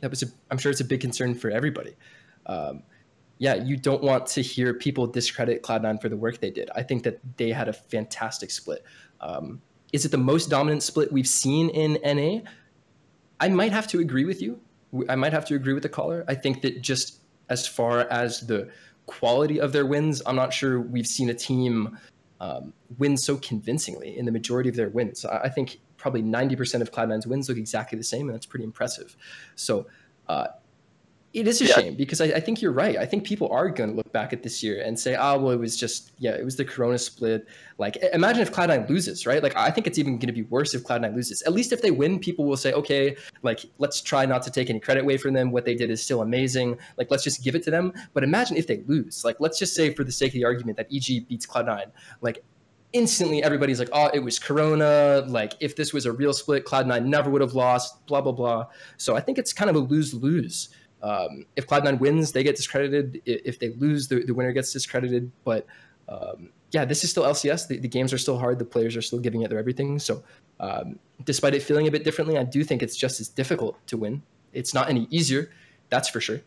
I'm sure it's a big concern for everybody. You don't want to hear people discredit Cloud9 for the work they did. I think that they had a fantastic split. Is it the most dominant split we've seen in NA? I might have to agree with you. I might have to agree with the caller. I think that just as far as the quality of their wins, I'm not sure we've seen a team win so convincingly in the majority of their wins. I think probably 90% of Cloud9's wins look exactly the same, and that's pretty impressive. So it is a shame because I think you're right. I think people are going to look back at this year and say, it was just, it was the Corona split. Imagine if Cloud9 loses, right? I think it's even going to be worse if Cloud9 loses. At least if they win, people will say, okay, let's try not to take any credit away from them. What they did is still amazing. Let's just give it to them. But imagine if they lose. Let's just say for the sake of the argument that EG beats Cloud9. Instantly everybody's like, it was Corona. If this was a real split, Cloud9 never would have lost, blah, blah, blah. So I think it's kind of a lose-lose If Cloud9 wins, they get discredited. If they lose, the winner gets discredited. But yeah, this is still LCS. The games are still hard. The players are still giving it their everything. So despite it feeling a bit differently, I do think it's just as difficult to win. It's not any easier, that's for sure.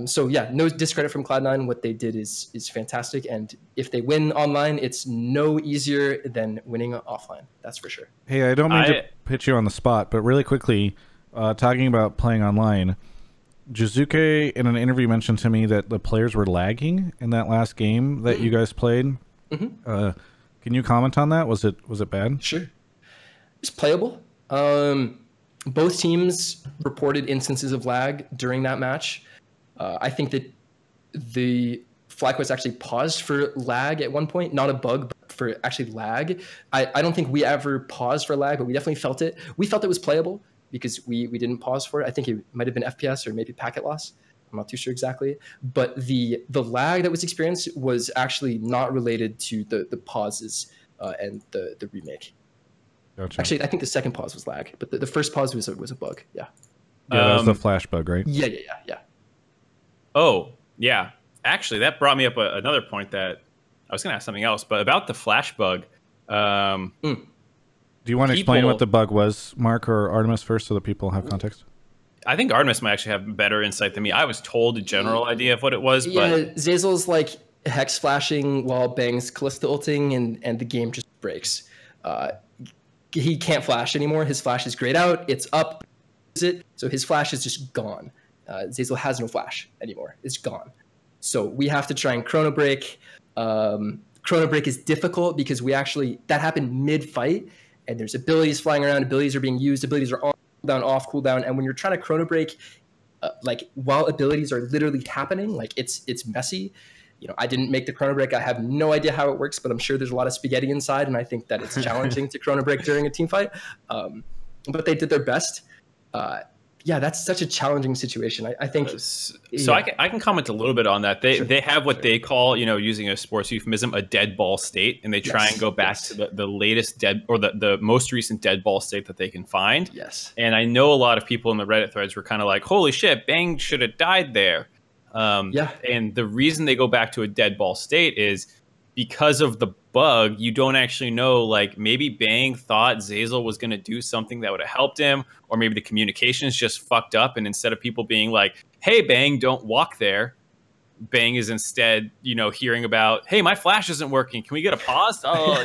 So yeah, no discredit from Cloud9. What they did is fantastic. And if they win online, it's no easier than winning offline. That's for sure. Hey, I don't mean to put you on the spot, but really quickly, talking about playing online, Jizuke in an interview mentioned to me that the players were lagging in that last game that you guys played. Can you comment on that? Was it bad? Sure. It's playable. Both teams reported instances of lag during that match. I think that the FlyQuest actually paused for lag at one point, not a bug, but for actually lag. I don't think we ever paused for lag, but we definitely felt it. We felt it was playable because we didn't pause for it. I think it might have been FPS or maybe packet loss. I'm not too sure exactly. But the lag that was experienced was actually not related to the pauses and the remake. Gotcha. Actually, I think the second pause was lag, but the first pause was a bug. Yeah. Yeah, that was the flash bug, right? Yeah. Oh, yeah. Actually, that brought me up another point that I was going to ask something else, but about the flash bug. Do you want to explain what the bug was, Mark or Artemis, first, so that people have context? I think Artemis might actually have better insight than me. I was told a general idea of what it was, yeah, but Zazel's like hex flashing while Bang's Callista ulting, and the game just breaks. He can't flash anymore. His flash is grayed out. It's up. So his flash is just gone. Zazel has no flash anymore. It's gone. So we have to try and chrono break. Chrono break is difficult because that happened mid-fight, and there's abilities flying around. Abilities are being used. Abilities are on cooldown, off cooldown. And when you're trying to chrono break, like while abilities are literally happening, like it's messy. You know, I didn't make the chrono break. I have no idea how it works, but I'm sure there's a lot of spaghetti inside, and I think that it's challenging to chrono break during a team fight. But they did their best. Yeah, that's such a challenging situation. I think. So yeah. I can comment a little bit on that. They have what they call, using a sports euphemism, a dead ball state, and they try and go back to the latest dead or the most recent dead ball state that they can find. Yes. And I know a lot of people in the Reddit threads were kind of like, "Holy shit, Bang should have died there." Yeah. And the reason they go back to a dead ball state is because of the bug. You don't actually know, like maybe Bang thought Zazel was going to do something that would have helped him, or maybe the communication is just fucked up. And instead of people being like, "Hey, Bang, don't walk there," Bang is instead, hearing about, "Hey, my flash isn't working. Can we get a pause?" Oh,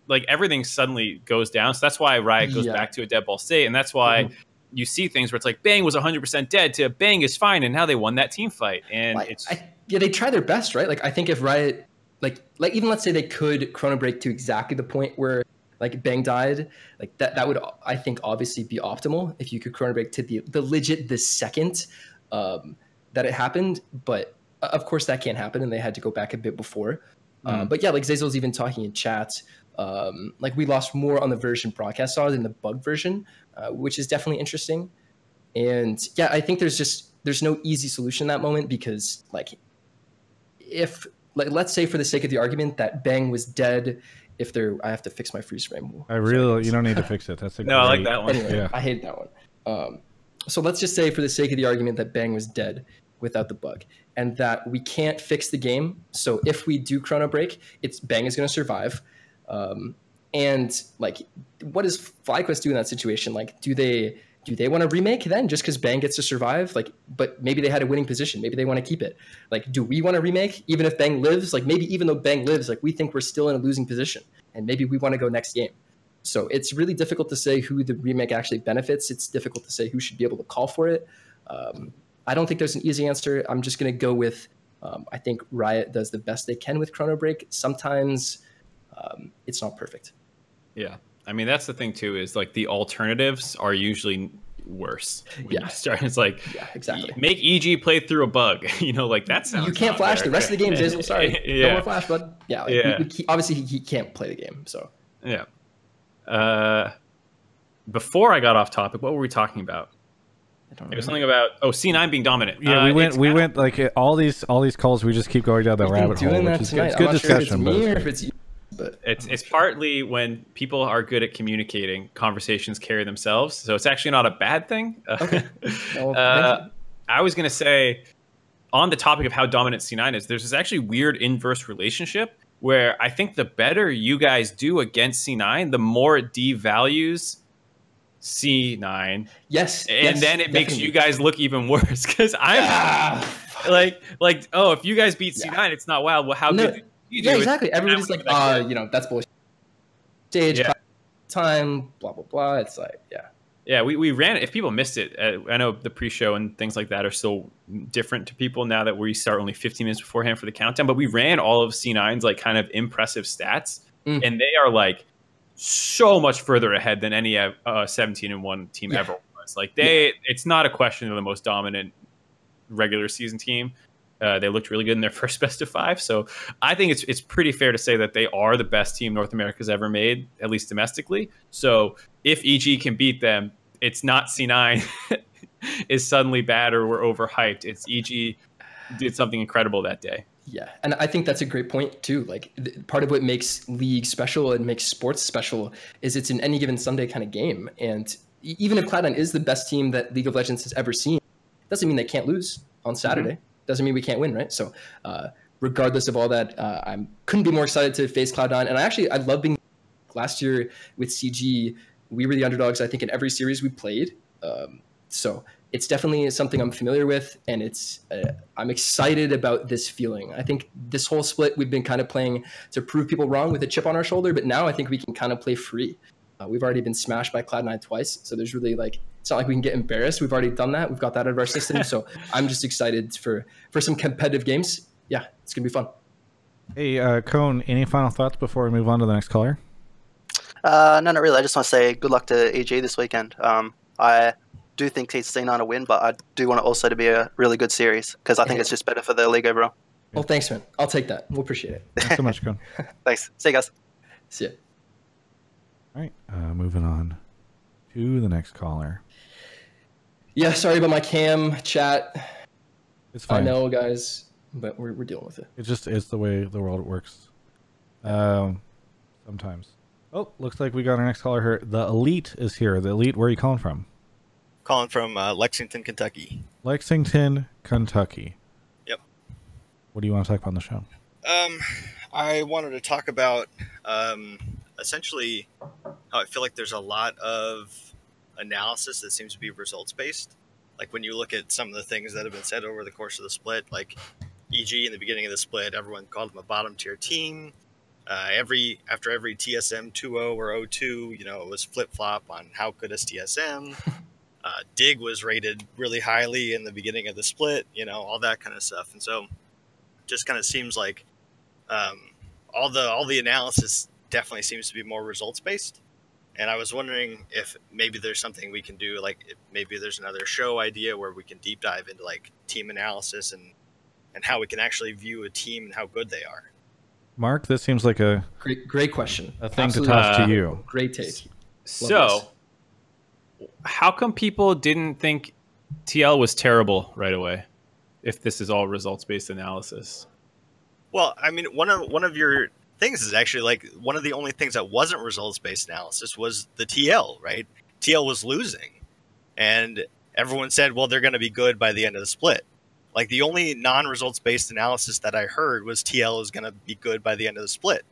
like everything suddenly goes down. So that's why Riot goes back to a dead ball state. And that's why you see things where it's like Bang was 100% dead to Bang is fine, and now they won that team fight. And they try their best, right? Like I think if Riot, like even let's say they could chrono break to exactly the point where like Bang died, like that would, I think, obviously be optimal if you could chrono break to the second that it happened. But of course that can't happen, and they had to go back a bit before. But yeah, like Zazel's even talking in chat. Like we lost more on the version broadcast saw than the bug version, which is definitely interesting. And yeah, I think there's no easy solution in that moment, because like if let's say for the sake of the argument that Bang was dead, I have to fix my freeze frame. You don't need to fix it. That's I like that one. Anyway, I hate that one. So let's just say for the sake of the argument that Bang was dead without the bug, and that we can't fix the game. So if we do chrono break, Bang is going to survive. And like, what does FlyQuest do in that situation? Like, do they want to remake then just because Bang gets to survive? Like, but maybe they had a winning position. Maybe they want to keep it. Like, do we want to remake even if Bang lives? Like, maybe even though Bang lives, like we think we're still in a losing position, and maybe we want to go next game. So it's really difficult to say who the remake actually benefits. It's difficult to say who should be able to call for it. I don't think there's an easy answer. I'm just going to go with, I think Riot does the best they can with chrono break. Sometimes it's not perfect. Yeah. I mean, that's the thing too, is like the alternatives are usually worse. It's like, exactly. Make EG play through a bug. Like that sounds. You can't flash the rest of the game, Zazel. Sorry. Yeah. No more flash, bud. Yeah. Obviously, he can't play the game. So. Yeah. Before I got off topic, what were we talking about? It was something about C9 being dominant. Yeah, we went like all these calls. We just keep going down the rabbit hole. Which is good. It's good discussion. But it's partly when people are good at communicating, conversations carry themselves. So it's actually not a bad thing. Okay. I was going to say, on the topic of how dominant C9 is, there's this actually weird inverse relationship where I think the better you guys do against C9, the more it devalues C9. Yes. And then it makes you guys look even worse because I'm like, oh, if you guys beat C9, it's not wild. Well, how good did you do? Yeah, exactly. Everybody's like, that's bullshit. Stage time, blah, blah, blah. It's like, Yeah, we ran it. If people missed it, I know the pre-show and things like that are still different to people now that we start only 15 minutes beforehand for the countdown. But we ran all of C9's like kind of impressive stats, and they are like so much further ahead than any 17-1 team ever was. Like it's not a question of the most dominant regular season team. They looked really good in their first best of 5. So I think it's pretty fair to say that they are the best team North America's ever made, at least domestically. So if EG can beat them, it's not C9 is suddenly bad or we're overhyped. It's EG did something incredible that day. Yeah, and I think that's a great point too. Like part of what makes League special and makes sports special is it's an any given Sunday kind of game. And even if Cloud9 is the best team that League of Legends has ever seen, it doesn't mean they can't lose on Saturday. Doesn't mean we can't win, right? So regardless of all that, I couldn't be more excited to face Cloud9. And I love being last year with CG. We were the underdogs, I think, in every series we played. So it's definitely something I'm familiar with, and I'm excited about this feeling. I think this whole split, we've been kind of playing to prove people wrong with a chip on our shoulder, but now I think we can kind of play free. We've already been smashed by Cloud9 twice, so there's really it's not like we can get embarrassed. We've already done that. We've got that out of our system. So I'm just excited for some competitive games. Yeah, it's gonna be fun. Hey, Cone, any final thoughts before we move on to the next caller? No, not really. I just want to say good luck to EG this weekend. I do think C9 will win, but I do want it also to be a really good series because I think it's just better for the league overall. Well, thanks, man. I'll take that. We'll appreciate it. Thanks so much, Cone. Thanks. See you guys. See ya. All right, moving on to the next caller. Yeah, sorry about my cam chat. It's fine. I know, guys, but we're dealing with it. It's the way the world works. Sometimes. Oh, looks like we got our next caller here. The Elite is here. The Elite, where are you calling from? Calling from Lexington, Kentucky. Lexington, Kentucky. Yep. What do you want to talk about on the show? I wanted to talk about essentially how I feel like there's a lot of analysis that seems to be results based. Like when you look at some of the things that have been said over the course of the split, like EG in the beginning of the split, everyone called them a bottom tier team. After every TSM 2-0 or 0-2, it was flip flop on how good is TSM. Dig was rated really highly in the beginning of the split, all that kind of stuff. And so just kind of seems like all the analysis definitely seems to be more results based. And I was wondering if maybe there's something we can do, like if maybe there's another show idea where we can deep dive into like team analysis and how we can actually view a team and how good they are. Mark, this seems like a great question. A thing to toss to you. Great take. So, how come people didn't think TL was terrible right away? If this is all results-based analysis. Well, I mean, one of your things is actually like one of the only things that wasn't results-based analysis was the TL, right? TL was losing, and everyone said, well, they're going to be good by the end of the split. Like the only non-results based analysis that I heard was TL is going to be good by the end of the split,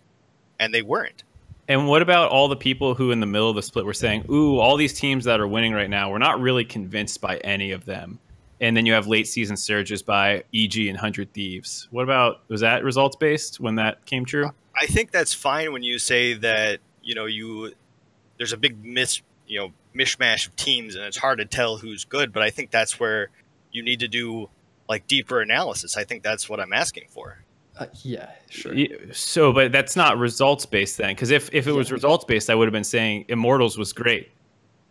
and they weren't. And what about all the people who in the middle of the split were saying, ooh, all these teams that are winning right now, we're not really convinced by any of them. And then you have late season surges by EG and 100 Thieves. What about, was that results based when that came true? I think that's fine when you say that, there's a big mishmash of teams and it's hard to tell who's good, but I think that's where you need to do like deeper analysis. I think that's what I'm asking for. Yeah, sure. So, but that's not results based then, because if it was results based, I would have been saying Immortals was great.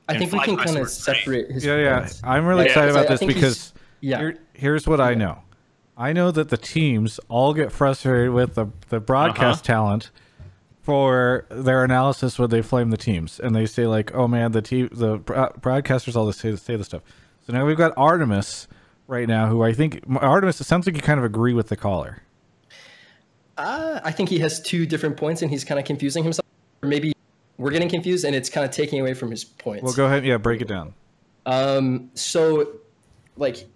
I think we can kind of separate his points. I'm really excited about this because here's what I know. I know that the teams all get frustrated with the broadcast talent for their analysis when they flame the teams, and they say like, "Oh man, the broadcasters all say this stuff." So now we've got Artemis right now, who I think Artemis. It sounds like you kind of agree with the caller. I think he has two different points, and he's kind of confusing himself. Or maybe we're getting confused, and it's kind of taking away from his points. Well, go ahead. Yeah, break it down. So, like,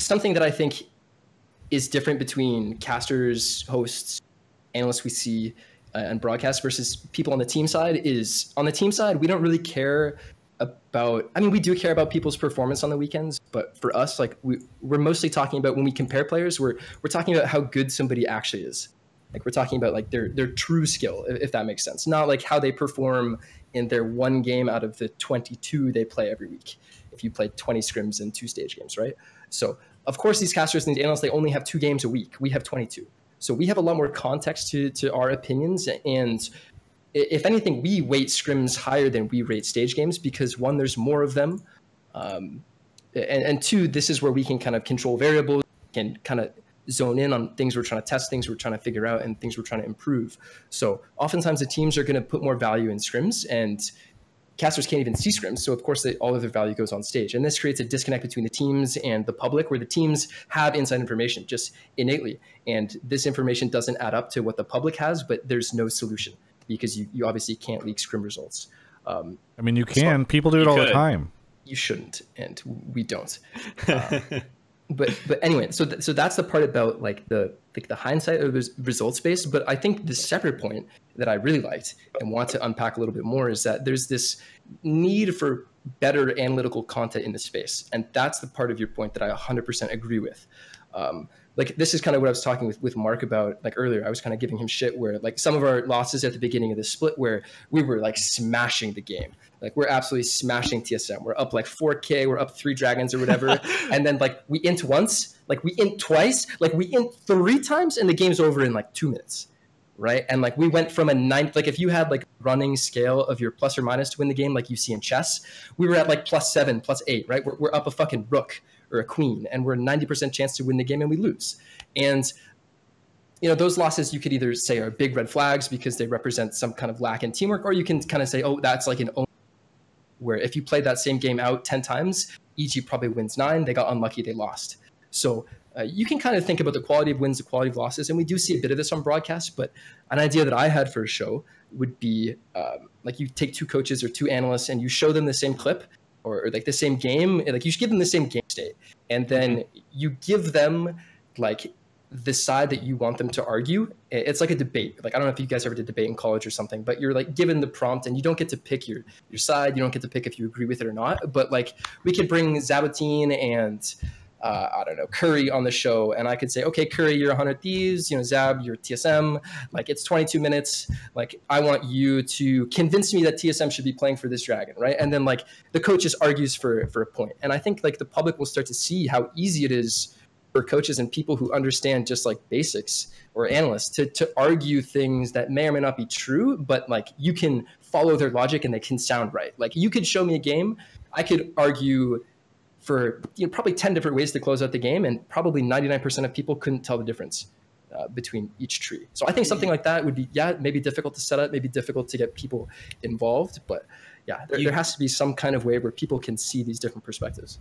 something that I think is different between casters, hosts, analysts we see, and broadcast versus people on the team side is, on the team side, we don't really care about, I mean, we do care about people's performance on the weekends, but for us, like we're mostly talking about, when we compare players, we're talking about how good somebody actually is. Like we're talking about like their true skill, if that makes sense. Not like how they perform in their one game out of the 22 they play every week. If you play 20 scrims and 2 stage games, right? So of course these casters and these analysts, they only have 2 games a week. We have 22. So we have a lot more context to our opinions. And if anything, we weight scrims higher than we rate stage games because 1, there's more of them. And 2, this is where we can kind of control variables, can kind of zone in on things we're trying to test, things we're trying to figure out, and things we're trying to improve. So oftentimes the teams are going to put more value in scrims, and casters can't even see scrims. So of course all of their value goes on stage. And this creates a disconnect between the teams and the public, where the teams have inside information just innately. And this information doesn't add up to what the public has, but there's no solution because you obviously can't leak scrim results. I mean, you can. People do it all the time. You shouldn't, and we don't. But anyway, so that's the part about like the hindsight of the results based. But I think the separate point that I really liked and want to unpack a little bit more is that there's this need for better analytical content in the space, and that's the part of your point that I 100% agree with. Like this is kind of what I was talking with Mark about like earlier. I was kind of giving him shit where like some of our losses at the beginning of the split where we were like smashing the game. Like we're absolutely smashing TSM. We're up like 4K, we're up 3 dragons or whatever. And then like we int once, like we int twice, like we int 3 times and the game's over in like 2 minutes. Right. And like we went from a 9, like if you had like running scale of your plus or minus to win the game, like you see in chess, we were at like +7, +8, right? We're up a fucking rook or a queen, and we're 90% chance to win the game and we lose. And, you know, those losses you could either say are big red flags because they represent some kind of lack in teamwork, or you can kind of say, oh, that's like an own, where if you played that same game out 10 times, EG probably wins 9, they got unlucky, they lost. So you can kind of think about the quality of wins, the quality of losses, and we do see a bit of this on broadcast, but an idea that I had for a show would be like you take 2 coaches or 2 analysts and you show them the same clip or like the same game, like you should give them the same game state, and then you give them like the side that you want them to argue. It's like a debate. Like I don't know if you guys ever did debate in college or something, but you're like given the prompt and you don't get to pick your side. You don't get to pick if you agree with it or not. But like we could bring Zabatine and I don't know, Curry on the show, and I could say, okay, Curry, you're 100 Thieves, you know, Zab, you're TSM, like it's 22 minutes, like I want you to convince me that TSM should be playing for this dragon, right? And then like the coach just argues for a point. And I think like the public will start to see how easy it is for coaches and people who understand just like basics or analysts to argue things that may or may not be true, but like you can follow their logic and they can sound right. Like you could show me a game, I could argue for probably 10 different ways to close out the game, and probably 99% of people couldn't tell the difference between each tree. So I think something like that would be, maybe difficult to set up, maybe difficult to get people involved, but there has to be some kind of way where people can see these different perspectives.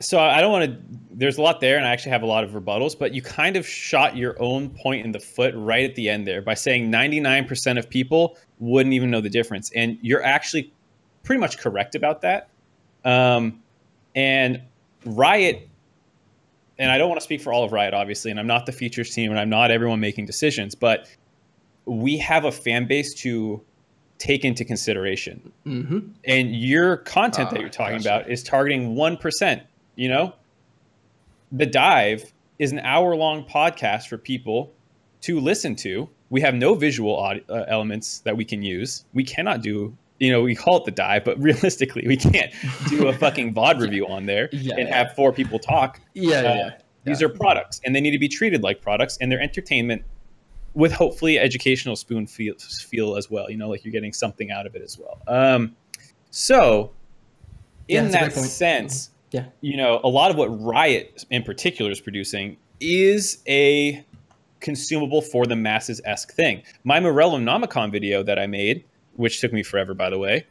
So I don't want to, there's a lot there, and I actually have a lot of rebuttals, but you kind of shot your own point in the foot right at the end there by saying 99% of people wouldn't even know the difference. And you're actually pretty much correct about that. And Riot, and I don't want to speak for all of Riot, obviously, and I'm not the features team, and I'm not everyone making decisions, but we have a fan base to take into consideration. Mm-hmm. And your content that you're talking about is targeting 1%, you know? The Dive is an hour-long podcast for people to listen to. We have no visual elements that we can use. We cannot do... You know, we call it The Dive, but realistically, we can't do a fucking VOD review on there and have 4 people talk. These are products, and they need to be treated like products, and they're entertainment with hopefully educational spoon feel as well. You know, like you're getting something out of it as well. So in that sense, you know, a lot of what Riot in particular is producing is a consumable for the masses-esque thing. My Morellum Nomicon video that I made, which took me forever, by the way,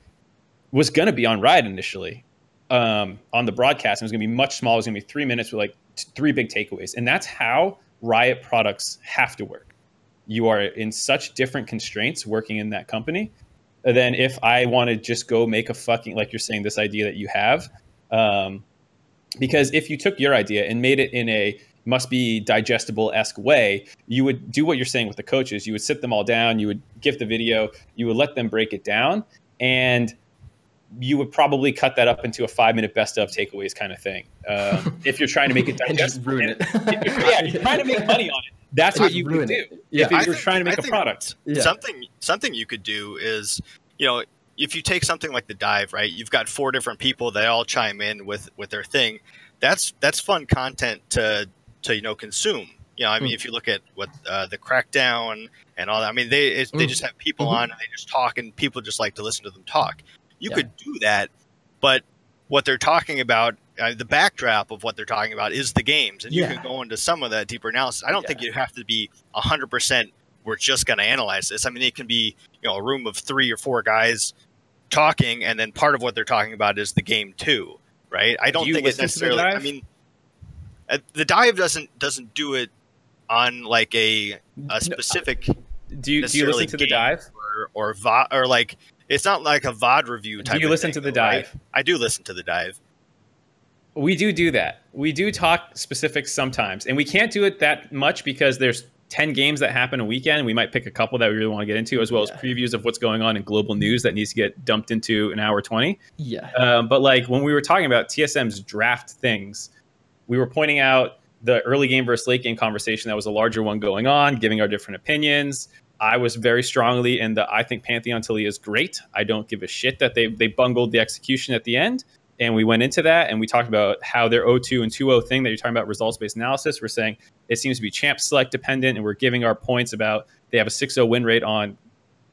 was going to be on Riot initially on the broadcast. It was going to be much smaller. It was going to be 3 minutes with like 3 big takeaways. And that's how Riot products have to work. You are in such different constraints working in that company than if I want to just go make a fucking, like you're saying, this idea that you have. Because if you took your idea and made it in a must be digestible-esque way, you would do what you're saying with the coaches. You would sit them all down, you would give the video, you would let them break it down, and you would probably cut that up into a 5-minute best of takeaways kind of thing. If you're trying to make it digestible. ruin it. If you're trying to make money on it, that's what you could do. Yeah. If you're trying to make a product. Yeah. Something you could do is, if you take something like the dive, right? You've got 4 different people, they all chime in with their thing. That's fun content to consume. I mean, if you look at what the Crackdown and all that, I mean, they just have people on and they just talk, and people just like to listen to them talk. You could do that, but what they're talking about, the backdrop of what they're talking about is the games, and you can go into some of that deeper analysis. I don't think you have to be 100%. We're just going to analyze this. I mean, it can be a room of 3 or 4 guys talking, and then part of what they're talking about is the game too, right? I don't think it's necessarily. I mean, the dive doesn't do it on like a specific. Do you listen to the dive or like? It's not like a VOD review type. Do you listen to the dive? Right? I do listen to the dive. We do that. We do talk specifics sometimes, and we can't do it that much because there's 10 games that happen a weekend. We might pick a couple that we really want to get into, as well as previews of what's going on in global news that needs to get dumped into an hour 20. Yeah. But like when we were talking about TSM's draft things, we were pointing out the early game versus late game conversation that was a larger one going on, giving our different opinions. I was very strongly in I think Pantheon Talia is great. I don't give a shit that they bungled the execution at the end. And we went into that and we talked about how their 0-2 and 2-0 thing that you're talking about results-based analysis. We're saying it seems to be champ select dependent, and we're giving our points about they have a 6-0 win rate on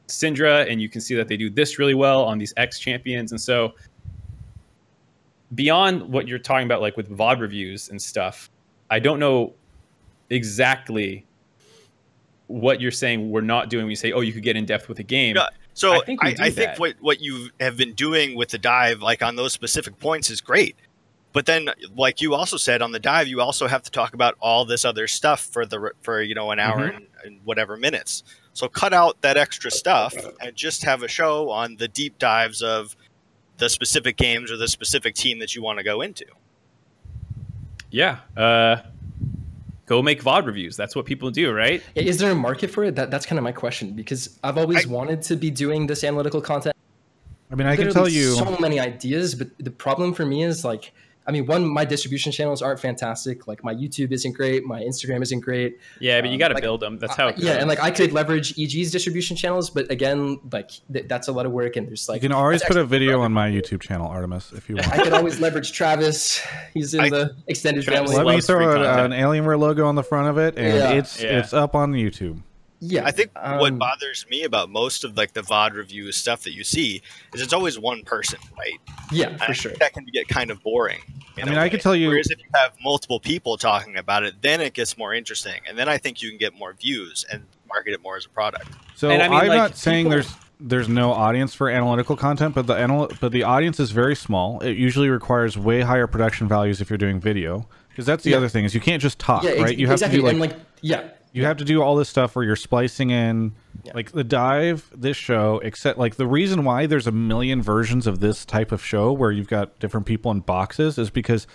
Syndra, and you can see that they do this really well on these X champions. And so beyond what you're talking about, like with VOD reviews and stuff, I don't know exactly what you're saying we're not doing when you say, oh, you could get in depth with a game. Yeah. So I think what you have been doing with the dive, like on those specific points, is great. But then, like you also said on the dive, you also have to talk about all this other stuff for an hour and whatever minutes. So cut out that extra stuff and just have a show on the deep dives of the specific games or the specific team that you want to go into. Yeah. Go make VOD reviews. That's what people do, right? Is there a market for it? That's kind of my question, because I've always wanted to be doing this analytical content. I mean, I can tell you so many ideas, but the problem for me is like, I mean, my distribution channels aren't fantastic. Like my YouTube isn't great. My Instagram isn't great. Yeah, but you got to build them. That's how it goes. Yeah, and like I could leverage EG's distribution channels, but again, like that's a lot of work. And there's like, you can always put a video on my YouTube channel, Artemis, if you want. I could always leverage Travis. He's in the extended family. Let me throw an Alienware logo on the front of it, and it's up on YouTube. Yeah, I think what bothers me about most of like the VOD review stuff that you see is it's always one person, right? Yeah, for sure. That can get kind of boring. I mean, I can tell you. Whereas if you have multiple people talking about it, then it gets more interesting, and then I think you can get more views and market it more as a product. So I mean, I'm not saying there's no audience for analytical content, but the audience is very small. It usually requires way higher production values if you're doing video, because that's the other thing is you can't just talk, right? You have to do you have to do all this stuff where you're splicing in, like the dive, this show, except like the reason why there's a million versions of this type of show where you've got different people in boxes is because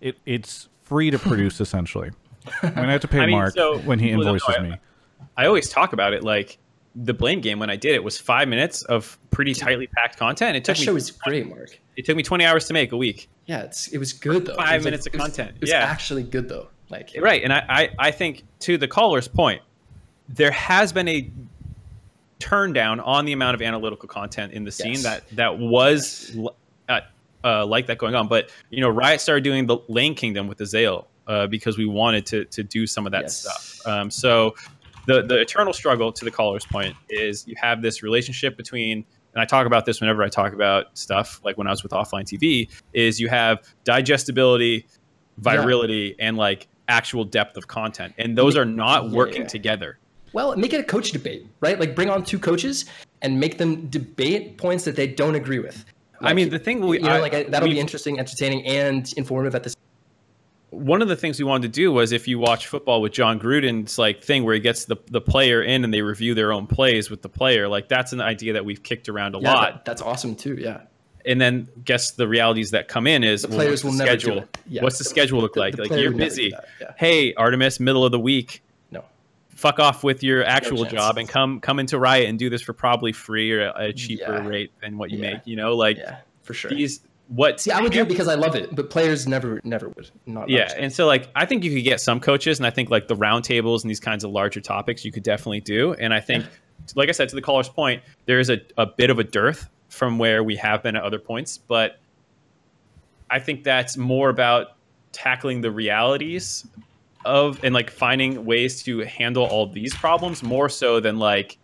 it's free to produce essentially. I'm gonna have to pay Mark when he invoices me. I always talk about it like the Blame game when I did it was 5 minutes of pretty tightly packed content. It took that show was great, Mark. It took me 20 hours to make a week. Yeah, it was good though. 5 minutes of content. It was actually good though. Like right, and I think to the caller's point, there has been a turn down on the amount of analytical content in the scene that was like that going on. But Riot started doing the Lane Kingdom with the Zale because we wanted to do some of that stuff. So the eternal struggle, to the caller's point, is you have this relationship between, and I talk about this whenever I talk about stuff, like when I was with Offline TV, is you have digestibility, virality, and like actual depth of content, and those are not working together. Well, make it a coach debate, right? Like bring on 2 coaches and make them debate points that they don't agree with. Like, I mean, the thing that'll be interesting, entertaining, and informative at the same time. One of the things we wanted to do was, if you watch football with John Gruden's like thing where he gets the player in and they review their own plays with the player, like that's an idea that we've kicked around a lot. That's awesome too. Yeah. and then guess the realities that come in is the players will never do it. Yeah. What's the schedule look like? Like you're busy. Yeah. Hey, Artemis, middle of the week. No. Fuck off with your actual job and come into Riot and do this for probably free or a cheaper rate than what you make. You know, like for sure. See, I would do it because I love it, but players never would. And so like I think you could get some coaches, and I think like the roundtables and these kinds of larger topics you could definitely do. And I think, like I said, to the caller's point, there is a bit of a dearth from where we have been at other points, but I think that's more about tackling the realities of and like finding ways to handle all these problems more so than like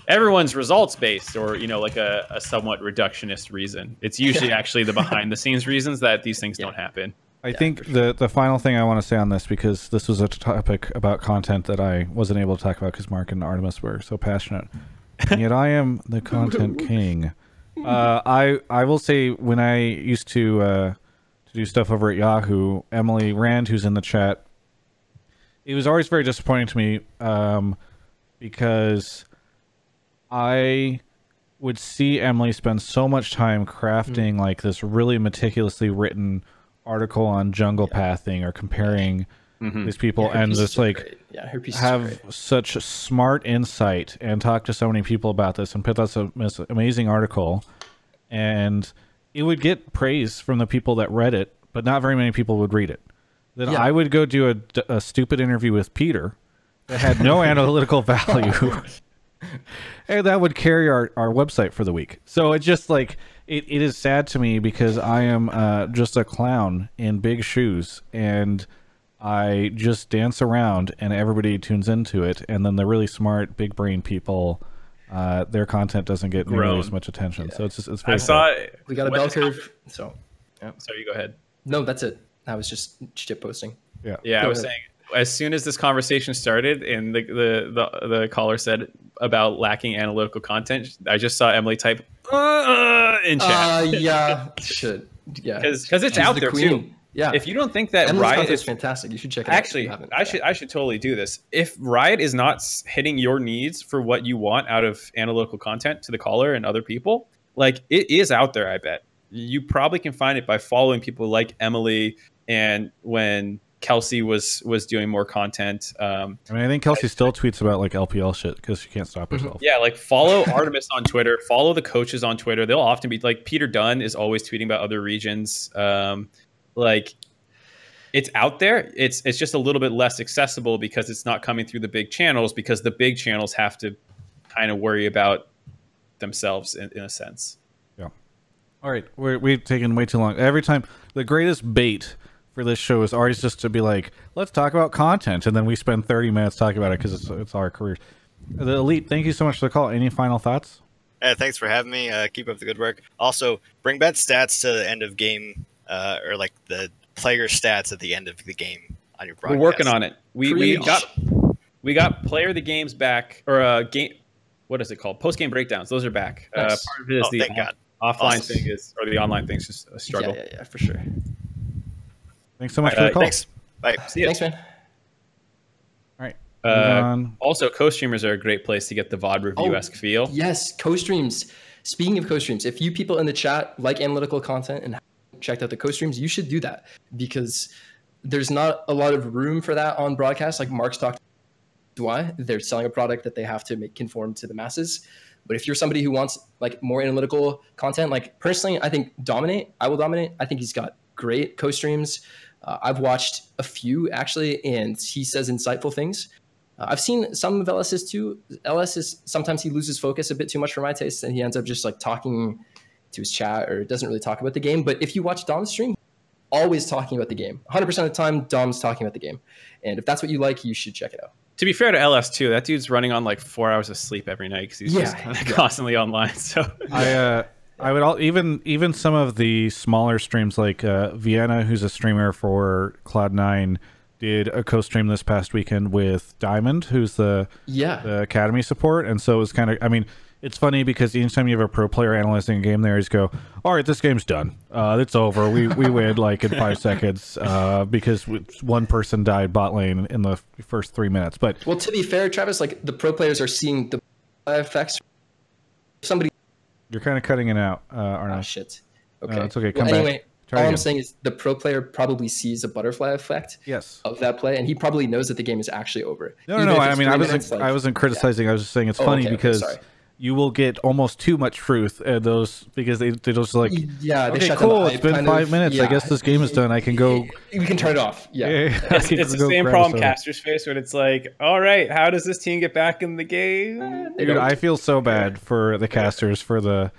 everyone's results based or, you know, like a somewhat reductionist reason. It's usually actually the behind the scenes reasons that these things don't happen. I think the final thing I want to say on this, because this was a topic about content that I wasn't able to talk about because Mark and Artemis were so passionate. And yet I am the content king. I will say when I used to do stuff over at Yahoo, Emily Rand, who's in the chat, it was always very disappointing to me because I would see Emily spend so much time crafting like this really meticulously written article on jungle pathing or comparing these people and just like have such smart insight and talk to so many people about this and put out this amazing article, and it would get praise from the people that read it, but not very many people would read it. Then I would go do a stupid interview with Peter that had no analytical value. And that would carry our website for the week. So it's just like it is sad to me because I am just a clown in big shoes, and I just dance around and everybody tunes into it, and then the really smart big brain people, their content doesn't get nearly as much attention. So it's very sad. We got a bell curve. So sorry, you go ahead. No, that's it. I was just shit posting. I was saying, as soon as this conversation started and the caller said about lacking analytical content, I just saw Emily type in chat. Because it's out there too. Yeah. If you don't think that Emily's Riot is fantastic, you should check it out. Actually, I should totally do this. If Riot is not hitting your needs for what you want out of analytical content to the caller and other people, like it is out there. I bet you probably can find it by following people like Emily, and when Kelsey was doing more content. I mean, I think Kelsey still tweets about like LPL shit because she can't stop herself. Yeah, like follow Artemis on Twitter, follow the coaches on Twitter. They'll often be like Peter Dunn is always tweeting about other regions. Like it's out there. It's just a little bit less accessible because it's not coming through the big channels, because the big channels have to kind of worry about themselves in a sense. Yeah. All right, we've taken way too long. Every time the greatest bait for this show is always just to be like, let's talk about content, and then we spend 30 minutes talking about it because it's our career. The Elite, thank you so much for the call. Any final thoughts? Thanks for having me. Keep up the good work. Also, bring back stats to the end of game, or like the player stats at the end of the game on your broadcast. We're working on it. We got player of the games back, or game. What is it called? Post game breakdowns. Those are back. Part of it is the offline thing or the online thing is just a struggle. Yeah, for sure. Thanks so much for the call. Thanks. Bye. See you. Thanks, man. All right. Also, co-streamers are a great place to get the VOD review-esque feel. Yes, co-streams. Speaking of co-streams, if you people in the chat like analytical content and checked out the co-streams, you should do that, because there's not a lot of room for that on broadcast. Like Mark's talked, why they're selling a product that they have to make conform to the masses. But if you're somebody who wants like more analytical content, like personally, I think I will dominate. I think he's got great co-streams. I've watched a few actually, and he says insightful things. I've seen some of LS's too. LS is sometimes he loses focus a bit too much for my taste, and he ends up just like talking to his chat or doesn't really talk about the game. But if you watch Dom's stream, always talking about the game. 100% of the time, Dom's talking about the game. And if that's what you like, you should check it out. To be fair to LS too, that dude's running on like 4 hours of sleep every night because he's just constantly online. So I would even some of the smaller streams like Vienna, who's a streamer for Cloud9, did a co-stream this past weekend with Diamond, who's the Academy support, and so it was kind of, I mean, it's funny because anytime you have a pro player analyzing a game, they always go, all right, this game's done. It's over. We win like in 5 seconds because one person died bot lane in the first 3 minutes. But well, to be fair, Travis, like the pro players are seeing the effects. Somebody You're kind of cutting it out, Arno. Oh shit. Okay. No, it's okay. Come well, back. anyway, all I'm saying is the pro player probably sees a butterfly effect of that play, and he probably knows that the game is actually over. No. I mean, I wasn't criticizing. Yeah. I was just saying it's funny because you will get almost too much truth at those because they just like, okay, cool. It's been 5 minutes. I guess this game is done. I can go. We can turn it off. Yeah. It's the same problem casters face when it's like, all right, how does this team get back in the game? Dude, I feel so bad for the casters for the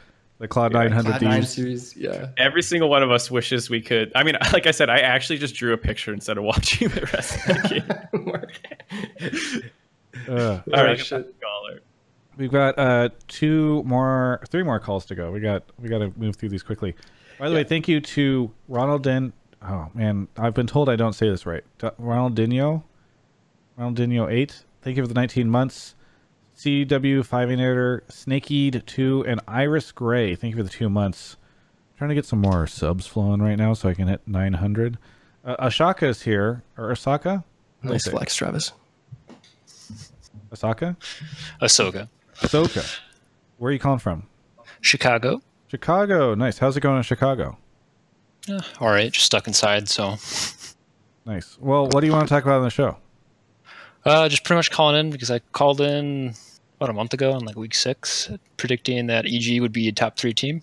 Cloud 900 Cloud 9 series, Every single one of us wishes we could. I mean, like I said, I actually just drew a picture instead of watching the rest of the game. All right, we've got 3 more calls to go. We got to move through these quickly. By the way, thank you to Ronaldinho. Oh man, I've been told I don't say this right. Ronaldinho 8. Thank you for the 19 months. CW 5 Snakeed 2, and Iris Gray. Thank you for the 2 months. I'm trying to get some more subs flowing right now so I can hit 900. Ashaka is here, or Asaka. Nice flex, Travis. Asaka. Ahsoka. Where are you calling from? Chicago. Chicago. Nice. How's it going in Chicago? All right. Just stuck inside. So. Nice. Well, what do you want to talk about on the show? Just pretty much calling in because I called in about a month ago on like week 6, predicting that EG would be a top 3 team.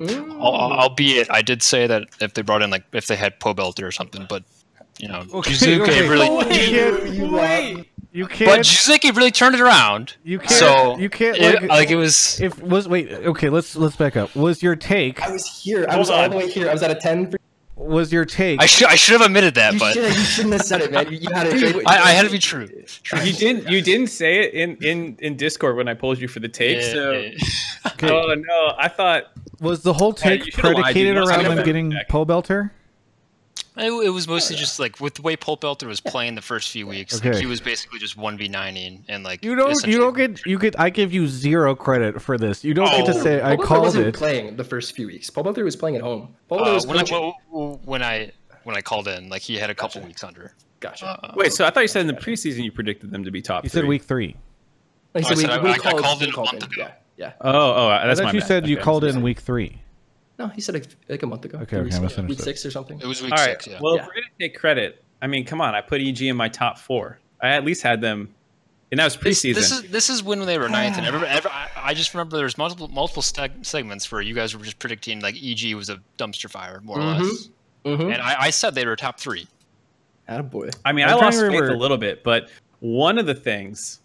Albeit, I did say that if they brought in if they had Pobelter or something, but Jizuke really. You can't. But Jizuke really turned it around. You can't. So you can't. It was. Wait. Okay. Let's back up. Was your take? I was here. I was all the way here. I was at a 10. Was your take? I should have admitted that, but you shouldn't have said it, man. You had it. I had to be true. You didn't say it in Discord when I pulled you for the take. Okay. Oh no, I thought was the whole take predicated around them getting Pobelter? It was mostly just with the way Pobelter was playing the first few weeks. He was basically just 1v9ing and I give you 0 credit for this. You don't get to say I called wasn't playing the first few weeks. Pobelter was playing at home. When I called in, he had a couple weeks under. Gotcha. Wait, so I thought you said in the preseason you predicted them to be top 3. You said week 3. I called in a month ago. Yeah. Oh, that's I my thought you bad. said you called in week 3. No, he said like a month ago. Okay, I misunderstood. Week 6 or something. It was week 6. Yeah. Well, if we're gonna take credit, I mean, come on, I put EG in my top 4. I at least had them, and that was preseason. This is when they were 9th, and I just remember there's multiple segments where you guys were just predicting EG was a dumpster fire, more or less. And I said they were top 3. Attaboy. I mean, I lost faith a little bit, but one of the things.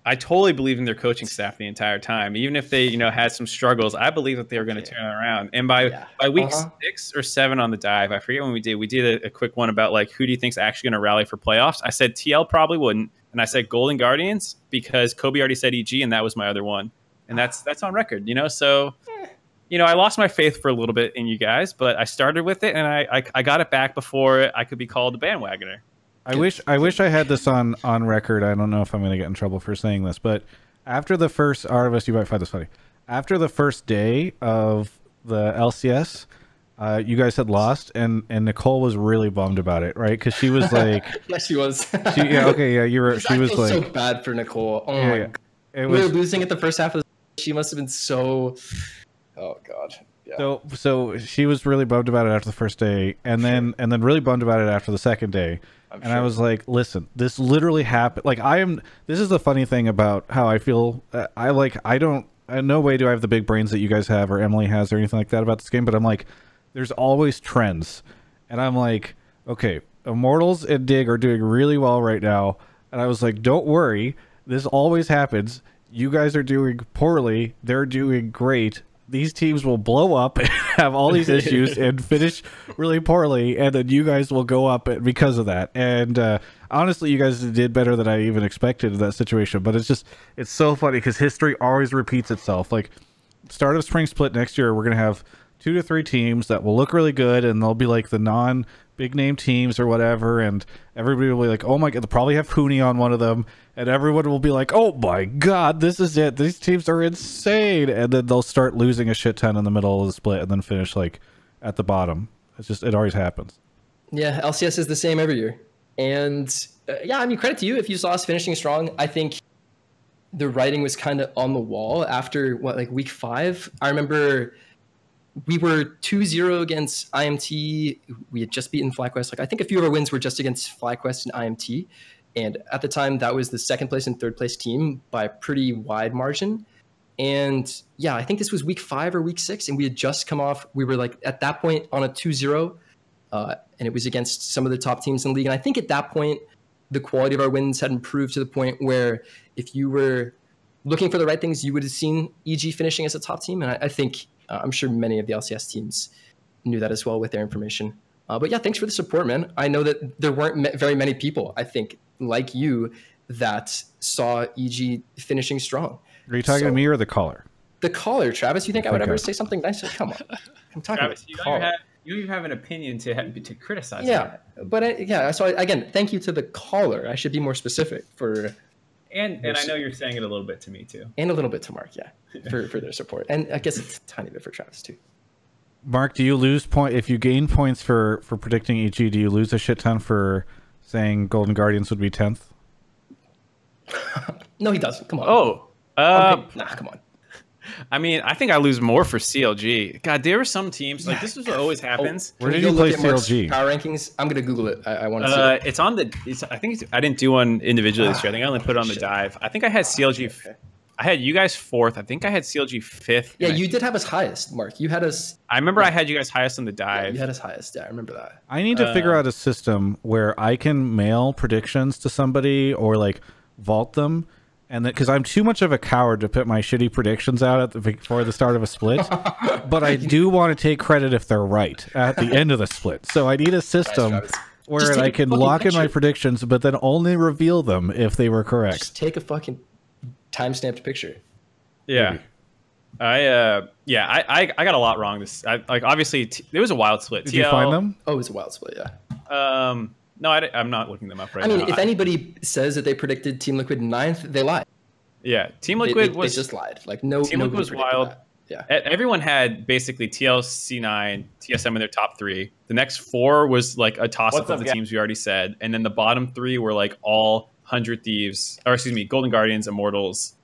I totally believe in their coaching staff the entire time. Even if they, had some struggles, I believe that they were going to turn it around. And by week 6 or 7 on the dive, I forget when we did a quick one about who do you think's actually going to rally for playoffs? I said TL probably wouldn't, and I said Golden Guardians because Kobe already said EG, and that was my other one, and that's on record. So, I lost my faith for a little bit in you guys, but I started with it, and I got it back before I could be called a bandwagoner. I wish I had this on record. I don't know if I'm going to get in trouble for saying this, but after the first Artemis, you might find this funny. After the first day of the LCS, you guys had lost, and Nicole was really bummed about it, right? Because she was like, yeah, she was. You were. She was like, so bad for Nicole. Oh my God. We were losing at the first half of the. She must have been so. Oh God. Yeah. So she was really bummed about it after the first day, and then really bummed about it after the second day. I was like, listen, this literally happened. This is the funny thing about how I feel. In no way do I have the big brains that you guys have or Emily has or anything like that about this game, but I'm like, there's always trends. And I'm like, okay, Immortals and Dig are doing really well right now. And I was like, don't worry. This always happens. You guys are doing poorly. They're doing great. These teams will blow up and have all these issues and finish really poorly, and then you guys will go up because of that. And honestly, you guys did better than I even expected in that situation. But it's so funny because history always repeats itself. Start of Spring Split next year, we're going to have 2 to 3 teams that will look really good, and they'll be the non-big name teams or whatever, and everybody will be like, oh my God, they'll probably have Huni on one of them, and everyone will be like, oh my God, this is it. These teams are insane. And then they'll start losing a shit ton in the middle of the split and then finish at the bottom. It always happens. Yeah, LCS is the same every year. And I mean, credit to you if you saw us finishing strong. I think the writing was kind of on the wall after like week 5. I remember we were 2-0 against IMT. We had just beaten FlyQuest. Like I think a few of our wins were just against FlyQuest and IMT. And at the time, that was the 2nd place and 3rd place team by a pretty wide margin. And yeah, I think this was week 5 or week 6, and we had just come off. We were like at that point on a 2-0, and it was against some of the top teams in the league. And I think at that point, the quality of our wins had improved to the point where if you were looking for the right things, you would have seen EG finishing as a top team. And I think I'm sure many of the LCS teams knew that as well with their information. But yeah, thanks for the support, man. I know that there weren't very many people, I think, like you, that saw EG finishing strong. Are you talking to me or the caller? The caller, Travis. You think I would ever say something nice? Come on. I'm talking Travis, to the caller. You have an opinion to criticize. Yeah, but So again, thank you to the caller. I should be more specific for. And I know you're saying it a little bit to me too. And a little bit to Mark, yeah, for their support. And I guess it's a tiny bit for Travis too. Mark, do you lose if you gain points for predicting EG? Do you lose a shit ton for saying Golden Guardians would be 10th? No, he doesn't. Come on. Oh, come on. I mean, I think I lose more for CLG. God, there were some teams like this is what always happens. Where did you play CLG? Power rankings. I'm gonna Google it. I want to see it. It's on the. I didn't do one individually this year. I think I only put it on the dive. I think I had CLG. Okay. I had you guys 4th. I think I had CLG 5th. Yeah, you did have us highest, Mark. You had us. I remember I had you guys highest on the dive. Yeah, you had us highest. Yeah, I remember that. I need to figure out a system where I can mail predictions to somebody or like vault them. And because I'm too much of a coward to put my shitty predictions out before the start of a split, but I do want to take credit if they're right at the end of the split. So I need a system where I can lock in my predictions, but then only reveal them if they were correct. Just take a fucking time-stamped picture. Yeah. I got a lot wrong. Obviously there was a wild split. Did you find them? Oh, it was a wild split. Yeah. No, I'm not looking them up right now. I mean, if anybody says that they predicted Team Liquid 9th, they lied. Yeah, Team Liquid they just lied. Like no, Team Liquid was wild. That. Yeah, everyone had basically TL, C9, TSM in their top 3. The next 4 was like a toss-up of the teams we already said, and then the bottom 3 were like all 100 Thieves, or excuse me, Golden Guardians, Immortals,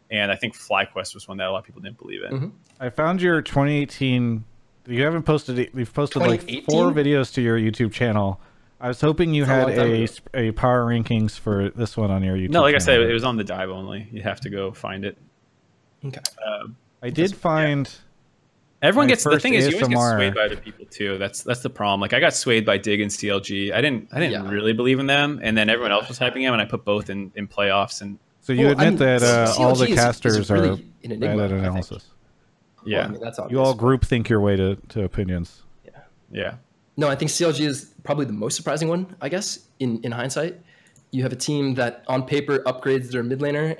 and I think FlyQuest was one that a lot of people didn't believe in. Mm-hmm. I found your 2018. You haven't posted it. You've posted like 4 videos to your YouTube channel. I was hoping you had a power rankings for this one on your YouTube. No, like channel. I said, it was on the dive only. You have to go find it. Okay. I did find. Yeah. Everyone gets the thing is you always get ASMR. swayed by other people too. That's the problem. Like I got swayed by Dig and CLG. I didn't really believe in them, and then everyone else was hyping them, and I put both in playoffs. And so you admit that all the casters really are an enigma, bad at analysis. Yeah, well, I mean, that's obvious. You all group think your way to opinions. Yeah. No, I think CLG is probably the most surprising one, I guess, in hindsight. You have a team that on paper upgrades their mid laner.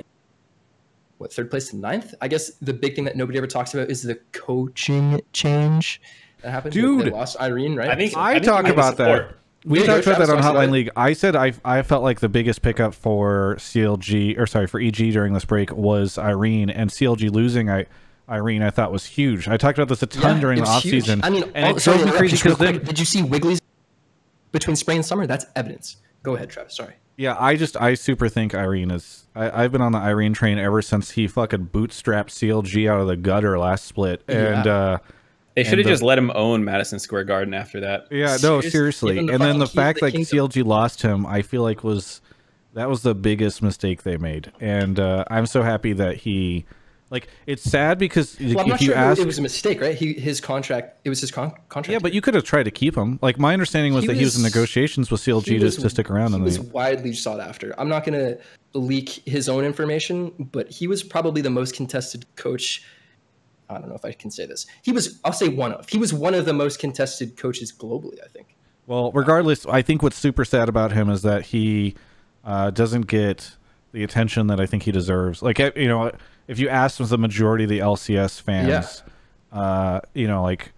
3rd place to 9th? I guess the big thing that nobody ever talks about is the coaching change that happened. Dude. They lost Irene, right? I talk about that. We talked about that on Hotline League. I said I felt like the biggest pickup for for EG during this break was Irene, and CLG losing Irene I thought was huge. I talked about this a ton during the offseason. I mean, and it drove me crazy because did you see Wiggly's between spring and summer? That's evidence. Go ahead, Travis. Sorry. Yeah, I super think Irene is. I've been on the Irene train ever since he fucking bootstrapped CLG out of the gutter last split, and they should have just let him own Madison Square Garden after that. Yeah, no, seriously. And then the fact that CLG lost him, I feel like was the biggest mistake they made, and I'm so happy that he. Like, it's sad because if you ask, it was a mistake, right? His contract. It was his contract. Yeah, but you could have tried to keep him. Like, my understanding was that he was in negotiations with CLG to stick around. He was widely sought after. I'm not going to leak his own information, but he was probably the most contested coach. I don't know if I can say this. I'll say one of. He was one of the most contested coaches globally, I think. Well, regardless, I think what's super sad about him is that he doesn't get the attention that I think he deserves. Like, you know, if you ask the majority of the LCS fans, you know, like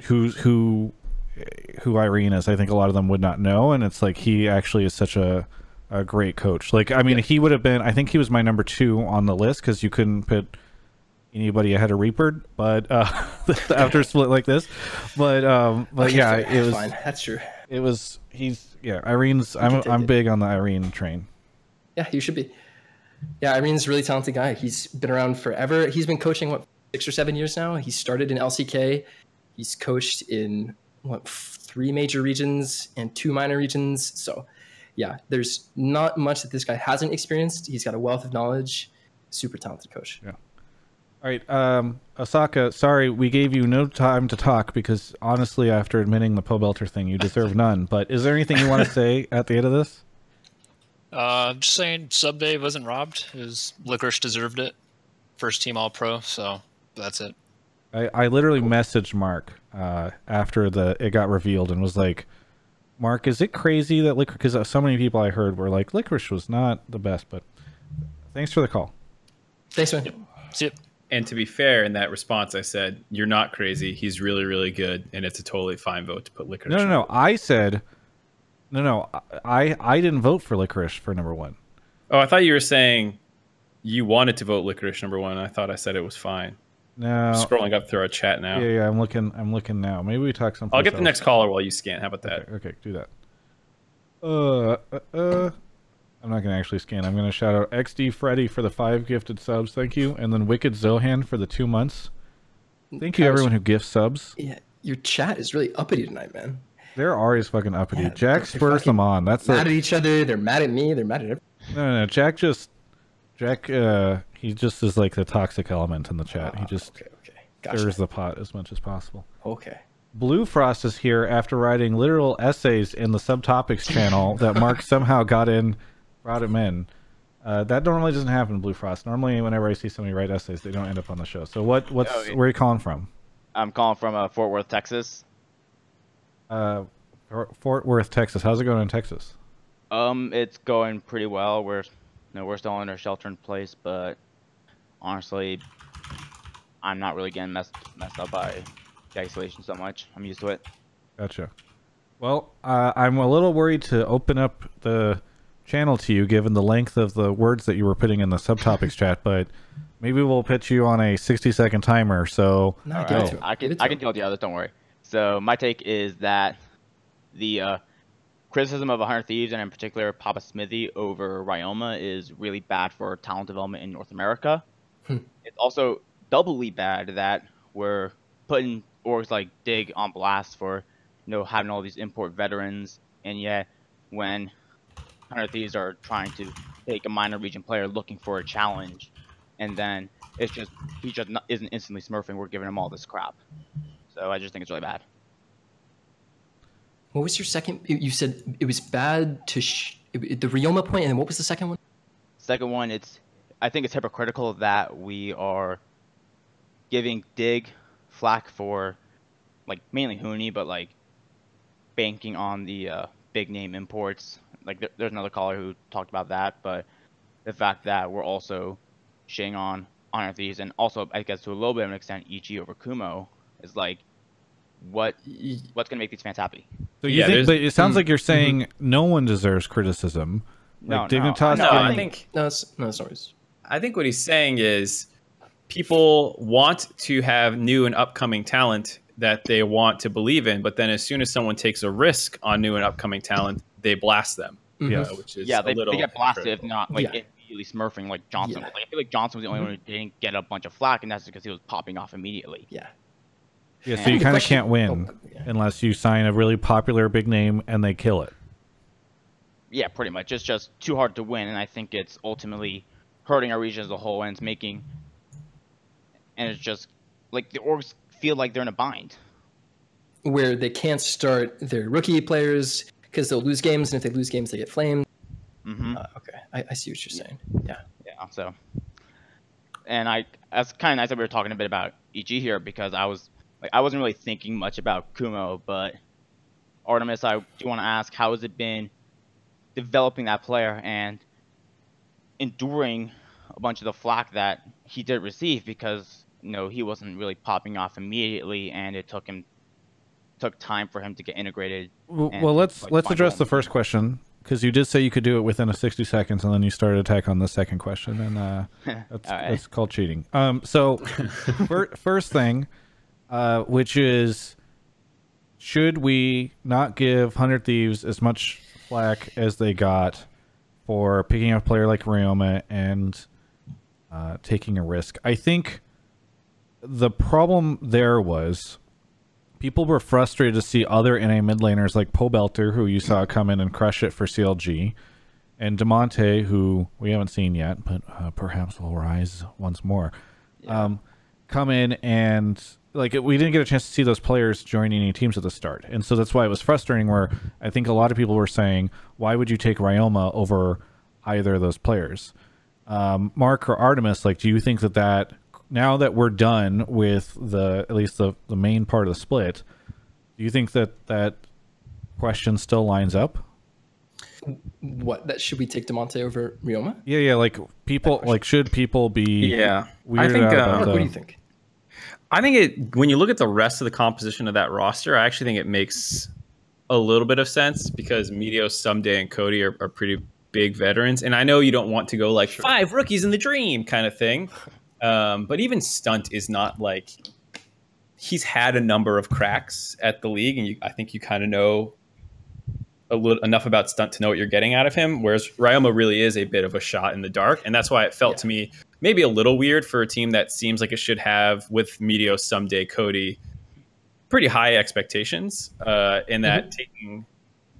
who Irene is, I think a lot of them would not know. And it's like, he actually is such a great coach. Like, I mean, he would have been, I think he was my number 2 on the list because you couldn't put anybody ahead of Reaper, but after a split like this, but okay, yeah, it was fine. That's true. It was Irene's. I'm big on the Irene train. Yeah, you should be. Yeah, Irene's a really talented guy. He's been around forever. He's been coaching, what, 6 or 7 years now? He started in LCK. He's coached in, what, 3 major regions and 2 minor regions. So, yeah, there's not much that this guy hasn't experienced. He's got a wealth of knowledge. Super talented coach. Yeah. All right, Osaka, sorry, we gave you no time to talk because, honestly, after admitting the Pobelter thing, you deserve none. But is there anything you want to say at the end of this? Just saying, Sub Day wasn't robbed. Licorice deserved it. First team All-Pro, so that's it. I literally messaged Mark after it got revealed and was like, Mark, is it crazy that Licorice... Because so many people I heard were like, Licorice was not the best, but thanks for the call. Thanks, man. Yep. See it. And to be fair, in that response, I said, you're not crazy. He's really, really good, and it's a totally fine vote to put Licorice. No. I said... No. I didn't vote for Licorice for number 1. Oh, I thought you were saying you wanted to vote Licorice number 1. I thought I said it was fine. No. I'm scrolling up through our chat now. Yeah, I'm looking now. Maybe we talk sometime. I'll get the next caller while you scan. How about that? Okay, do that. I'm not gonna actually scan. I'm gonna shout out XD Freddy for the 5 gifted subs. Thank you, and then Wicked Zohan for the 2 months. Thank you, everyone who gifts subs. Yeah, your chat is really uppity tonight, man. They're always fucking uppity. Yeah, Jack spurs them on. That's mad at each other. They're mad at me. They're mad at everyone. No. Jack, he just is like the toxic element in the chat. He just stirs the pot as much as possible. Okay. Blue Frost is here after writing literal essays in the subtopics channel that Mark somehow brought him in. That normally doesn't happen, Blue Frost. Normally, whenever I see somebody write essays, they don't end up on the show. So where are you calling from? I'm calling from Fort Worth, Texas. Fort Worth, Texas. How's it going in Texas? It's going pretty well. We're still in our shelter in place, but honestly, I'm not really getting messed up by the isolation so much. I'm used to it. Gotcha. Well, I'm a little worried to open up the channel to you given the length of the words that you were putting in the subtopics chat, but maybe we'll pitch you on a 60-second timer. So I can deal with the others. Don't worry. So my take is that the criticism of 100 Thieves, and in particular Papa Smithy over Ryoma, is really bad for talent development in North America. It's also doubly bad that we're putting orgs like Dig on blast for having all these import veterans, and yet when 100 Thieves are trying to take a minor region player looking for a challenge, and then he just isn't instantly smurfing, we're giving him all this crap. So I just think it's really bad. What was your second? You said it was bad to the Ryoma point, and then what was the second one? Second one, I think it's hypocritical that we are giving Dig flack for mainly Huni, but banking on the big name imports. There's another caller who talked about that, but the fact that we're also shitting on Honor Thieves, and also I guess to a little bit of an extent EG over Kumo, is what's gonna make these fans happy? So you think, but it sounds like you're saying no one deserves criticism. Dignitas. I think it's not always. I think what he's saying is people want to have new and upcoming talent that they want to believe in, but then as soon as someone takes a risk on new and upcoming talent, they blast them. Which is they get blasted if not immediately smurfing like Johnson. I feel like Johnson was the only one who didn't get a bunch of flack, and that's because he was popping off immediately. Yeah, so you kind of can't win unless you sign a really popular big name and they kill it. Yeah, pretty much. It's just too hard to win, and I think it's ultimately hurting our region as a whole, and it's just the orgs feel like they're in a bind. Where they can't start their rookie players because they'll lose games, and if they lose games, they get flamed. Okay, I see what you're saying. Yeah. So, and that's kind of nice that we were talking a bit about EG here, because I wasn't really thinking much about Kumo, but Artemis, I do want to ask, how has it been developing that player and enduring a bunch of the flack that he did receive, because he wasn't really popping off immediately, and it took time for him to get integrated. Well, let's address the first question, because you did say you could do it within a 60 seconds, and then you started attack on the second question, and that's called cheating. So first thing, which is, should we not give 100 Thieves as much flack as they got for picking up a player like Ryoma and taking a risk. I think the problem there was people were frustrated to see other NA mid laners like Pobelter, who you saw come in and crush it for CLG, and Demonte, who we haven't seen yet, but perhaps will rise once more. Come in and like we didn't get a chance to see those players join any teams at the start, and so that's why it was frustrating. Where I think a lot of people were saying, "Why would you take Ryoma over either of those players?" Mark or Artemis, like, do you think that now that we're done with at least the main part of the split, do you think that question still lines up? What, that should we take Demonte over Ryoma? Yeah, like people, like should people be weirded I think, out about what do you think? I think when you look at the rest of the composition of that roster, I actually think it makes a little bit of sense because Meteos, Someday, and Cody are pretty big veterans. And I know you don't want to go like 5 rookies in the dream kind of thing. But even Stunt is not like, he's had a number of cracks at the league. And I think you kind of know enough about Stunt to know what you're getting out of him. Whereas Ryoma really is a bit of a shot in the dark. And that's why it felt to me maybe a little weird for a team that seems like it should have, with Meteos, Someday, Cody, pretty high expectations in that taking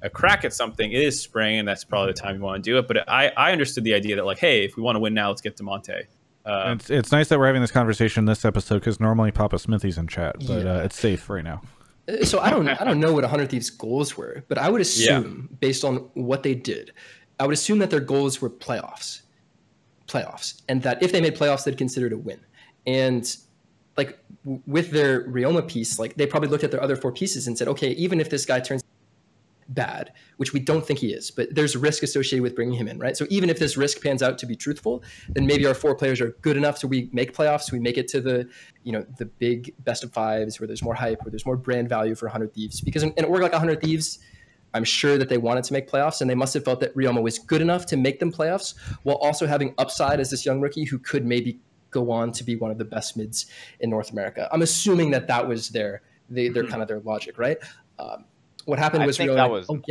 a crack at something is spring, and that's probably the time you want to do it. But I understood the idea that, like, hey, if we want to win now, let's get Demonte. It's nice that we're having this conversation this episode because normally Papa Smithy's in chat, but it's safe right now. So I don't know what 100 Thieves' goals were, but I would assume, based on what they did, I would assume that their goals were playoffs, and that if they made playoffs, they'd consider it a win. And like with their Ryoma piece, like they probably looked at their other 4 pieces and said, okay, even if this guy turns bad, which we don't think he is, but there's risk associated with bringing him in, right? So even if this risk pans out to be truthful, then maybe our 4 players are good enough so we make playoffs, so we make it to the, the big best of 5s where there's more hype, where there's more brand value for 100 Thieves. Because in an org like 100 Thieves, I'm sure that they wanted to make playoffs, and they must have felt that Ryoma was good enough to make them playoffs while also having upside as this young rookie who could maybe go on to be one of the best mids in North America. I'm assuming that was their kind of their logic, right? What happened was I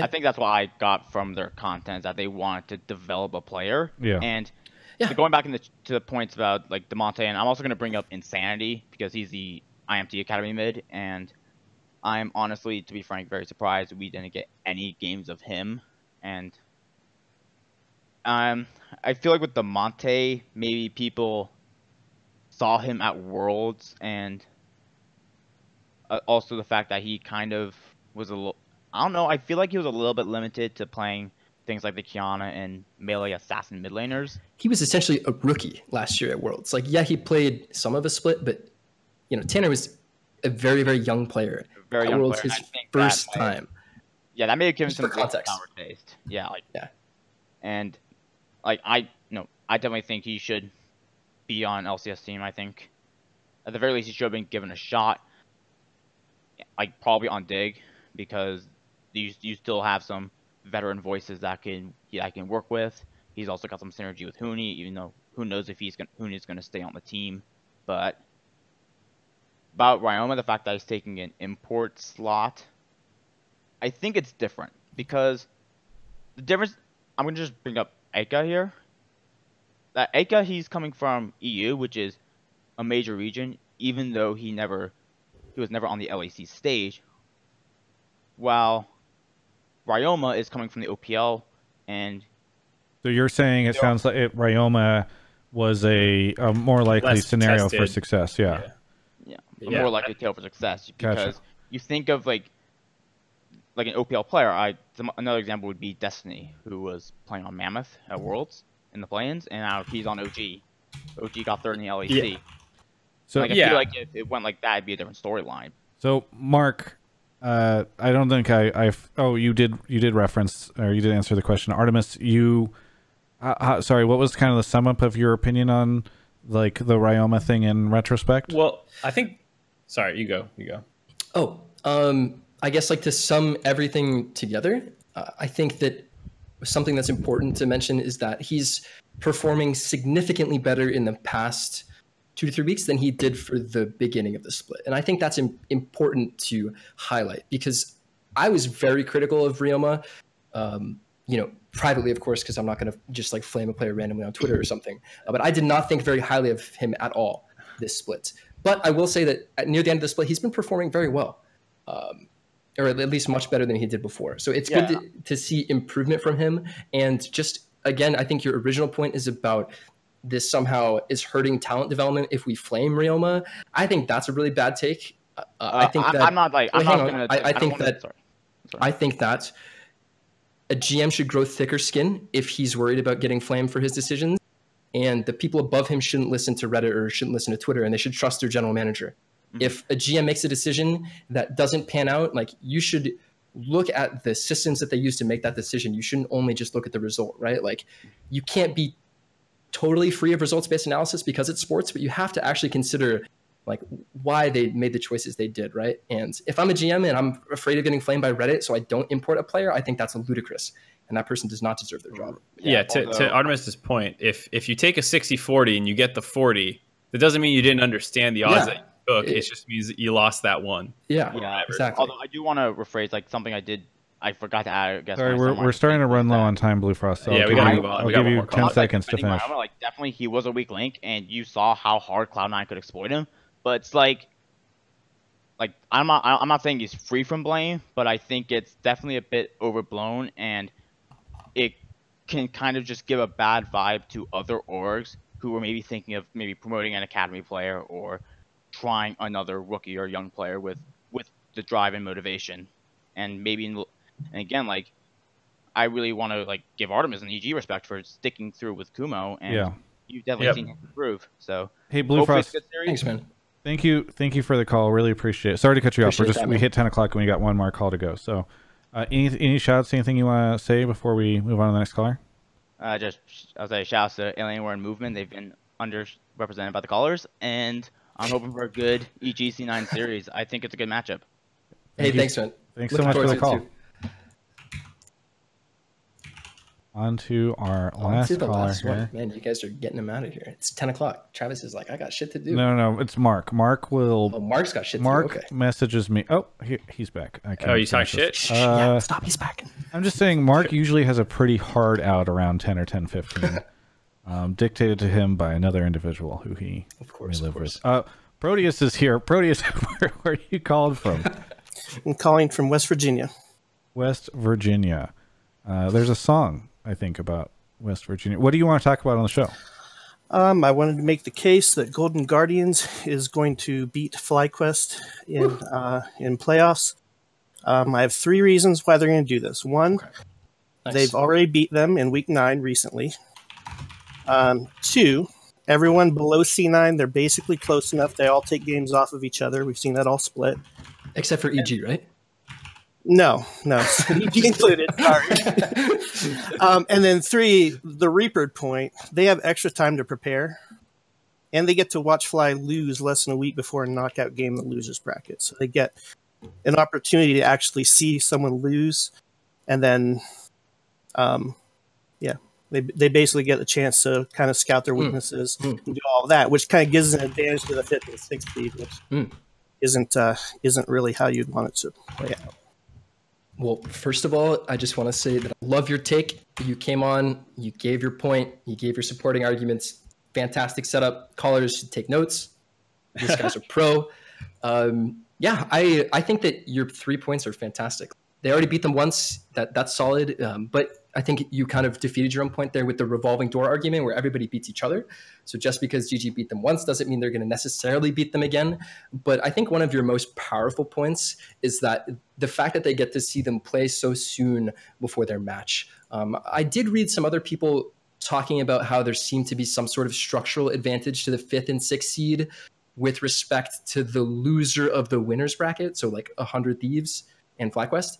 think that's what I got from their content, that they wanted to develop a player. And so going back to the points about like Demonte, and I'm also going to bring up Insanity because he's the IMT Academy mid, and I'm honestly, to be frank, very surprised we didn't get any games of him. And I feel like with Demonte, maybe people saw him at Worlds, and also the fact that he kind of was a little, I don't know, I feel like he was a little bit limited to playing things like the Kiana and melee assassin mid laners. He was essentially a rookie last year at Worlds. Like, yeah, he played some of a split, but Tanner was a very, very young player. Very at young Worlds, player. his first time. Yeah, that may have given Just some for context. sour taste. Yeah, and like I definitely think he should be on LCS team. I think at the very least he should have been given a shot. Like probably on Dig, because you still have some veteran voices that can work with. He's also got some synergy with Huni, even though who knows if Huni's going to stay on the team. But about Ryoma, the fact that he's taking an import slot, I think it's different because the difference. I'm going to just bring up Eka here. That Eka, he's coming from EU, which is a major region, even though he was never on the LEC stage, while Ryoma is coming from the OPL. And so you're saying it sounds like Ryoma was a more likely scenario for success. Yeah, more likely tail for success, because you think of like an OPL player. Another example would be Destiny, who was playing on Mammoth at Worlds in the play-ins, and now he's on OG. OG got 3rd in the LEC. So I feel like if it went like that, it'd be a different storyline. So Mark, I don't think you did reference, or you did answer the question. Artemis, sorry, what was kind of the sum up of your opinion on like the Ryoma thing in retrospect? Well, I think. Sorry, you go. I guess like to sum everything together, I think that something that's important to mention is that he's performing significantly better in the past 2 to 3 weeks than he did for the beginning of the split. And I think that's important to highlight, because I was very critical of Ryoma, privately, of course, because I'm not going to just like flame a player randomly on Twitter or something. But I did not think very highly of him at all this split. But I will say that near the end of the split, he's been performing very well, or at least much better than he did before. So it's good to see improvement from him. And just, again, I think your original point is about this somehow is hurting talent development if we flame Ryoma. I think that's a really bad take. I think that I'm not like I'm not gonna. I think that a GM should grow thicker skin if he's worried about getting flamed for his decisions, and the people above him shouldn't listen to Reddit or shouldn't listen to Twitter, and they should trust their general manager. Mm-hmm. If a GM makes a decision that doesn't pan out, like, you should look at the systems that they use to make that decision. You shouldn't only just look at the result, right? Like, you can't be totally free of results-based analysis because it's sports, but you have to actually consider like why they made the choices they did, right? And if I'm a GM and I'm afraid of getting flamed by Reddit, so I don't import a player, I think that's ludicrous, and that person does not deserve their job. Yeah, to Artemis's point, if you take a 60-40 and you get the 40, that doesn't mean you didn't understand the odds that you took. It just means that you lost that one. Yeah, exactly. Although I do want to rephrase like something I forgot to add. I guess sorry, we're starting to run low on time, Blue Frost. So yeah, we gotta move on. I'll give you 10 seconds to finish. Like, definitely, he was a weak link, and you saw how hard Cloud9 could exploit him. But it's like I'm not saying he's free from blame, but I think it's definitely a bit overblown, and it can kind of just give a bad vibe to other orgs who were maybe thinking of maybe promoting an academy player or trying another rookie or young player with the drive and motivation, and maybe. And again, like, I really want to like give Artemis and EG respect for sticking through with Kumo, and you've definitely seen him improve. So hey, Blue Frost, thanks, man. Thank you for the call. Really appreciate it. Sorry to cut you off. We hit 10 o'clock and we got one more call to go. So, any shouts? Anything you want to say before we move on to the next caller? Just I'll say shouts to Alienware and Movement. They've been underrepresented by the callers, and I'm hoping for a good EGC9 series. I think it's a good matchup. Thanks, man. Thanks so much for the call. On to our last caller here. Man, you guys are getting him out of here. It's 10 o'clock. Travis is like, I got shit to do. No, it's Mark. Mark will... Oh, Mark's got shit to do. Mark messages me. Oh, he's back. You talk shit? Yeah, stop, he's back. I'm just saying, Mark usually has a pretty hard out around 10 or 10:15. Dictated to him by another individual who he may live with. Proteus is here. Proteus, where are you calling from? I'm calling from West Virginia. West Virginia. There's a song, I think, about West Virginia. What do you want to talk about on the show? I wanted to make the case that Golden Guardians is going to beat FlyQuest in playoffs. I have 3 reasons why they're going to do this. One, they've already beat them in Week 9 recently. 2, everyone below C9, they're basically close enough. They all take games off of each other. We've seen that all split. Except for EG, right? No, EG included. Sorry. And then 3, the Reaper point. They have extra time to prepare, and they get to watch Fly lose less than a week before a knockout game in the losers bracket. So they get an opportunity to actually see someone lose, and then, they basically get the chance to kind of scout their weaknesses and do all that, which kind of gives an advantage to the 5th and 6th seed, which isn't really how you'd want it to play out. Well, first of all, I just want to say that I love your take. You came on, you gave your point, you gave your supporting arguments. Fantastic setup. Callers should take notes. These guys are pro. I think that your 3 points are fantastic. They already beat them once. That's solid. But I think you kind of defeated your own point there with the revolving door argument where everybody beats each other. So just because GG beat them once doesn't mean they're going to necessarily beat them again. But I think one of your most powerful points is that the fact that they get to see them play so soon before their match. I did read some other people talking about how there seemed to be some sort of structural advantage to the 5th and 6th seed with respect to the loser of the winners bracket. So like 100 Thieves and FlyQuest.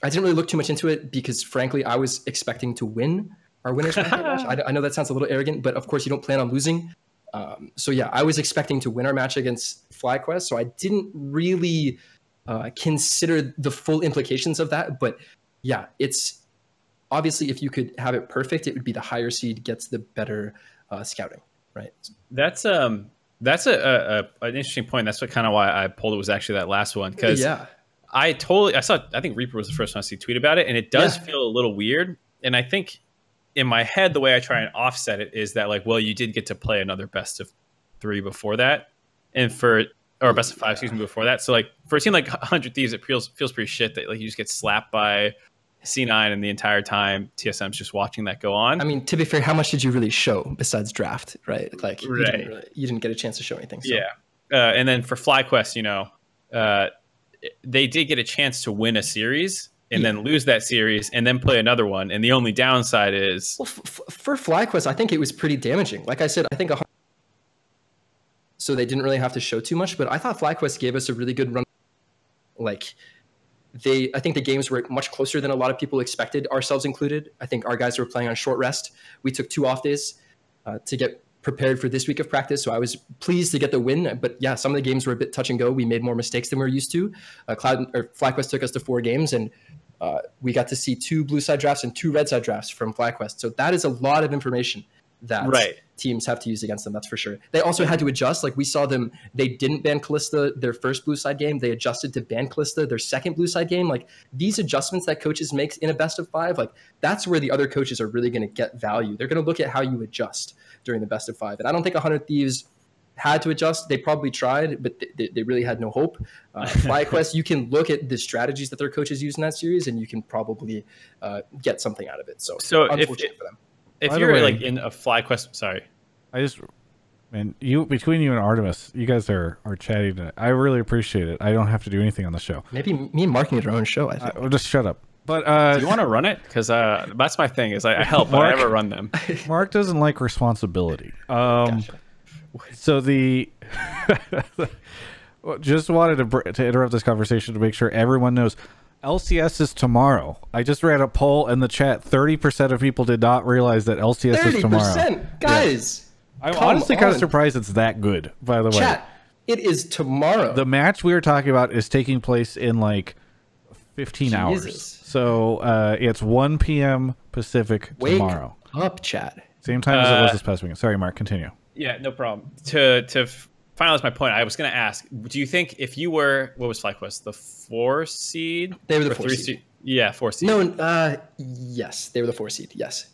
I didn't really look too much into it because, frankly, I was expecting to win our winners bracket match. I know that sounds a little arrogant, but of course you don't plan on losing. I was expecting to win our match against FlyQuest, so I didn't really consider the full implications of that. But yeah, it's obviously if you could have it perfect, it would be the higher seed gets the better scouting, right? That's an interesting point. That's what kind of why I pulled it was actually that last one because I think Reaper was the first one I see tweet about it, and it does feel a little weird. And I think in my head, the way I try and offset it is that like, well, you did get to play another best of 3 before that, or best of 5, excuse me, before that. So like for a team like 100 Thieves, it feels pretty shit that like you just get slapped by C9 and the entire time TSM's just watching that go on. I mean, to be fair, how much did you really show besides draft, right? Like you didn't get a chance to show anything. So. Yeah. And then for FlyQuest, you know, they did get a chance to win a series and then lose that series and then play another one. And the only downside is... Well, for FlyQuest, I think it was pretty damaging. Like I said, I think so they didn't really have to show too much, but I thought FlyQuest gave us a really good run. Like I think the games were much closer than a lot of people expected, ourselves included. I think our guys were playing on short rest. We took 2 off days to get prepared for this week of practice, so I was pleased to get the win. But yeah, some of the games were a bit touch and go. We made more mistakes than we're used to. FlyQuest took us to 4 games, and we got to see 2 blue side drafts and 2 red side drafts from FlyQuest. So that is a lot of information that teams have to use against them, that's for sure. They also had to adjust. Like we saw them, they didn't ban Callista their first blue side game. They adjusted to ban Callista their second blue side game. Like these adjustments that coaches make in a best of 5, like that's where the other coaches are really going to get value. They're going to look at how you adjust during the best of 5. And I don't think 100 Thieves had to adjust. They probably tried, but they really had no hope. FlyQuest, you can look at the strategies that their coaches use in that series and you can probably get something out of it. So unfortunate for them. If you're like in a FlyQuest, sorry. Between you and Artemis, you guys are chatting tonight. I really appreciate it. I don't have to do anything on the show. Maybe me and Mark need our own show, I think. Just shut up. But do you want to run it? Because that's my thing. Is I help, but I never run them. Mark doesn't like responsibility. Gotcha. So just wanted to interrupt this conversation to make sure everyone knows. LCS is tomorrow. I just ran a poll in the chat. 30% of people did not realize that LCS is tomorrow. 30%, guys. Yeah. I'm honestly kind of surprised it's that good, by the way. Chat, it is tomorrow. The match we were talking about is taking place in like 15 hours. So it's 1 p.m. Pacific tomorrow. Wake up, chat. Same time as it was this past weekend. Sorry, Mark, continue. Yeah, no problem. To finalize my point, I was going to ask, do you think if you were, what was FlyQuest, the 4 seed? They were the 4 seed. Yeah, 4 seed. No, yes, they were the 4 seed. Yes,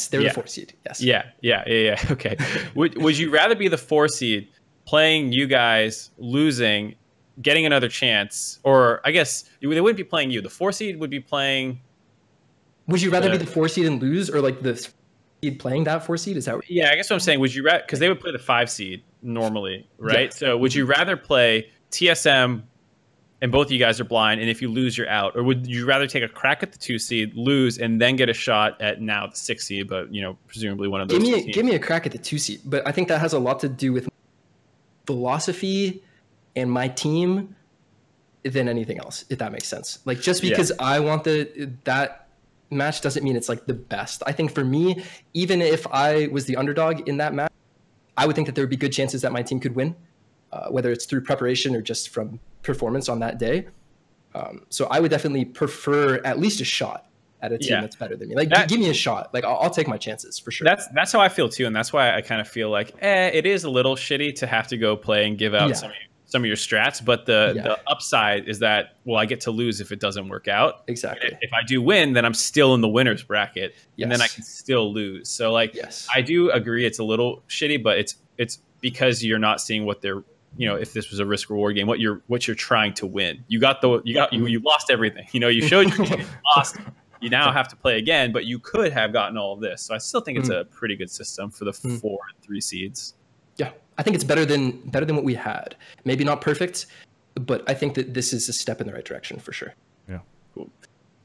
they were the 4 seed. Yes. Yeah. Okay. Would you rather be the 4 seed, playing you guys, losing, getting another chance, or I guess they wouldn't be playing you. The 4 seed would be playing. Would you rather be the 4 seed and lose, or like the seed playing that 4 seed? Is that? Yeah, I guess what I'm saying. Would you rather, because they would play the 5 seed normally, right? Yeah. So would you rather play TSM and both of you guys are blind, and if you lose, you're out, or would you rather take a crack at the 2 seed, lose, and then get a shot at now the 6 seed, but presumably one of those? Give me a crack at the 2 seed, but I think that has a lot to do with philosophy and my team than anything else, if that makes sense. Like just because I want that match doesn't mean it's like the best. I think for me, even if I was the underdog in that match, I would think that there would be good chances that my team could win, whether it's through preparation or just from performance on that day. So I would definitely prefer at least a shot at a team that's better than me. Like give me a shot. Like I'll take my chances for sure. That's how I feel too, and that's why I kind of feel like it is a little shitty to have to go play and give out some of your strats, but the upside is that, well, I get to lose if it doesn't work out. Exactly. If I do win, then I'm still in the winner's bracket, and then I can still lose. So I do agree it's a little shitty, but it's because you're not seeing what they're, if this was a risk reward game, what you're trying to win. You lost everything. You showed you lost. You now have to play again, but you could have gotten all of this. So I still think it's a pretty good system for the 4 and 3 seeds. Yeah, I think it's better than what we had. Maybe not perfect, but I think that this is a step in the right direction for sure. Yeah. Cool.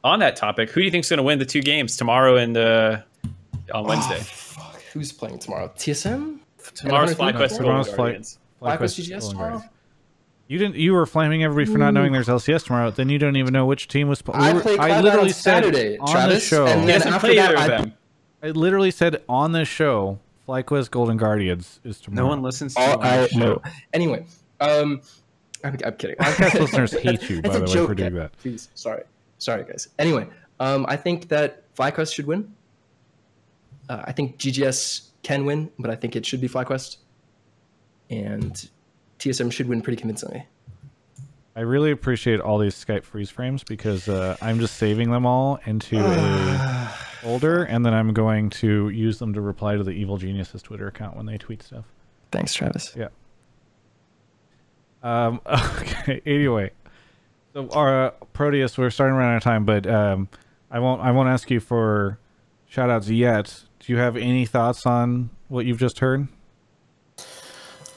On that topic, who do you think is going to win the 2 games tomorrow and on Wednesday? Fuck. Who's playing tomorrow? TSM? Tomorrow's FlyQuest Golden Guardians. FlyQuest GGS tomorrow? You were flaming everybody for not knowing there's LCS tomorrow. Then you don't even know which team was playing. I literally said Saturday, on Travis, the show. And then after that, I literally said on the show, FlyQuest Golden Guardians is tomorrow. No one listens to no. Anyway, I'm kidding. Podcast listeners hate you, by the way, for doing that. Please, sorry, guys. Anyway, I think that FlyQuest should win. I think GGS can win, but I think it should be FlyQuest. And TSM should win pretty convincingly. I really appreciate all these Skype freeze frames because I'm just saving them all into a folder, and then I'm going to use them to reply to the Evil Geniuses Twitter account when they tweet stuff. Thanks, Travis. Yeah. Okay. Anyway, so Proteus, we're starting to run out of time, but I won't ask you for shoutouts yet. Do you have any thoughts on what you've just heard?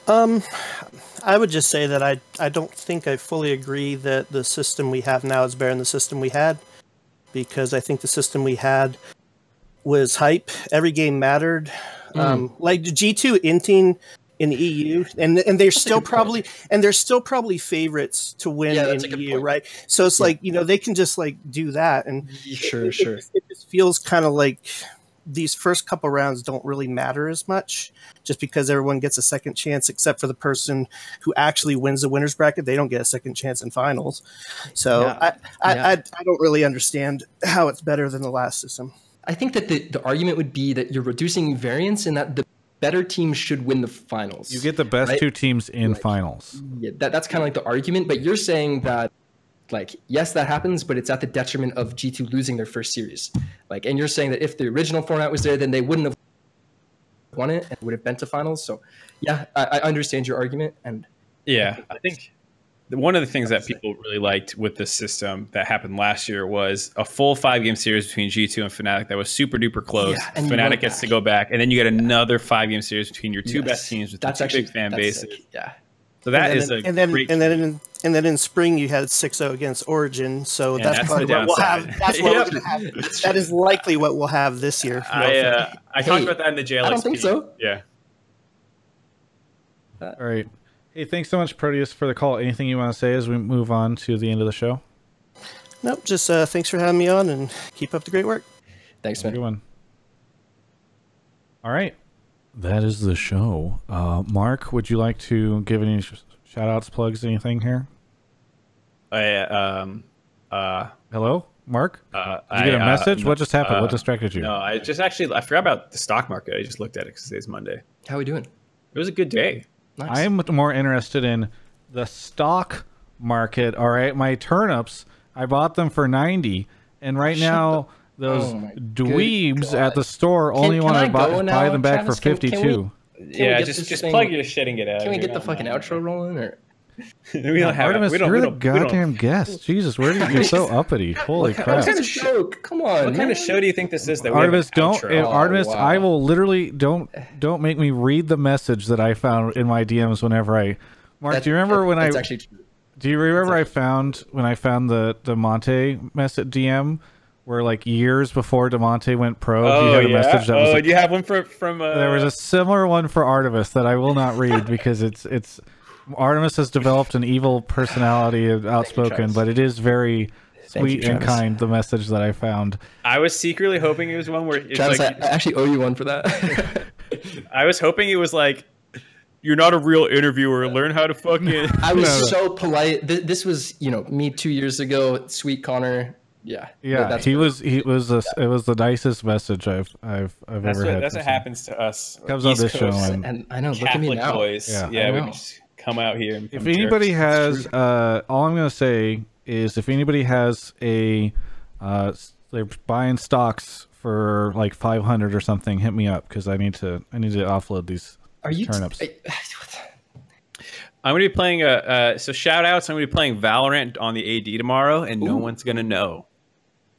I would just say that I don't think I fully agree that the system we have now is better than the system we had, because I think the system we had was hype. Every game mattered. Like G2 inting in the EU, and they're still probably favorites to win in the EU, right? So it's like, you know, they can just like do that, and sure. It just feels kind of like these first couple rounds don't really matter as much, just because everyone gets a second chance, except for the person who actually wins the winner's bracket. They don't get a second chance in finals. So I don't really understand how it's better than the last system. I think that the argument would be that you're reducing variance and that the better teams should win the finals. You get the best two teams in finals. Yeah, that's kind of like the argument, but you're saying that, like, yes, that happens, but it's at the detriment of G2 losing their first series. Like, and you're saying that if the original format was there, then they wouldn't have won it and would have been to finals. So, yeah, I understand your argument. And yeah, I think one of the things that people really liked with the system that happened last year was a full 5-game series between G2 and Fnatic that was super duper close. Yeah, Fnatic gets to go back, and then you get another 5-game series between your two best teams with two big fan bases. Sick. Yeah. So that is a great. And then in spring you had 6-0 against Origin, so that's probably what we'll have. That's what we're going to have. That is likely what we'll have this year. I talked about that in the JLXP. I don't think so. Yeah. All right. Hey, thanks so much, Proteus, for the call. Anything you want to say as we move on to the end of the show? Nope. Just thanks for having me on, and keep up the great work. Thanks, man. Good one. All right. That is the show. Mark, would you like to give any shout-outs, plugs, anything here? Hello, Mark? Did you get a message? What just happened? What distracted you? No, I forgot about the stock market. I just looked at it because today's Monday. How are we doing? It was a good day. Nice. I am more interested in the stock market. All right, my turnips, I bought them for 90, and right now those dweebs at the store only want to buy them back for 52. Yeah, just plug your shit and get out. Can we get the fucking outro rolling? Or we don't have Artemis, you're the goddamn guest. Jesus, you're so uppity. Holy crap! What kind of show? Come on. What kind of show do you think this is? That Artemis, Artemis, I will literally don't make me read the message that I found in my DMs whenever I. Mark, do you remember when I? Actually true. Do you remember I found the Monte message DM? Where like years before DeMonte went pro, he had a message that was. Oh, do you have one from? There was a similar one for Artemis that I will not read because it's Artemis has developed an evil personality, outspoken, but it is very sweet and kind. The message that I found. I was secretly hoping it was one where it's Travis, like, I actually owe you one for that. I was hoping it was like, you're not a real interviewer. Learn how to fucking. I was so polite. This was me 2 years ago. Sweet Connor. Yeah. It was the nicest message I've ever had. That's what happens to us. Comes on this show, and I know. Look at me now. Boys. Yeah, we can just come out here. And if anybody has, all I'm gonna say is, if anybody has they're buying stocks for like 500 or something, hit me up because I need to offload these turnips. I'm gonna be playing so shout outs. I'm gonna be playing Valorant on the AD tomorrow, and no one's gonna know.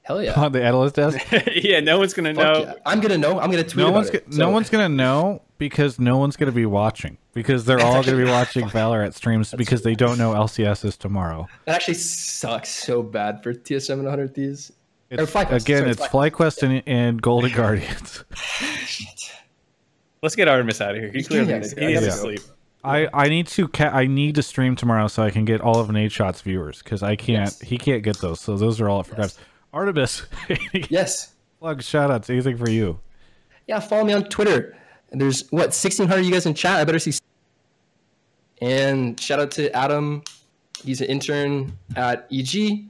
Hell yeah! On the analyst desk. Yeah, no one's gonna know. Yeah. I'm gonna know. I'm gonna tweet No one's gonna know because no one's gonna be watching, because they're all gonna be watching Valorant streams because they don't know LCS is tomorrow. That actually sucks so bad for TSM and 100 Thieves. It's FlyQuest and Golden Guardians. Let's get Artemis out of here. He clearly needs to sleep. I need to stream tomorrow so I can get all of Nate Shot's viewers because I can't. Yes. He can't get those, so those are all up for grabs. Artemis, yes. Plug, shout outs, anything for you? Yeah, follow me on Twitter. And there's 1,600 of you guys in chat. I better see. And shout out to Adam. He's an intern at EG.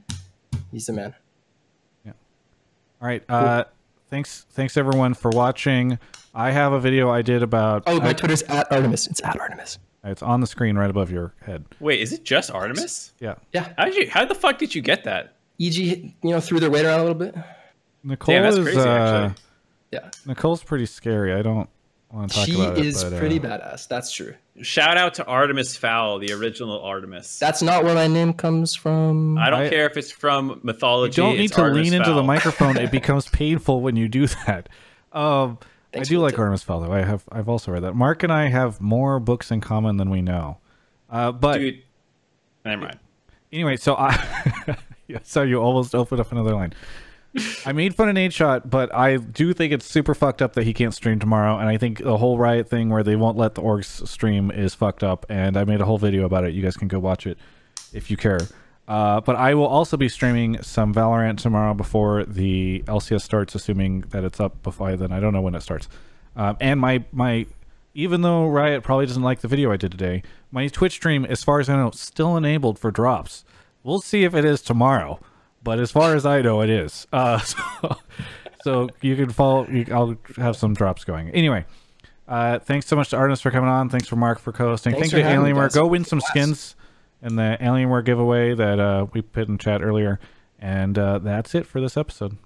He's the man. Yeah. All right. Cool. Thanks everyone for watching. I have a video I did about. Oh, my Twitter's at Artemis. It's at Artemis. It's on the screen right above your head. Wait, is it just Artemis? Yeah. Yeah. How the fuck did you get that? EG, threw their weight around a little bit. Nicole Damn, that's is, crazy, actually. Yeah. Nicole's pretty scary. I don't want to talk about it. She is pretty badass. That's true. Shout out to Artemis Fowl, the original Artemis. That's not where my name comes from. I don't care if it's from mythology. You don't need to Artemis lean into the Fowl. microphone. It becomes painful when you do that. I do like Artemis Fowl, though. I've also read that. Mark and I have more books in common than we know. But dude, never mind. Anyway, so so you almost opened up another line. I made fun of Nate Shot, but I do think it's super fucked up that he can't stream tomorrow, and I think the whole Riot thing where they won't let the orgs stream is fucked up, and I made a whole video about it. You guys can go watch it if you care. But I will also be streaming some Valorant tomorrow before the LCS starts, assuming that it's up before then. I don't know when it starts. And my even though Riot probably doesn't like the video I did today, my Twitch stream, as far as I know, is still enabled for drops. We'll see if it is tomorrow. But as far as I know, it is. So you can follow. I'll have some drops going. Anyway, thanks so much to Artemis for coming on. Thanks for Mark for co-hosting. Thank you to Alienware. Go win some skins in the Alienware giveaway that we put in chat earlier. And that's it for this episode.